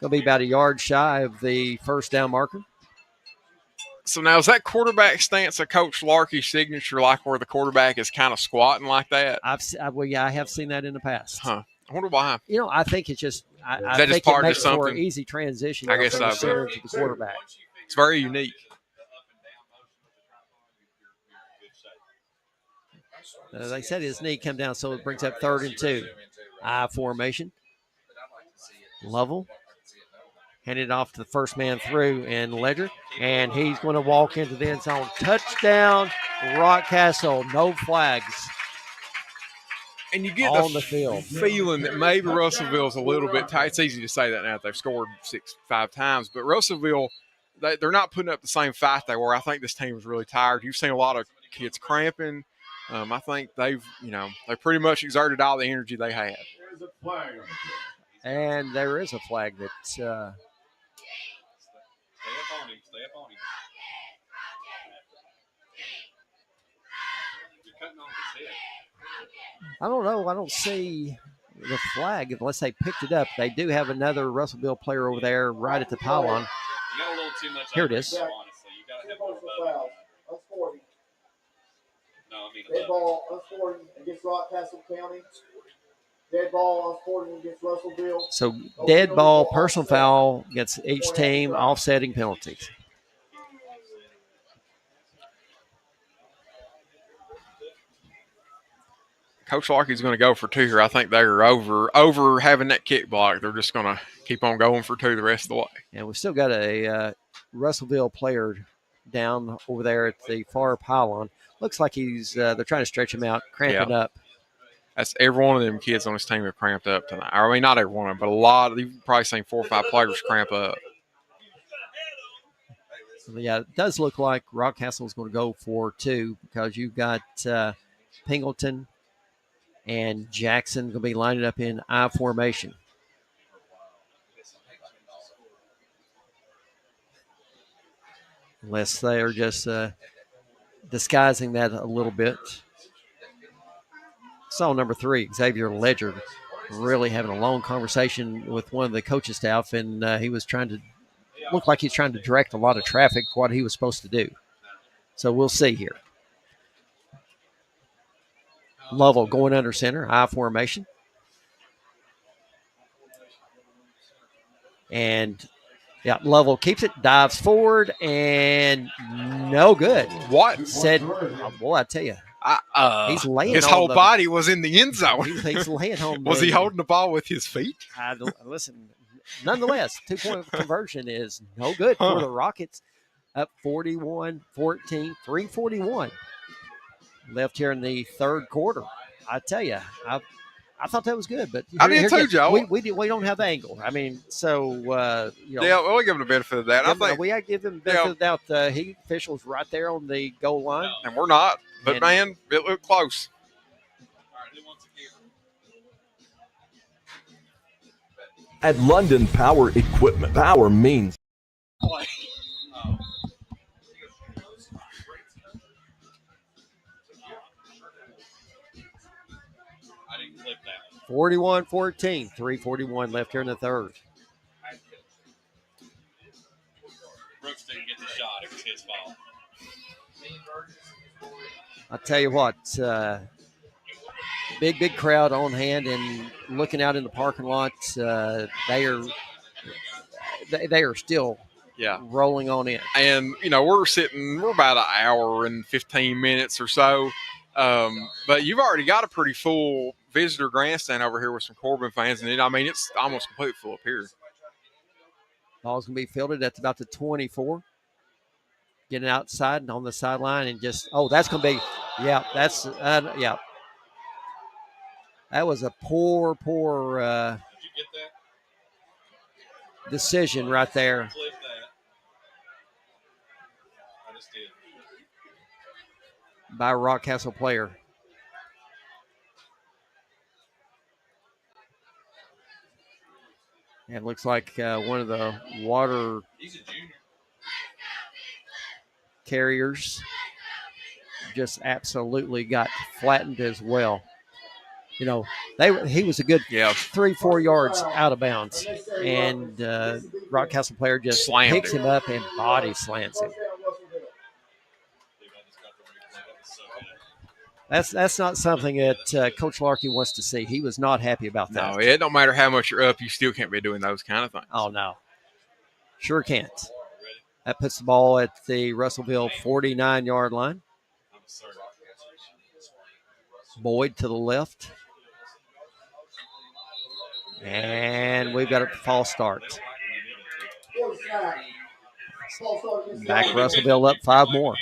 to be about a yard shy of the first down marker. So now is that quarterback stance a Coach Larkey's signature, like where the quarterback is kind of squatting like that? I have seen that in the past. Huh. I wonder why. I think it's just I think it part makes of for something? easy transition. I guess from the so. center to the quarterback. It's very unique. They said his knee come down, so it brings up 3rd and 2. I formation. Lovell. Handed it off to the first man through and Ledger. And he's going to walk into the end zone. Touchdown, Rockcastle. No flags. And you get on the field feeling that maybe Russellville's a little bit tight. It's easy to say that now that they've scored 5 times. But Russellville, they're not putting up the same fight they were. I think this team is really tired. You've seen a lot of kids cramping. I think they pretty much exerted all the energy they had. There's a flag on the field. And there is a flag that Stay up on him. You're cutting off his head. I don't know. I don't see the flag unless they picked it up. They do have another Russellville player over there right at the pylon. You got a little too much. Here it is. Honestly, you got to have more above. That's 40. No, I mean Dead ball, that's 40 against Rockcastle County. Dead ball on Sporting against Russellville. So dead ball, personal foul against each team, offsetting penalties. Coach Larky's going to go for two here. I think they're over having that kick block. They're just going to keep on going for two the rest of the way. And we've still got a Russellville player down over there at the far pylon. Looks like they're trying to stretch him out, cramping up. That's every one of them kids on this team have cramped up tonight. I mean, not every one of them, but a lot. You've probably seen 4 or 5 players cramp up. Yeah, it does look like Rockcastle is going to go for two because you've got Pingleton and Jackson going to be lining up in I formation. Unless they are just disguising that a little bit. Saw number 3, Xavier Ledger, really having a long conversation with one of the coaching staff, and he was looked like he's trying to direct a lot of traffic, what he was supposed to do. So we'll see here. Lovell going under center, I formation. And yeah, Lovell keeps it, dives forward, and no good. What? Said, oh boy, I tell you. He's laying his on whole body was in the end zone. He's laying on Was he holding the ball with his feet? Listen, nonetheless, 2-point conversion is no good for the Rockets. Up 41-14, 3:41 left here in the third quarter. I tell you, I thought that was good, but I did too, Joe. We don't have the angle. I mean, so yeah, well, we give him the benefit of that. I think we got to give them the benefit of the doubt. The Heat officials right there on the goal line, and we're not. But man, it looked close. At London Power Equipment, power means. I didn't clip that. 41-14, 3:41 left here in the third. Brooks didn't get the shot. It was his fault. I'll tell you what, big crowd on hand and looking out in the parking lot. They are still rolling on in. And, we're about an hour and 15 minutes or so. But you've already got a pretty full visitor grandstand over here with some Corbin fans. And it's almost completely full up here. Ball's going to be fielded at about the 24. Getting outside and on the sideline and that's going to be, that was a poor decision right there. By a Rockcastle player. And it looks like one of the water carriers just absolutely got flattened as well. He was a good 3-4 yards out of bounds, and Rockcastle player just picks him up and body slams him. That's not something that Coach Larky wants to see. He was not happy about that. No, it don't matter how much you're up, you still can't be doing those kind of things. Oh, no. Sure can't. That puts the ball at the Russellville 49-yard line. Boyd to the left. And we've got a false start. Back Russellville up 5 more.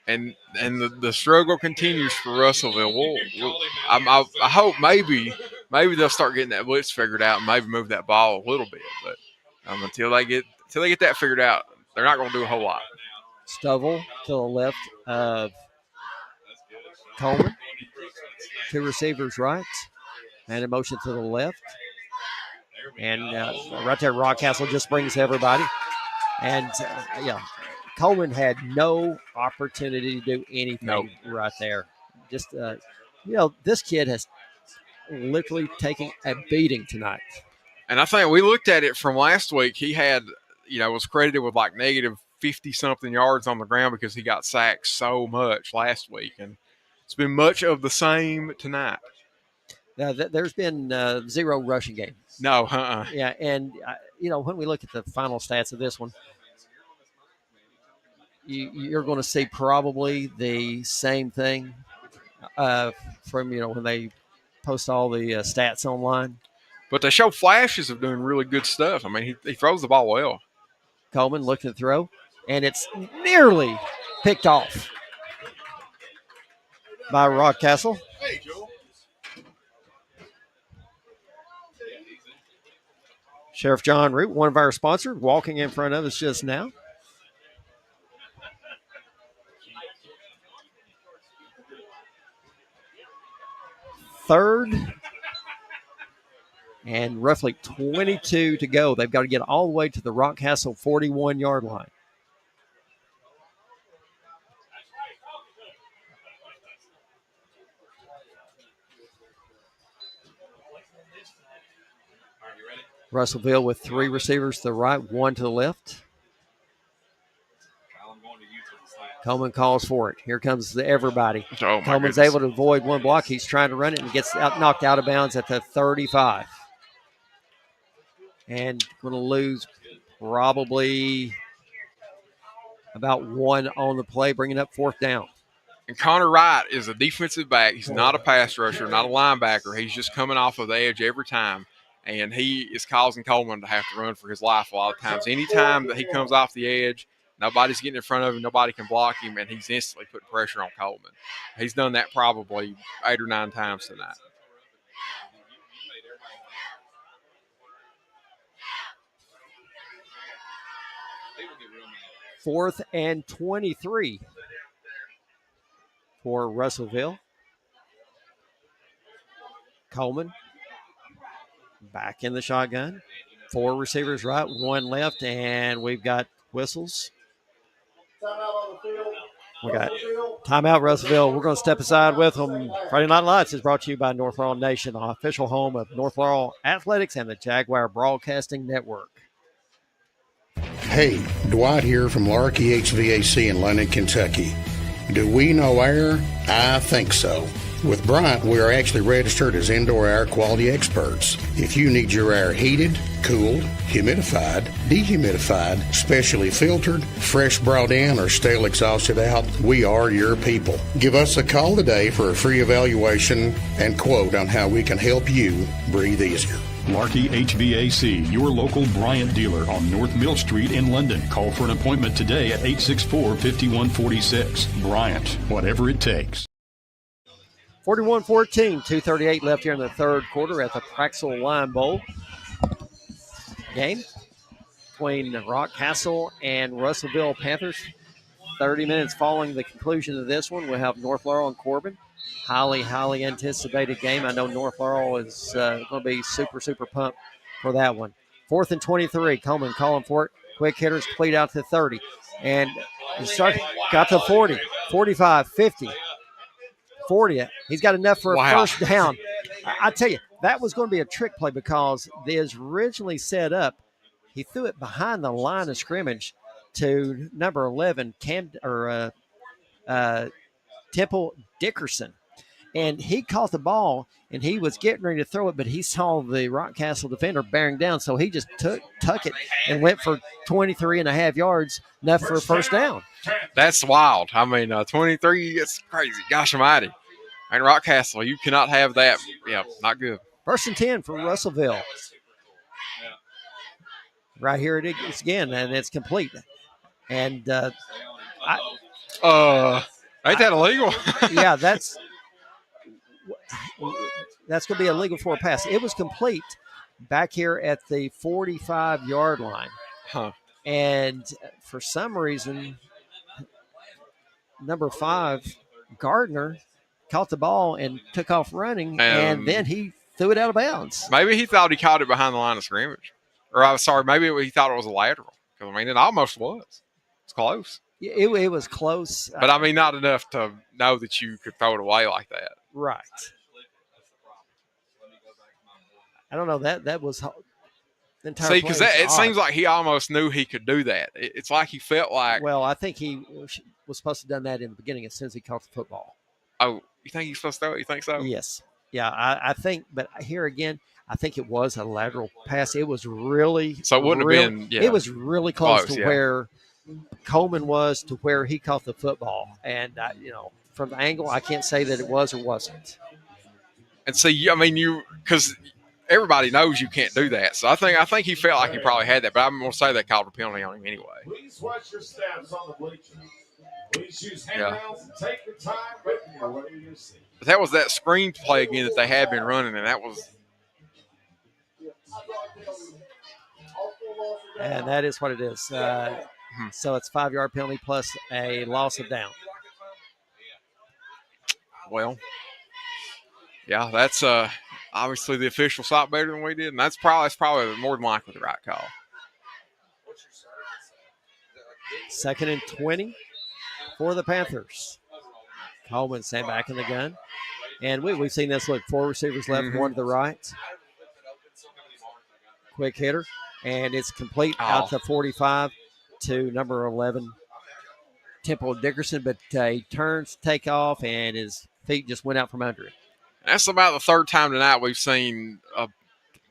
And the struggle continues for Russellville. I hope maybe they'll start getting that blitz figured out and maybe move that ball a little bit. But until they get that figured out, they're not going to do a whole lot. Stovall to the left of Coleman. 2 receivers right. Man in motion to the left. And right there, Rockcastle just brings everybody. And, Coleman had no opportunity to do anything right there. Just, this kid has literally taken a beating tonight. And I think we looked at it from last week. He had, was credited with like negative 50-something yards on the ground because he got sacked so much last week. And It's been much of the same tonight. Now, there's been 0 rushing games. No, Yeah, and, when we look at the final stats of this one, you're going to see probably the same thing from, when they post all the stats online. But they show flashes of doing really good stuff. I mean, he throws the ball well. Coleman looking to throw, and it's nearly picked off by Rockcastle. Hey, Joel. Sheriff John Root, one of our sponsors, walking in front of us just now. Third and roughly 22 to go. They've got to get all the way to the Rockcastle 41-yard line. Russellville with 3 receivers to the right, 1 to the left. Coleman calls for it. Here comes everybody. Oh, Coleman's able to avoid one block. He's trying to run it and gets knocked out of bounds at the 35. And going to lose probably about 1 on the play, bringing up 4th down. And Connor Wright is a defensive back. He's not a pass rusher, not a linebacker. He's just coming off of the edge every time. And he is causing Coleman to have to run for his life a lot of times. Anytime that he comes off the edge, nobody's getting in front of him, nobody can block him, and he's instantly putting pressure on Coleman. He's done that probably 8 or 9 times tonight. Fourth and 23 for Russellville. Coleman back in the shotgun. 4 receivers right, 1 left, and we've got whistles. We got timeout, Russellville. We're going to step aside with them. Friday Night Lights is brought to you by North Laurel Nation, the official home of North Laurel Athletics and the Jaguar Broadcasting Network. Hey, Dwight here from Larky HVAC in London, Kentucky. Do we know air? I think so. With Bryant, we are actually registered as indoor air quality experts. If you need your air heated, cooled, humidified, dehumidified, specially filtered, fresh brought in, or stale exhausted out, we are your people. Give us a call today for a free evaluation and quote on how we can help you breathe easier. Larky HVAC, your local Bryant dealer on North Mill Street in London. Call for an appointment today at 864-5146. Bryant, whatever it takes. 41-14, 2:38 left here in the third quarter at the Praxel Lime Bowl game between Rockcastle and Russellville Panthers. 30 minutes following the conclusion of this one, we'll have North Laurel and Corbin. Highly anticipated game. I know North Laurel is going to be super pumped for that one. 4th and 23, Coleman calling for it. Quick hitters complete out to 30. And got to 40, 45, 50. 40. He's got enough for a first down. I tell you, that was going to be a trick play because it was originally set up. He threw it behind the line of scrimmage to number 11, Temple Dickerson. And he caught the ball, and he was getting ready to throw it, but he saw the Rockcastle defender bearing down, so he just tuck it and went for 23 and a half yards, enough for a first down. That's wild. I mean, 23, it's crazy. Gosh almighty. And Rockcastle, you cannot have that. Yeah, not good. 1st and 10 for Russellville. Right here it is again, and it's complete. And ain't that illegal? Yeah, that's going to be illegal for a pass. It was complete back here at the 45-yard line. Huh. And for some reason, number 5, Gardner, caught the ball and took off running, and then he threw it out of bounds. Maybe he thought he caught it behind the line of scrimmage. Or, I'm sorry, maybe he thought it was a lateral. Because, I mean, it almost was. It's close. It was close. But, I mean, not enough to know that you could throw it away like that. Right. I don't know. That was the entire See, because it seems like he almost knew he could do that. It's like he felt like. Well, I think he was supposed to have done that in the beginning as soon as he caught the football. Oh, You think he's supposed to throw it? You think so? Yes. Yeah, I think, but here again, I think it was a lateral pass. It was really So it wouldn't have been. Yeah, it was really close to yeah. where Coleman was to where he caught the football. And, from the angle, I can't say that it was or wasn't. And see, I mean, because everybody knows you can't do that. So I think he felt like he probably had that, but I'm going to say they called a penalty on him anyway. Please watch your steps on the bleachers. Please use handrails and take the time with you whatever you see. But that was that screen play again that they had been running, and that was. And that is what it is. So it's 5-yard penalty plus a loss of down. Well, yeah, that's obviously the official saw it better than we did, and that's probably more than likely the right call. 2nd and 20 for the Panthers. Coleman sent back in the gun. And we've seen this look. 4 receivers left, 1 to the right. Quick hitter. And it's complete out to 45 to number 11, Temple Dickerson. But he turns, take off, and his feet just went out from under him. That's about the 3rd time tonight we've seen a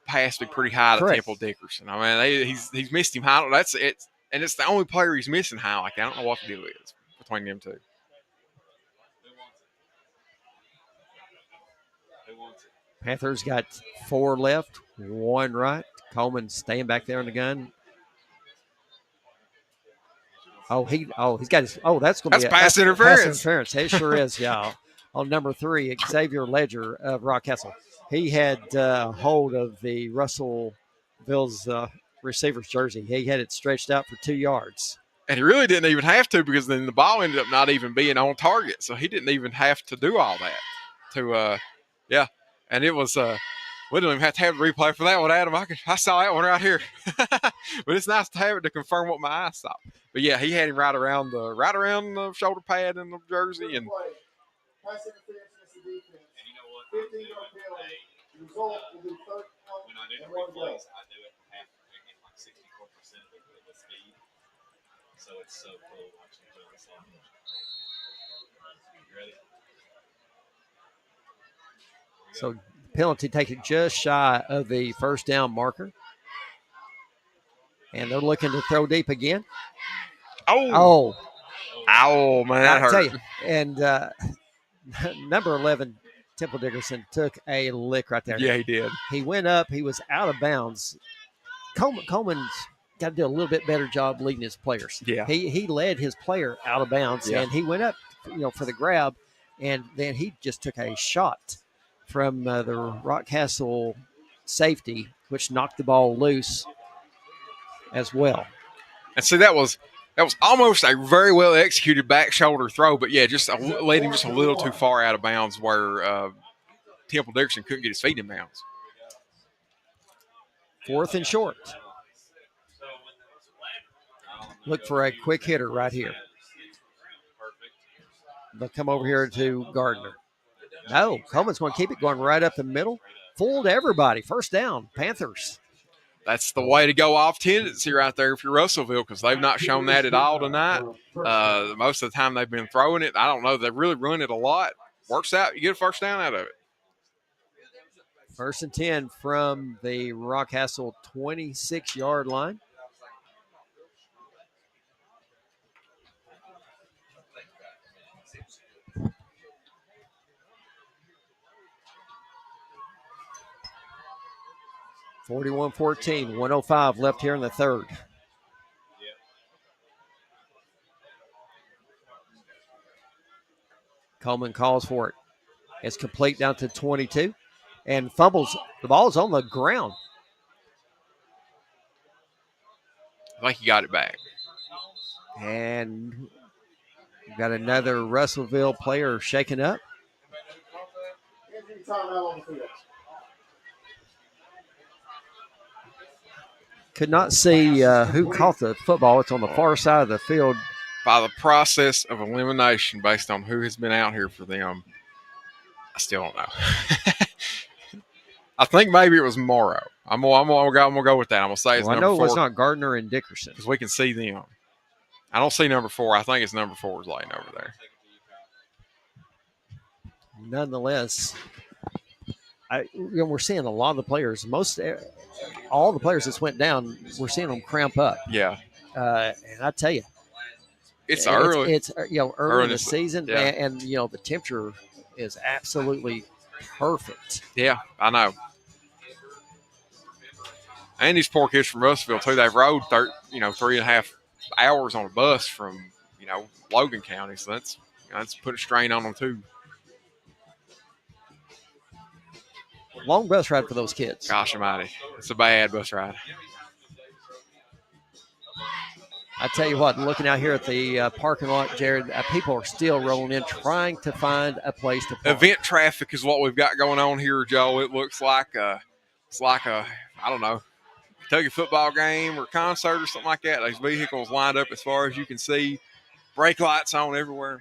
pass be pretty high to Temple Dickerson. I mean, he's missed him high. That's it. And it's the only player he's missing high. Like, I don't know what the deal is between them two. Panthers got 4 left, 1 right. Coleman staying back there in the gun. He's got his. That's going to be pass interference. Pass interference. It sure is. Yeah. On number 3, Xavier Ledger of Rockcastle. He had hold of the Russellville's receiver's jersey. He had it stretched out for 2 yards. And he really didn't even have to, because then the ball ended up not even being on target. So he didn't even have to do all that. And it was we didn't even have to have a replay for that one, Adam. I saw that one right here. But it's nice to have it to confirm what my eyes saw. But yeah, he had him right around the shoulder pad and the jersey. And Pass interference against the defense. And you know what? 15-yard penalty. The result will be 3rd when I do the replays, I do it half in like 64% of it with the speed. So it's so cool watching it on the slide. You ready? So penalty taken just shy of the 1st down marker. And they're looking to throw deep again. Oh, man, that hurt. Tell you, and number 11, Temple Dickerson, took a lick right there. Yeah, he did. He went up. He was out of bounds. Coleman's got to do a little bit better job leading his players. Yeah. He led his player out of bounds, and he went up, for the grab, and then he just took a shot from the Rockcastle safety, which knocked the ball loose as well. And see, that was almost a very well executed back shoulder throw, but yeah, just led him just a little too far out of bounds where Temple Dickerson couldn't get his feet in bounds. 4th and short. Look for a quick hitter right here. They'll come over here to Gardner. No, Coleman's going to keep it going right up the middle. Fooled everybody. 1st down, Panthers. That's the way to go off tendency right there if you're Russellville, because they've not shown that at all tonight. Most of the time they've been throwing it. I don't know. They really run it a lot. Works out. You get a 1st down out of it. 1st and 10 from the Rockcastle 26-yard line. (41-14), 1:05 left here in the 3rd. Coleman calls for it. It's complete down to 22 and fumbles. The ball's on the ground. I think he got it back. And we've got another Russellville player shaken up. Could not see who caught the football. It's on the far side of the field. By the process of elimination based on who has been out here for them, I still don't know. I think maybe it was Morrow. I'm gonna go with that. I'm gonna say it's number 4. I know it's not Gardner and Dickerson, because we can see them. I don't see number 4. I think it's number 4 is laying over there. nonetheless, we're seeing a lot of the players, all the players that's went down, we're seeing them cramp up. Yeah. And I tell you, it's early. It's early in the season, yeah. and the temperature is absolutely perfect. Yeah, I know. And these poor kids from Russellville too. They've rode 3.5 hours on a bus from Logan County, so that's put a strain on them too. Long bus ride for those kids. Gosh almighty, it's a bad bus ride. I tell you what, looking out here at the parking lot, Jared, people are still rolling in, trying to find a place to park. Event traffic is what we've got going on here, Joe. It looks like I don't know, Kentucky football game or concert or something like that. Those vehicles lined up as far as you can see, brake lights on everywhere.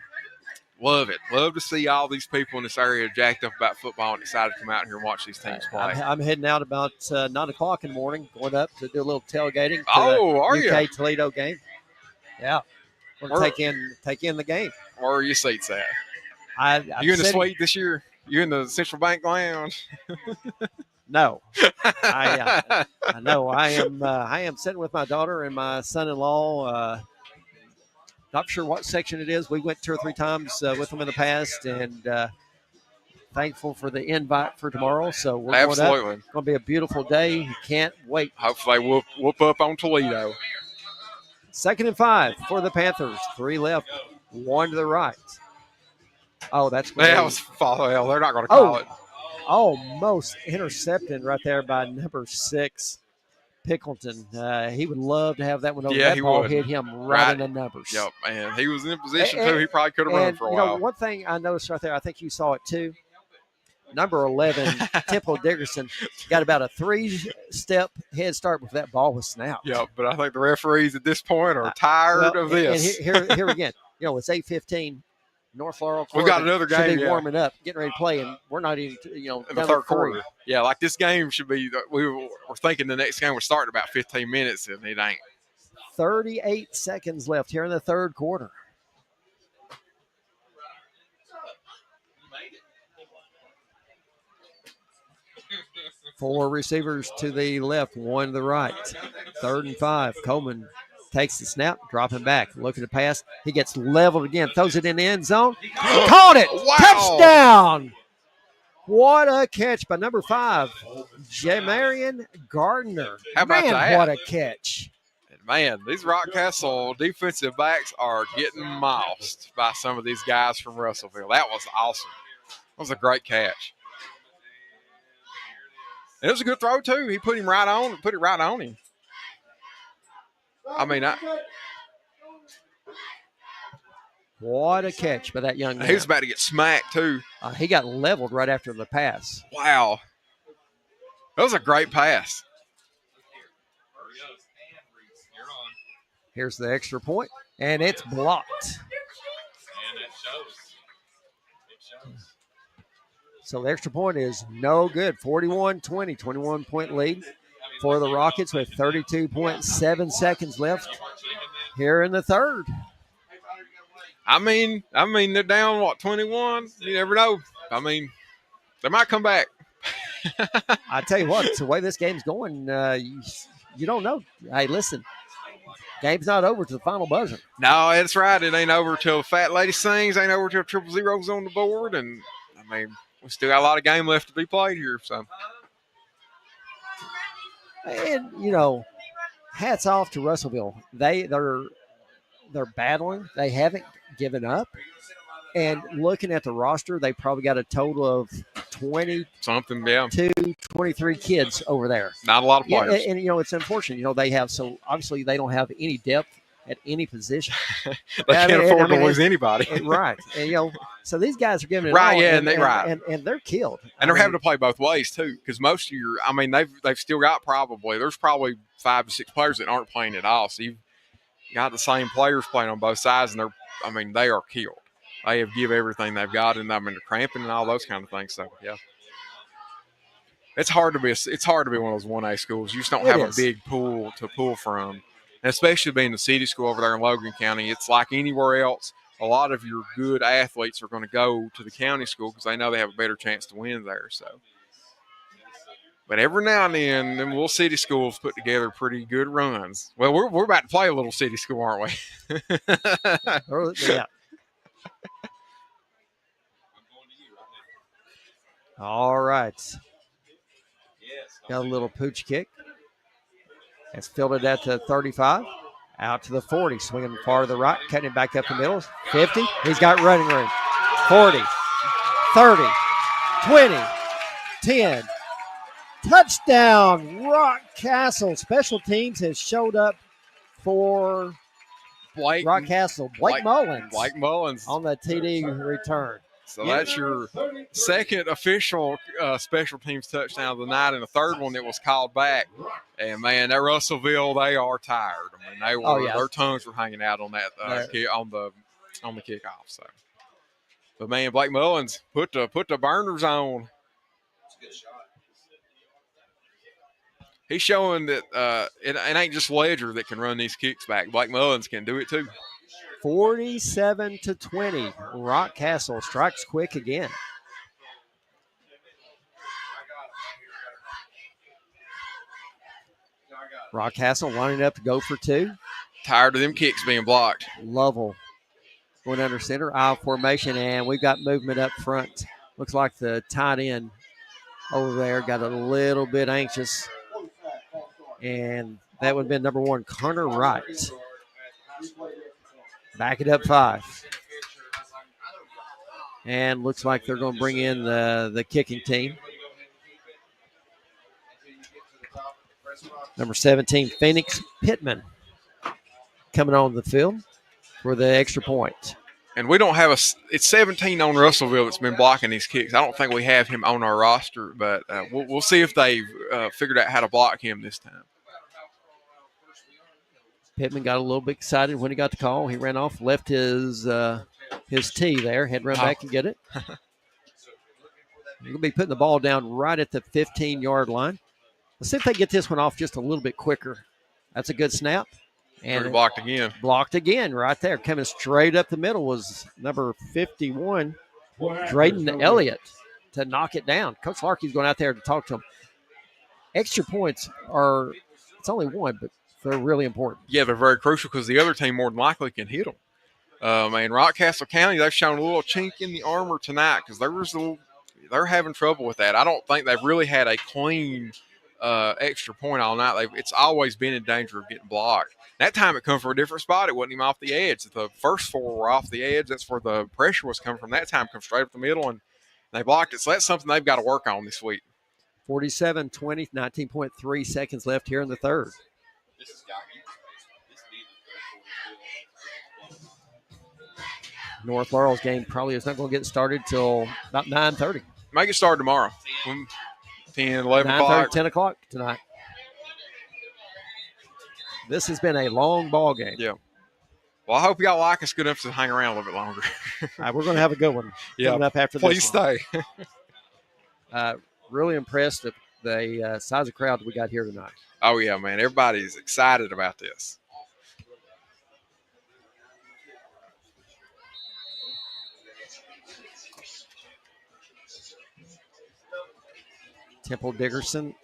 Love it. Love to see all these people in this area jacked up about football and excited to come out here and watch these teams play. I'm heading out about 9 o'clock in the morning, going up to do a little tailgating. Are UK you? Toledo game. Yeah. We're going to take in the game. Where are your seats at? You in the suite this year? You in the Central Bank Lounge? No. I know. I am sitting with my daughter and my son-in-law. Not sure what section it is. We went 2 or 3 times with them in the past, and thankful for the invite for tomorrow. So we're going up. It's going to be a beautiful day. Can't wait. Hopefully we'll whoop up on Toledo. 2nd and 5 for the Panthers. 3 left, 1 to the right. Oh, that's great. That was well, they're not going to call it. Almost intercepted right there by number 6. Pickleton. He would love to have that one over. Yeah, that ball hit him right in the numbers. Yep, man. He was in position, too. He probably could have run for a while. One thing I noticed right there, I think you saw it, too. Number 11, Temple Dickerson, got about a 3-step head start before that ball was snapped. Yep, but I think the referees at this point are tired of this. And here again, it's 8:15. North Laurel. We've got another game. Should be warming up, getting ready to play, and we're not even, in the third quarter. Yeah, like this game should be. We were thinking the next game would start in about 15 minutes, and it ain't. 38 seconds left here in the third quarter. Four receivers to the left, 1 to the right. 3rd and 5. Coleman takes the snap, dropping back, looking to pass. He gets leveled again, throws it in the end zone. Caught it! Wow. Touchdown! What a catch by number 5, Jamarian Gardner. How about that? What a catch. Man, these Rockcastle defensive backs are getting mossed by some of these guys from Russellville. That was awesome. That was a great catch. And it was a good throw, too. He put it right on him. What a catch by that young man. He was about to get smacked, too. He got leveled right after the pass. Wow. That was a great pass. Here's the extra point, and it's blocked. And it shows. So the extra point is no good. 41-20, 21-point lead for the Rockets with 32.7 seconds left here in the third. I mean, they're down, 21? You never know. I mean, they might come back. I tell you what, it's the way this game's going, you don't know. Hey, listen, game's not over to the final buzzer. No, that's right. It ain't over till Fat Lady sings. Ain't over till 000's on the board. And, I mean, we still got a lot of game left to be played here. So, and hats off to Russellville. They're battling. They haven't given up. And looking at the roster, they probably got a total of 23 kids over there. Not a lot of players. And it's unfortunate. They have obviously they don't have any depth at any position. They can't afford to lose anybody. Right. And, so these guys are giving it right, all. Yeah, and they're killed. And they're having to play both ways too, because most of they've still got there's probably 5 to 6 players that aren't playing at all. So you've got the same players playing on both sides, and they are killed. They have give everything they've got, and they're cramping and all those kind of things. So yeah. It's hard to be one of those 1A schools. You just don't have a big pool to pull from. And especially being the city school over there in Logan County, it's like anywhere else. a lot of your good athletes are going to go to the county school because they know they have a better chance to win there. So, but every now and then, them little city schools put together pretty good runs. Well, we're about to play a little city school, aren't we? Yeah. All right. Got a little pooch kick. It's fielded at the 35. Out to the 40. Swinging far to the right. Cutting it back up the middle. 50. He's got running room. 40. 30. 20. 10. Touchdown, Rockcastle. Special teams has showed up for Rockcastle. Blake Mullins. Blake Mullins. On the TD return. So that's your second official special teams touchdown of the night, and the third one that was called back. And man, that Russellville, they are tired. I mean, they were their tongues were hanging out on that on the kickoff. So, but man, Blake Mullins put the burners on. He's showing that it ain't just Ledger that can run these kicks back. Blake Mullins can do it too. 47-20. Rockcastle strikes quick again. Rockcastle lining up to go for two. Tired of them kicks being blocked. Lovell going under center, I formation, and we've got movement up front. Looks like the tight end over there got a little bit anxious, and that would have been number 1, Connor Wright. Back it up 5. And looks like they're going to bring in the kicking team. Number 17, Phoenix Pittman, coming on the field for the extra point. And we don't have it's 17 on Russellville that's been blocking these kicks. I don't think we have him on our roster, but we'll see if they've figured out how to block him this time. Pittman got a little bit excited when he got the call. He ran off, left his tee there, had to run back and get it. You're going to be putting the ball down right at the 15-yard line. Let's see if they get this one off just a little bit quicker. That's a good snap. And blocked again. Blocked again right there. Coming straight up the middle was number 51, Drayden Elliott, to knock it down. Coach Larkey's going out there to talk to him. Extra points it's only one, but they're really important. Yeah, they're very crucial because the other team more than likely can hit them. And Rockcastle County, they've shown a little chink in the armor tonight because they're having trouble with that. I don't think they've really had a clean extra point all night. It's always been in danger of getting blocked. That time it come from a different spot. It wasn't even off the edge. The first 4 were off the edge. That's where the pressure was coming from. That time come straight up the middle, and they blocked it. So that's something they've got to work on this week. 47-20, 19.3 seconds left here in the third. North Laurel's game probably is not going to get started till about 9:30. Might get started tomorrow. 10, 11 o'clock. 10 o'clock tonight. This has been a long ball game. Yeah. Well, I hope y'all like us good enough to hang around a little bit longer. All right, we're going to have a good one coming up after this. Please stay. Really impressed with the size of crowd that we got here tonight. Oh, yeah, man. Everybody's excited about this. Temple Dickerson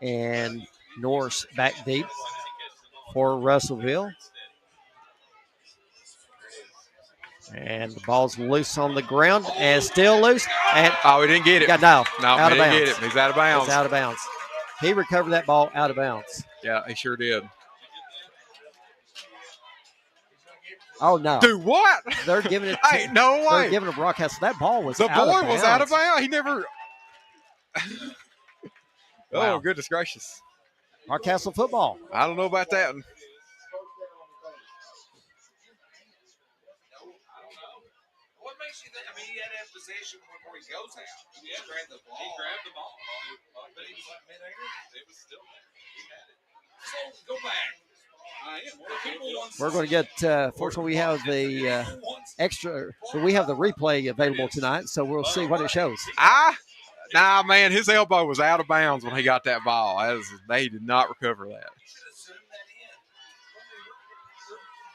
and Norris back deep for Russellville. And the ball's loose on the ground and still loose. And he didn't get it. No, out of bounds. Get it. He's out of bounds. It's out of bounds. He recovered that ball out of bounds. Yeah, he sure did. Oh, no. Dude, what? They're giving it hey, no way. They're giving it a broadcast. That ball was out of bounds. The boy was out of bounds. He never – Wow. Oh, goodness gracious. Rockcastle football. I don't know about that one. What makes you think? I mean, he had that possession before he goes out. He grabbed the ball. He grabbed the ball. But he was like midair. It was still there. He had it. So, go back. We're going to get, fortunately, we have the we have the replay available tonight, so we'll see what it shows. Nah, man, his elbow was out of bounds when he got that ball. They did not recover that.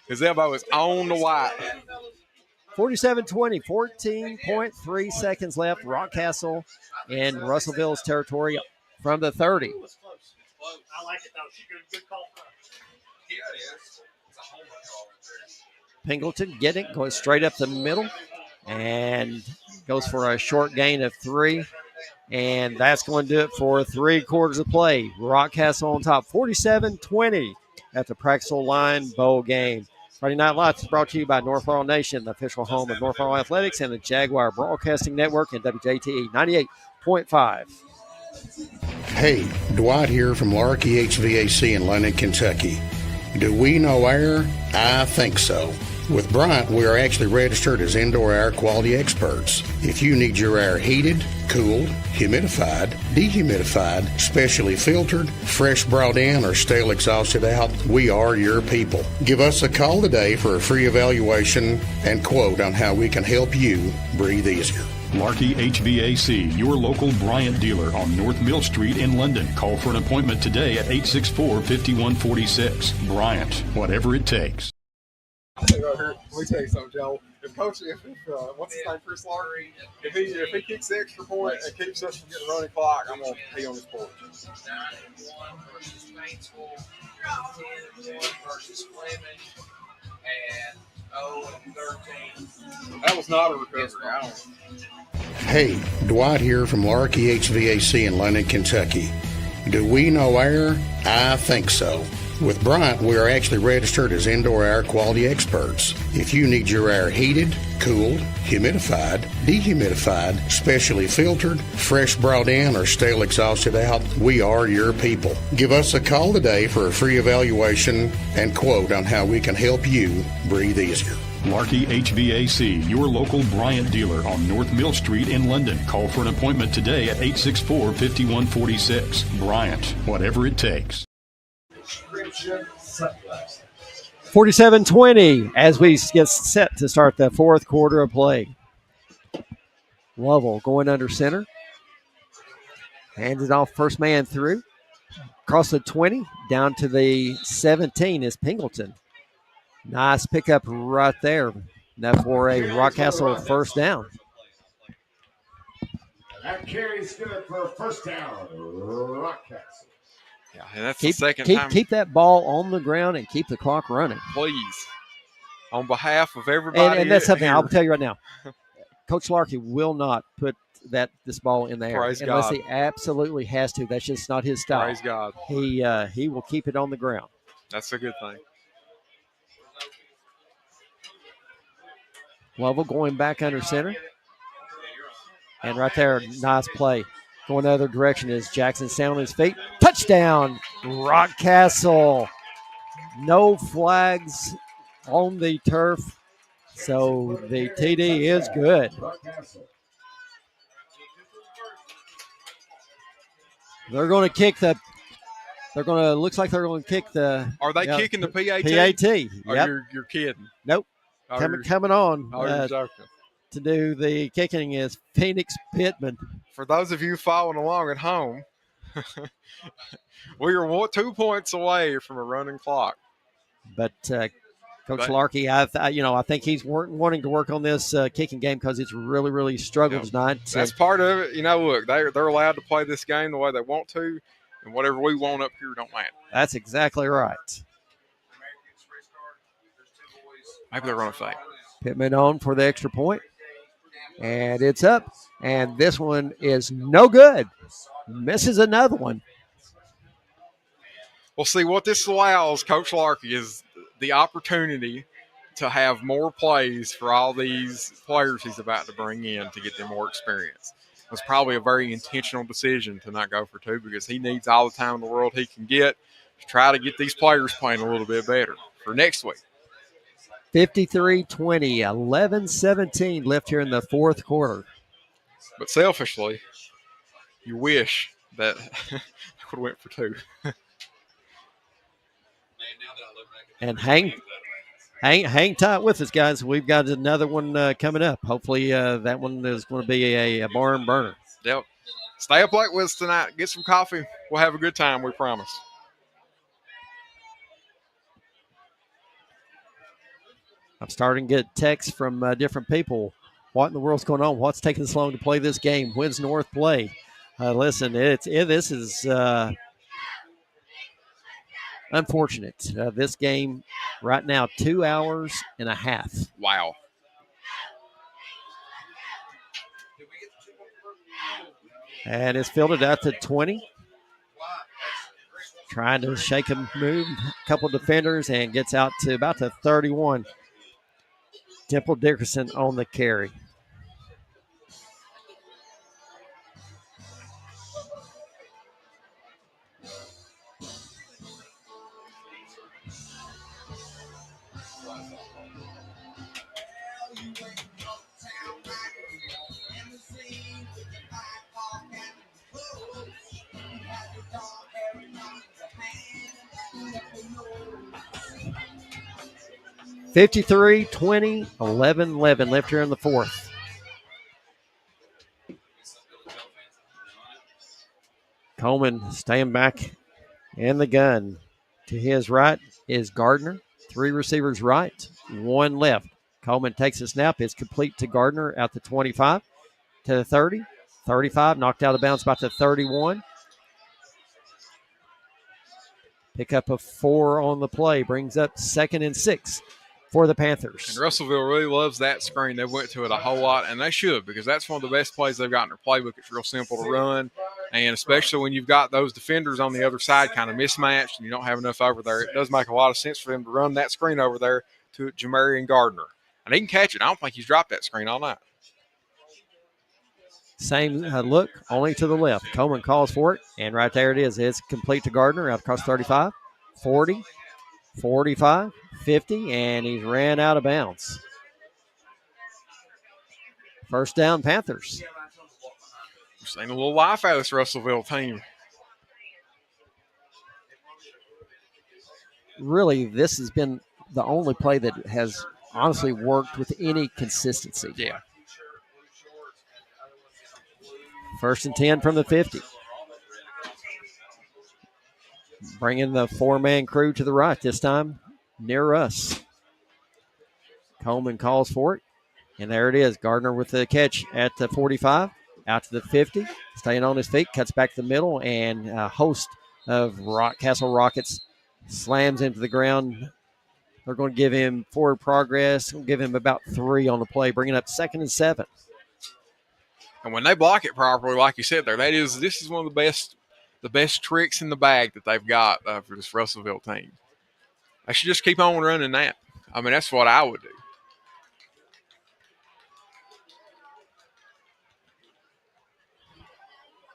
His elbow was on the white. 47-20, 14.3 seconds left. Rockcastle in Russellville's territory from the 30. I like it, though. She did a good call. Yeah, it is. It's a home run call right there. Pingleton getting it, goes straight up the middle, and goes for a short gain of 3. And that's going to do it for 3 quarters of play. Rockcastle on top, 47-20 at the Praxel Line Bowl game. Friday Night Lights is brought to you by North Laurel Nation, the official home of North Laurel Athletics and the Jaguar Broadcasting Network and WJTE 98.5. Hey, Dwight here from Larky HVAC in London, Kentucky. Do we know air? I think so. With Bryant, we are actually registered as indoor air quality experts. If you need your air heated, cooled, humidified, dehumidified, specially filtered, fresh brought in, or stale exhausted out, we are your people. Give us a call today for a free evaluation and quote on how we can help you breathe easier. Larky HVAC, your local Bryant dealer on North Mill Street in London. Call for an appointment today at 864-5146. Bryant, whatever it takes. Let me tell you something, Joe. If Coach, what's his name, Chris Larky, if he kicks the extra point and keeps us from getting running clock, I'm going to be on his porch. 9-1 versus Paintsville, 10-1 versus Fleming, and 0-13. That was not a recovery. I don't. Hey, Dwight here from Larky HVAC in London, Kentucky. Do we know air? I think so. With Bryant, we are actually registered as indoor air quality experts. If you need your air heated, cooled, humidified, dehumidified, specially filtered, fresh brought in, or stale exhausted out, we are your people. Give us a call today for a free evaluation and quote on how we can help you breathe easier. Larky HVAC, your local Bryant dealer on North Mill Street in London. Call for an appointment today at 864-5146. Bryant, whatever it takes. 47-20 as we get set to start the 4th quarter of play. Lovell going under center. Hands it off, first man through. Across the 20, down to the 17 is Pingleton. Nice pickup right there. That for a Rockcastle first down. That carry's good for a first down. Rockcastle. Yeah, and that's the second time. Keep that ball on the ground and keep the clock running. Please. On behalf of everybody. And that's something here. I'll tell you right now. Coach Larky will not put this ball in the air Praise unless God. he absolutely has to. That's just not his style. Praise God. He will keep it on the ground. That's a good thing. Lovell going back under center. And right there, nice play. Going the other direction is Jackson sound on his feet. Touchdown, Rockcastle. No flags on the turf. So the TD is good. They're going to kick the – looks like they're going to kick the – Are they kicking the PAT? PAT, Oh, yep. You're kidding. Nope. Oh, Coming on. you're joking. To do the kicking is Phoenix Pittman. For those of you following along at home, we are 2 points away from a running clock. But Coach Larky, I think he's wanting to work on this kicking game because it's really, really struggled tonight. That's part of it. Look, they're allowed to play this game the way they want to, and whatever we want up here don't matter. That's exactly right. Maybe they're running fake. Pittman on for the extra point. And it's up. And this one is no good. Misses another one. Well, see, what this allows Coach Larky is the opportunity to have more plays for all these players he's about to bring in to get them more experience. It was probably a very intentional decision to not go for 2 because he needs all the time in the world he can get to try to get these players playing a little bit better for next week. 53-20, 11-17 left here in the 4th quarter. But selfishly, you wish that I would have went for 2. And hang tight with us, guys. We've got another one coming up. Hopefully that one is going to be a barn burner. Yep. Stay up late with us tonight. Get some coffee. We'll have a good time, we promise. I'm starting to get texts from different people. What in the world's going on? What's taking so long to play this game? When's North play? Listen, this is unfortunate. This game right now, 2 hours and a half. Wow. And it's fielded out to 20. Trying to shake him, move a couple defenders, and gets out to about the 31. Temple Dickerson on the carry. (53-20, 11-11) left here in the fourth. Coleman staying back in the gun. To his right is Gardner. 3 receivers right, 1 left. Coleman takes a snap. It's complete to Gardner out to 25, to the 30, 35, knocked out of bounds about the 31. Pick up a 4 on the play, brings up 2nd and 6 for the Panthers. And Russellville really loves that screen. They went to it a whole lot, and they should, because that's one of the best plays they've got in their playbook. It's real simple to run, and especially when you've got those defenders on the other side kind of mismatched and you don't have enough over there, it does make a lot of sense for them to run that screen over there to Jamarian Gardner. And he can catch it. I don't think he's dropped that screen all night. Same look, only to the left. Coleman calls for it, and right there it is. It's complete to Gardner out across 35, 40, 45, 50, and he's ran out of bounds. First down, Panthers. We're seeing a little life out of this Russellville team. Really, this has been the only play that has honestly worked with any consistency. Yeah. First and 10 from the 50. Bringing the 4-man crew to the right this time, near us. Coleman calls for it, and there it is. Gardner with the catch at the 45, out to the 50, staying on his feet, cuts back to the middle, and a host of Rockcastle Rockets slams into the ground. They're going to give him forward progress, give him about 3 on the play, bringing up 2nd and 7. And when they block it properly, like you said there, this is one of the best tricks in the bag that they've got for this Russellville team. I should just keep on running that. I mean, that's what I would do.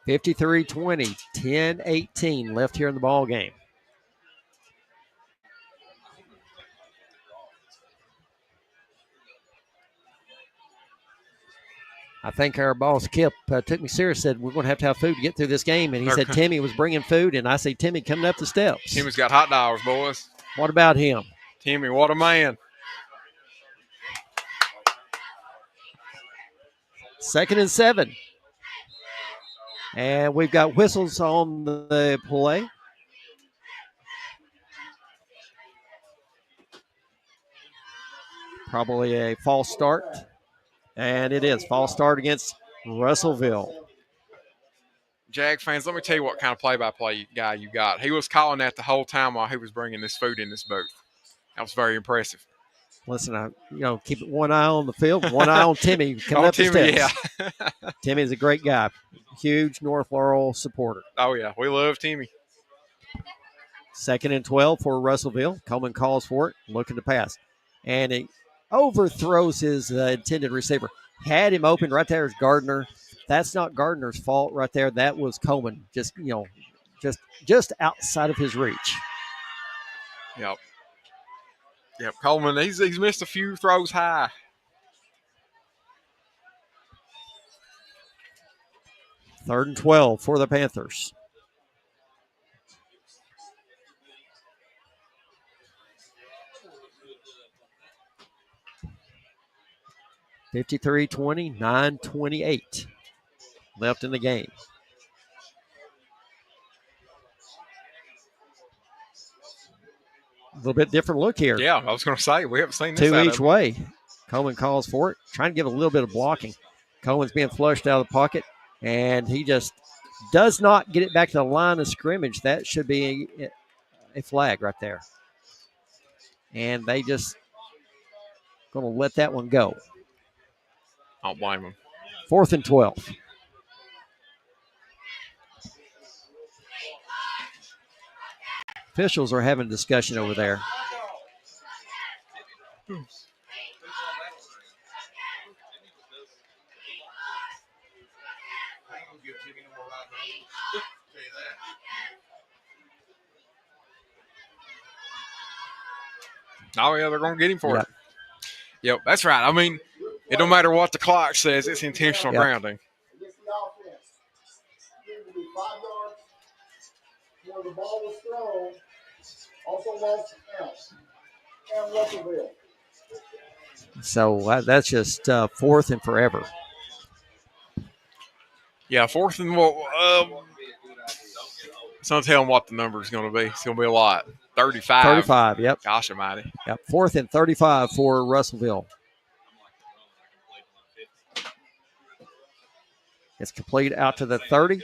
(53-20), 10-18 left here in the ball game. I think our boss, Kip, took me serious, said we're going to have food to get through this game. And he said Timmy was bringing food, and I say, Timmy, coming up the steps. Timmy's got hot dogs, boys. What about him? Timmy, what a man. 2nd and 7. And we've got whistles on the play. Probably a false start. And it is. False start against Russellville. Jag fans, let me tell you what kind of play-by-play guy you got. He was calling that the whole time while he was bringing this food in this booth. That was very impressive. Listen, keep one eye on the field, one eye on Timmy coming up the steps. Yeah. Timmy's a great guy. Huge North Laurel supporter. Oh, yeah. We love Timmy. 2nd and 12 for Russellville. Coleman calls for it, looking to pass. And he overthrows his intended receiver. Had him open right there is Gardner. That's not Gardner's fault right there. That was Coleman, just outside of his reach. Yep. Coleman, he's missed a few throws high. Third and 12 for the Panthers. (53-20), 9:28 left in the game. A little bit different look here. Yeah, I was going to say, we haven't seen this. Two each way. Coleman calls for it, trying to give a little bit of blocking. Coleman's being flushed out of the pocket, and he just does not get it back to the line of scrimmage. That should be a flag right there. And they just going to let that one go. I don't blame them. 4th and 12. Officials are having a discussion over there. Oh, yeah, they're going to get him for it. Yep, that's right. I mean, it don't matter what the clock says. It's intentional grounding. Against the offense. It will be 5 yards where the ball was thrown. Also lost the count. And Russellville. So that's just 4th and forever. Yeah, 4th and it's not telling what the number is going to be. It's going to be a lot. 35. 35, yep. Gosh almighty. Yep, 4th and 35 for Russellville. It's complete out to the 30,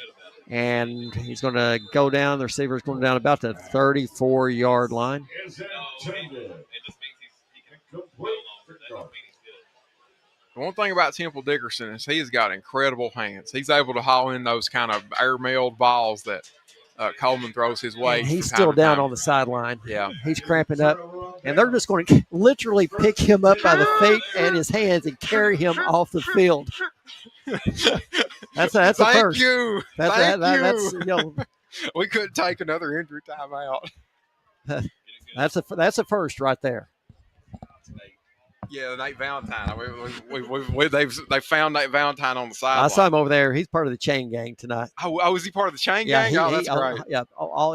and he's going to go down. The receiver's going down about the 34-yard line. The one thing about Temple Dickerson is he's got incredible hands. He's able to haul in those kind of air-mailed balls that Coleman throws his way. And he's still down on the sideline. Yeah. He's cramping up. And they're just going to literally pick him up by the feet and his hands and carry him off the field. That's a Thank first. you. That's, you know, we couldn't take another injury timeout. that's a first right there. Yeah, Nate Valentine. They found Nate Valentine on the sideline. I saw him over there. He's part of the chain gang tonight. Oh, is he part of the chain gang? That's great. Yeah,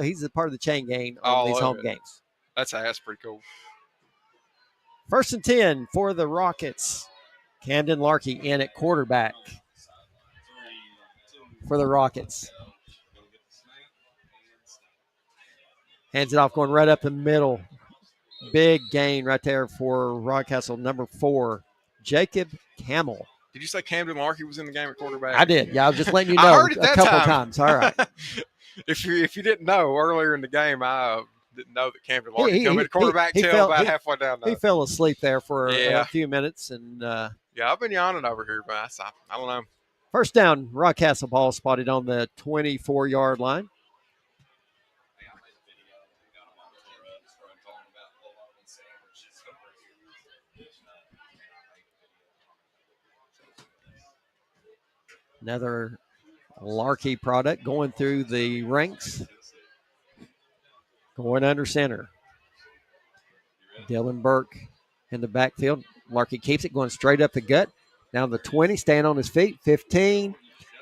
he's a part of the chain gang on these home games. That's pretty cool. 1st and 10 for the Rockets. Camden Larkey in at quarterback for the Rockets. Hands it off, going right up the middle. Big gain right there for Rockcastle, number 4, Jacob Camel. Did you say Camden Larkey was in the game at quarterback? I did. Yeah, I was just letting you know I heard it a that couple time. times. All right. If you didn't know, earlier in the game, I didn't know that Camden Larkey come at quarterback till about halfway down. He fell asleep there for a few minutes. And yeah, I've been yawning over here, but I don't know. First down, Rockcastle ball spotted on the 24-yard line. Another Larkey product going through the ranks. Going under center. Dylan Burke in the backfield. Larkey keeps it going straight up the gut. Down the 20, staying on his feet. 15,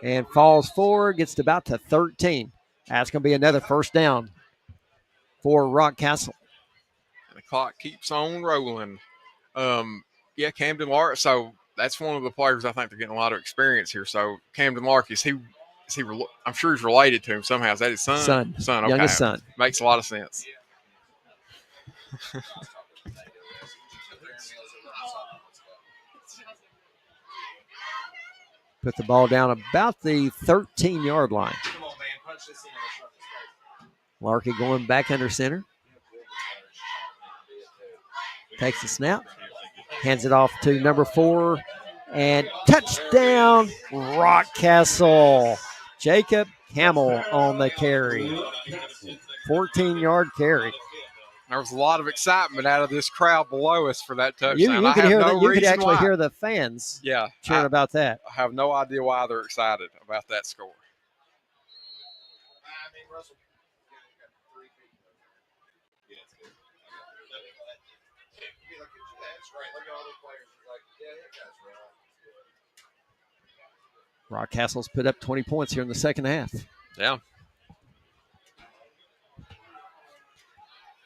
and falls forward. Gets to about to 13. That's going to be another first down for Rockcastle. And the clock keeps on rolling. Camden Larkey. So that's one of the players I think they're getting a lot of experience here. So Camden Larkey, is he? I'm sure he's related to him somehow. Is that his son? Son. Okay. Youngest son. Makes a lot of sense. Put the ball down about the 13-yard line. Larkey going back under center. Takes the snap. Hands it off to number 4. And touchdown, Rockcastle. Jacob Camel on the carry. 14-yard carry. There was a lot of excitement out of this crowd below us for that touchdown. You could actually hear the fans cheering about that. I have no idea why they're excited about that score. Rockcastle's put up 20 points here in the second half. Yeah.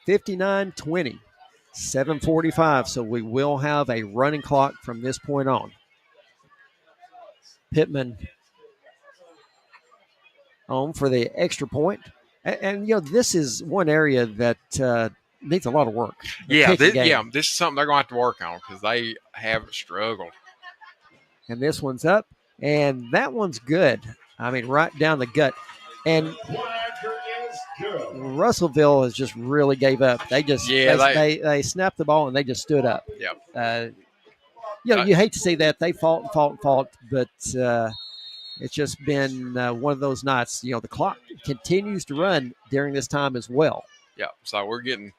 59-20, 7:45. So we will have a running clock from this point on. Pittman on for the extra point. And this is one area that needs a lot of work. Yeah, this is something they're going to have to work on because they have struggled. And this one's up, and that one's good. I mean, right down the gut. And Russellville has just really gave up. They just they snapped the ball and they just stood up. Yep. You hate to see that. They fought and fought and fought, but it's just been one of those nights. The clock continues to run during this time as well. Yeah, so we're getting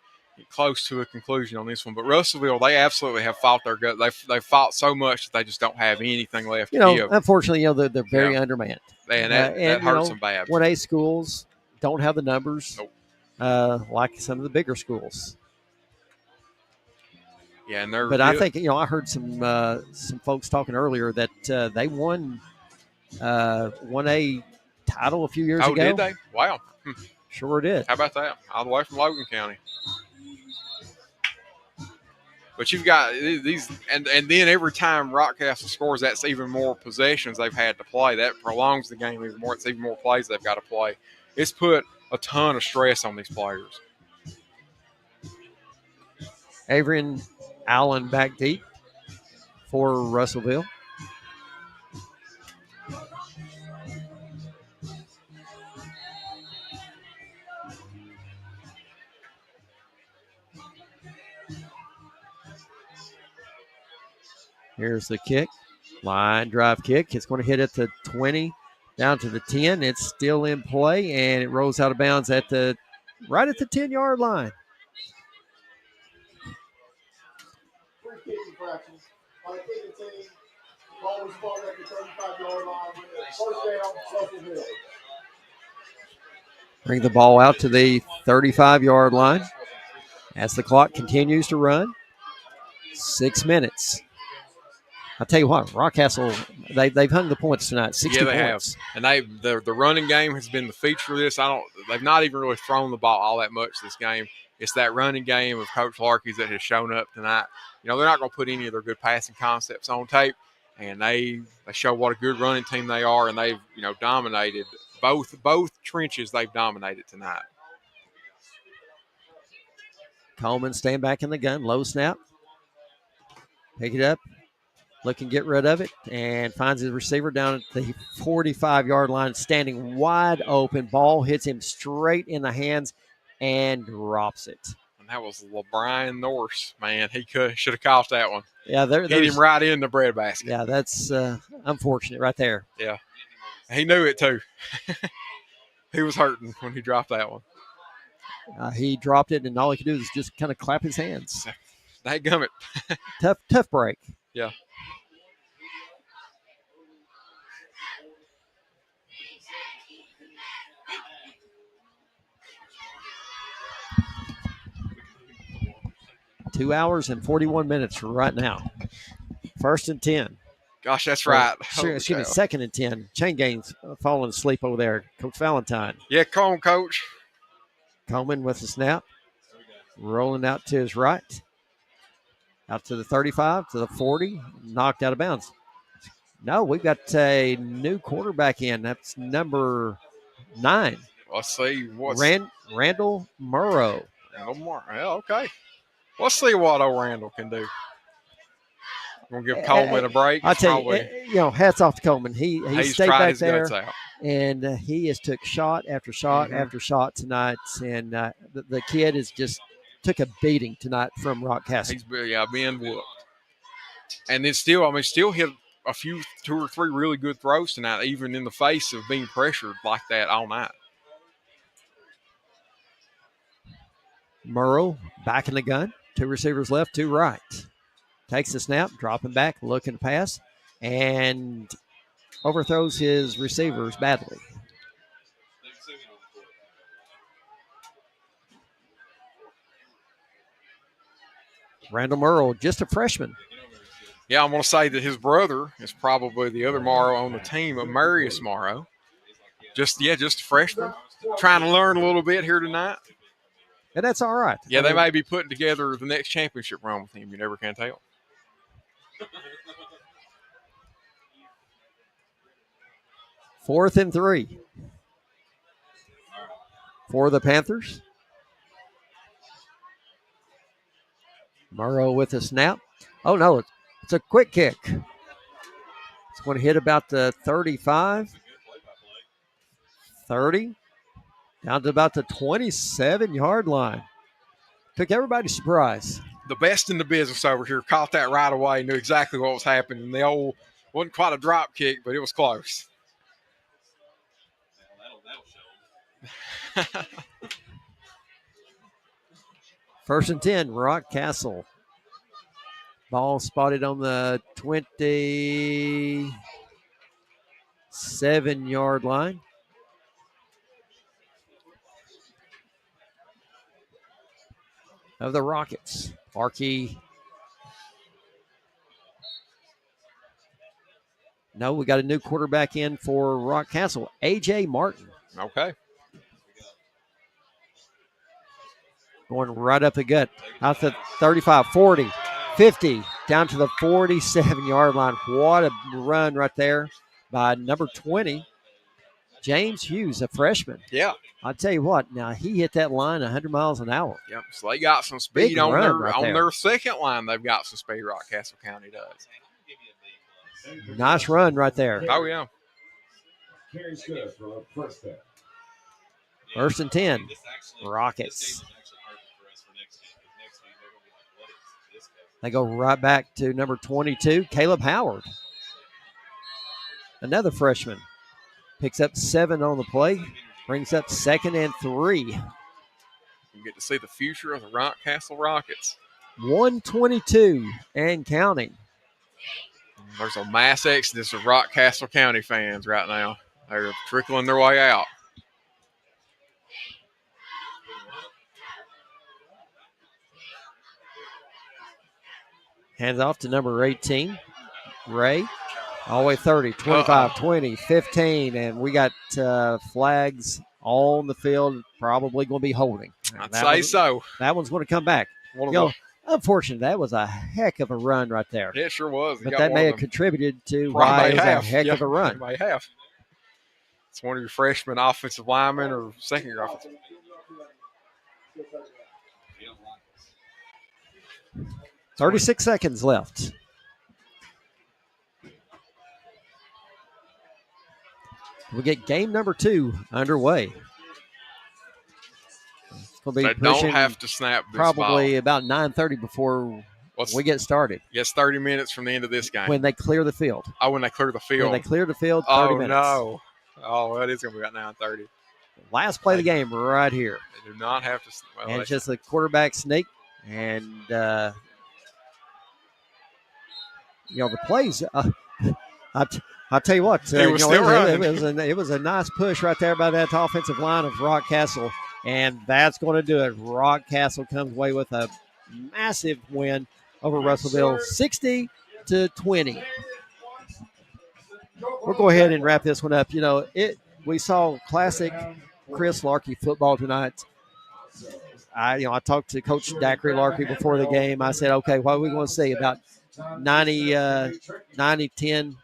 close to a conclusion on this one. But Russellville, they absolutely have fought their gut. They fought so much that they just don't have anything left to give. Unfortunately, they're very undermanned. And that hurts them bad. 1A schools don't have the numbers like some of the bigger schools. Yeah, but I think I heard some folks talking earlier that they won 1A title a few years ago. Oh, did they? Wow. Sure did. How about that? All the way from Logan County. But you've got these, and then every time Rockcastle scores, that's even more possessions they've had to play. That prolongs the game even more. It's even more plays they've got to play. It's put a ton of stress on these players. Avery Allen back deep for Russellville. Here's the kick. Line drive kick. It's going to hit at the 20, down to the 10. It's still in play, and it rolls out of bounds right at the 10-yard line. Bring the ball out to the 35-yard line as the clock continues to run. 6 minutes. I'll tell you what, Rockcastle, they've hung the points tonight, 60 points. Have. And the running game has been the feature of this. They've not even really thrown the ball all that much this game. It's that running game of Coach Larkey's that has shown up tonight. They're not going to put any of their good passing concepts on tape, and they show what a good running team they are, and they've dominated both trenches. They've dominated tonight. Coleman staying back in the gun, low snap. Pick it up. Looking to get rid of it and finds his receiver down at the 45-yard line, standing wide open. Ball hits him straight in the hands and drops it. And that was LeBrian Norse, man. He should have caught that one. Yeah, hit him right in the breadbasket. Yeah, that's unfortunate right there. Yeah, he knew it too. He was hurting when he dropped that one. He dropped it, and all he could do is just kind of clap his hands. Dadgummit. Tough break. Yeah. Two hours and 41 minutes right now. 1st and 10. Gosh, that's right. Excuse me, 2nd and 10. Chain Game's falling asleep over there. Coach Valentine. Yeah, come on, Coach. Coleman with the snap. Rolling out to his right. Out to the 35, to the 40. Knocked out of bounds. No, we've got a new quarterback in. That's number 9. Let's see. Randall Murrow. Yeah, okay. Let's see what old Randall can do. We'll give Coleman a break. I'll tell you, hats off to Coleman. He stayed back there, and he has took shot after shot after shot tonight. And the kid has just took a beating tonight from Rockcastle. He's being whooped. And then still hit a few, 2 or 3 really good throws tonight, even in the face of being pressured like that all night. Murrow back in the gun. 2 receivers left, 2 right. Takes the snap, dropping back, looking to pass, and overthrows his receivers badly. Randall Murrow, just a freshman. Yeah, I'm going to say that his brother is probably the other Morrow on the team, Marius Morrow. Just a freshman, trying to learn a little bit here tonight. And that's all right. Yeah, they may be putting together the next championship run with him. You never can tell. Fourth and 3 for the Panthers. Morrow with a snap. Oh, no, it's a quick kick. It's going to hit about the 35, 30, down to about the 27-yard line. Took everybody by surprise. The best in the business over here caught that right away, knew exactly what was happening. The old, wasn't quite a drop kick, but it was close. First and 10, Rockcastle. Ball spotted on the 27-yard line. Of the Rockets. Larkey. No, we got a new quarterback in for Rockcastle, A.J. Martin. Okay. Going right up the gut. Out to 35, 40, 50, down to the 47-yard line. What a run right there by number 20, James Hughes, a freshman. Yeah. I'll tell you what, now he hit that line 100 miles an hour. Yep. So they got some speed Big on run right there. their second line. They've got some speed. Rockcastle County does. Nice run right there. Oh yeah. Carries good for a first down. First and 10, Rockets. They go right back to number 22, Caleb Howard. Another freshman. Picks up 7 on the play. Brings up 2nd and 3. You get to see the future of the Rockcastle Rockets. 122 and counting. There's a mass exodus of Rockcastle County fans right now. They're trickling their way out. Hands off to number 18, Ray. All the way 30, 25, 20, 15, and we got flags on the field, probably going to be holding. I'd say so. That one's going to come back. Unfortunately, that was a heck of a run right there. It sure was. But that may have contributed to why it was a heck of a run. It may have. It's one of your freshman offensive linemen or second-year offensive. 36 seconds left. We get game number 2 underway. It's going to be they don't have to snap this probably ball. About 9:30 before we get started. Yes, 30 minutes from the end of this game. When they clear the field. Oh, when they clear the field. When they clear the field, 30 minutes. Oh, no. Oh, well, it is going to be about 9:30. Last play of the game right here. They do not have to. Well, and it's just a quarterback sneak. And, the plays, I'll tell you what, it was a nice push right there by that offensive line of Rockcastle, and that's going to do it. Rockcastle comes away with a massive win over Russellville, 60-20. We'll go ahead and wrap this one up. We saw classic Chris Larkey football tonight. I talked to Coach Dacry Larkey before the game. I said, okay, what are we going to see? About 90-10%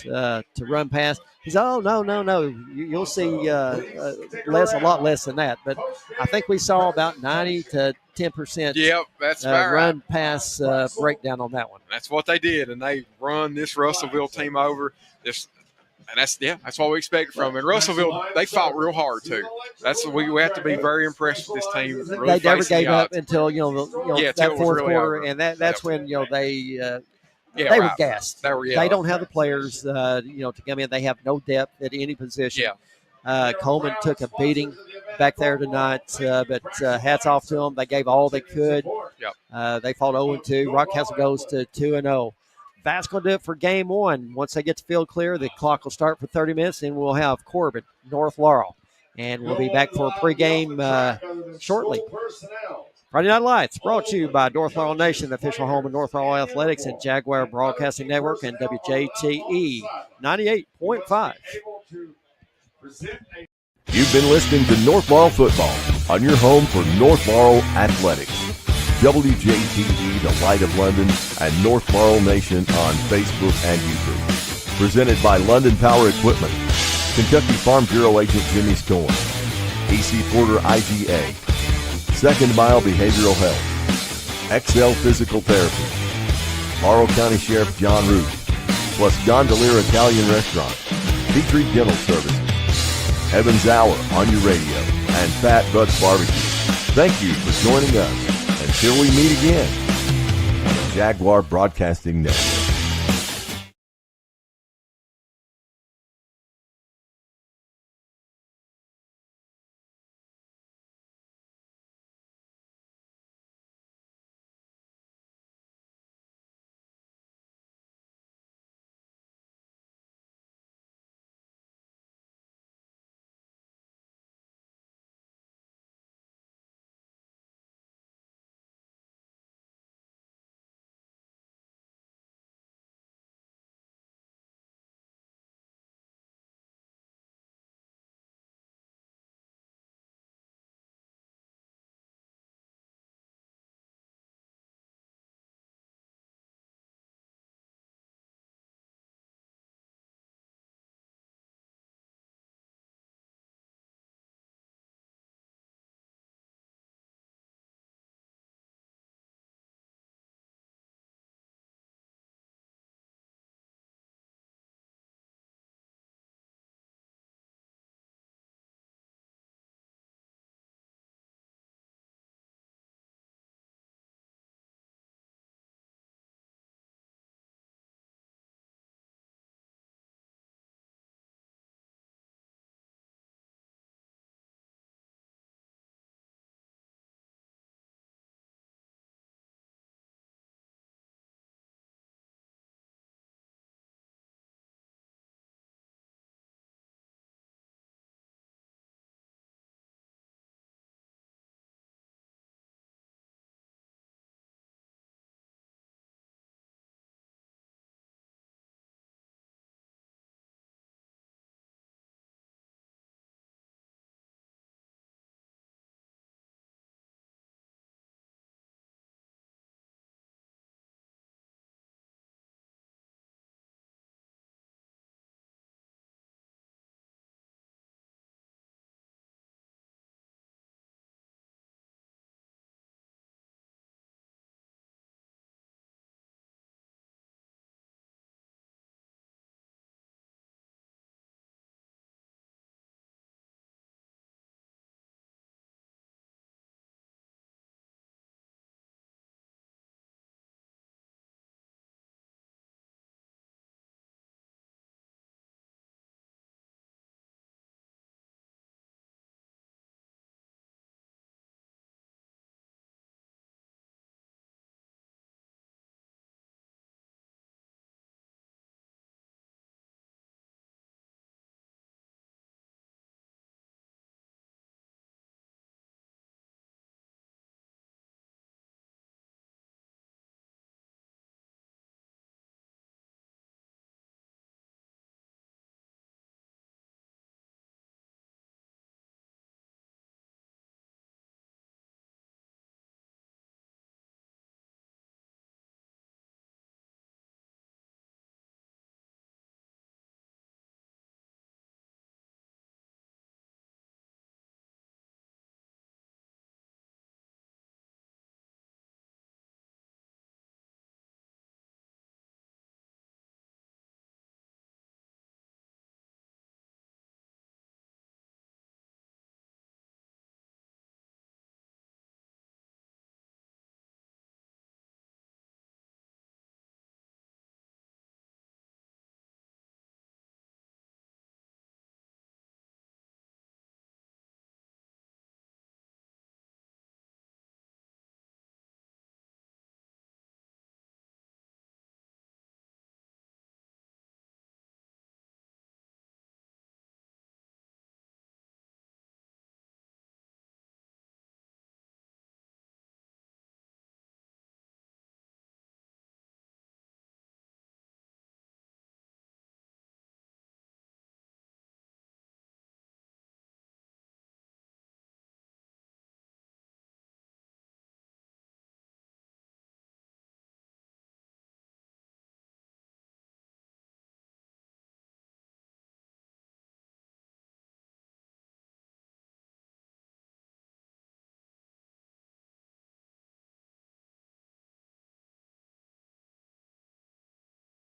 to run pass. He said, oh, no. You'll see a lot less than that. But I think we saw about 90 to 10% yep, that's run pass breakdown on that one. That's what they did, and they run this Russellville team over. And that's what we expected from them. And Russellville, they fought real hard too. We have to be very impressed with this team. Really they never gave up until that fourth really quarter, over. And that's when they were gassed. They don't have the players to come in. They have no depth at any position. Coleman took a beating back there tonight, but hats off to them. They gave all they could. They fought 0-2. Rockcastle goes to 2-0. That's going to do it for game 1. Once they get the field clear, the clock will start for 30 minutes, and we'll have Corbin, North Laurel. And we'll be back for a pregame shortly. Friday Night Lights brought to you by North Laurel Nation, the official home of North Laurel Athletics and Jaguar Broadcasting Network and WJTE 98.5. You've been listening to North Laurel Football on your home for North Laurel Athletics. WJTE, the Light of London, and North Laurel Nation on Facebook and YouTube. Presented by London Power Equipment, Kentucky Farm Bureau Agent Jimmy Storm, EC Porter IGA, Second Mile Behavioral Health, XL Physical Therapy, Morrow County Sheriff John Root, plus Gondolier Italian Restaurant, Petrie Dental Services, Evans Hour on your radio, and Fat Butts Barbecue. Thank you for joining us. Until we meet again on the Jaguar Broadcasting Network.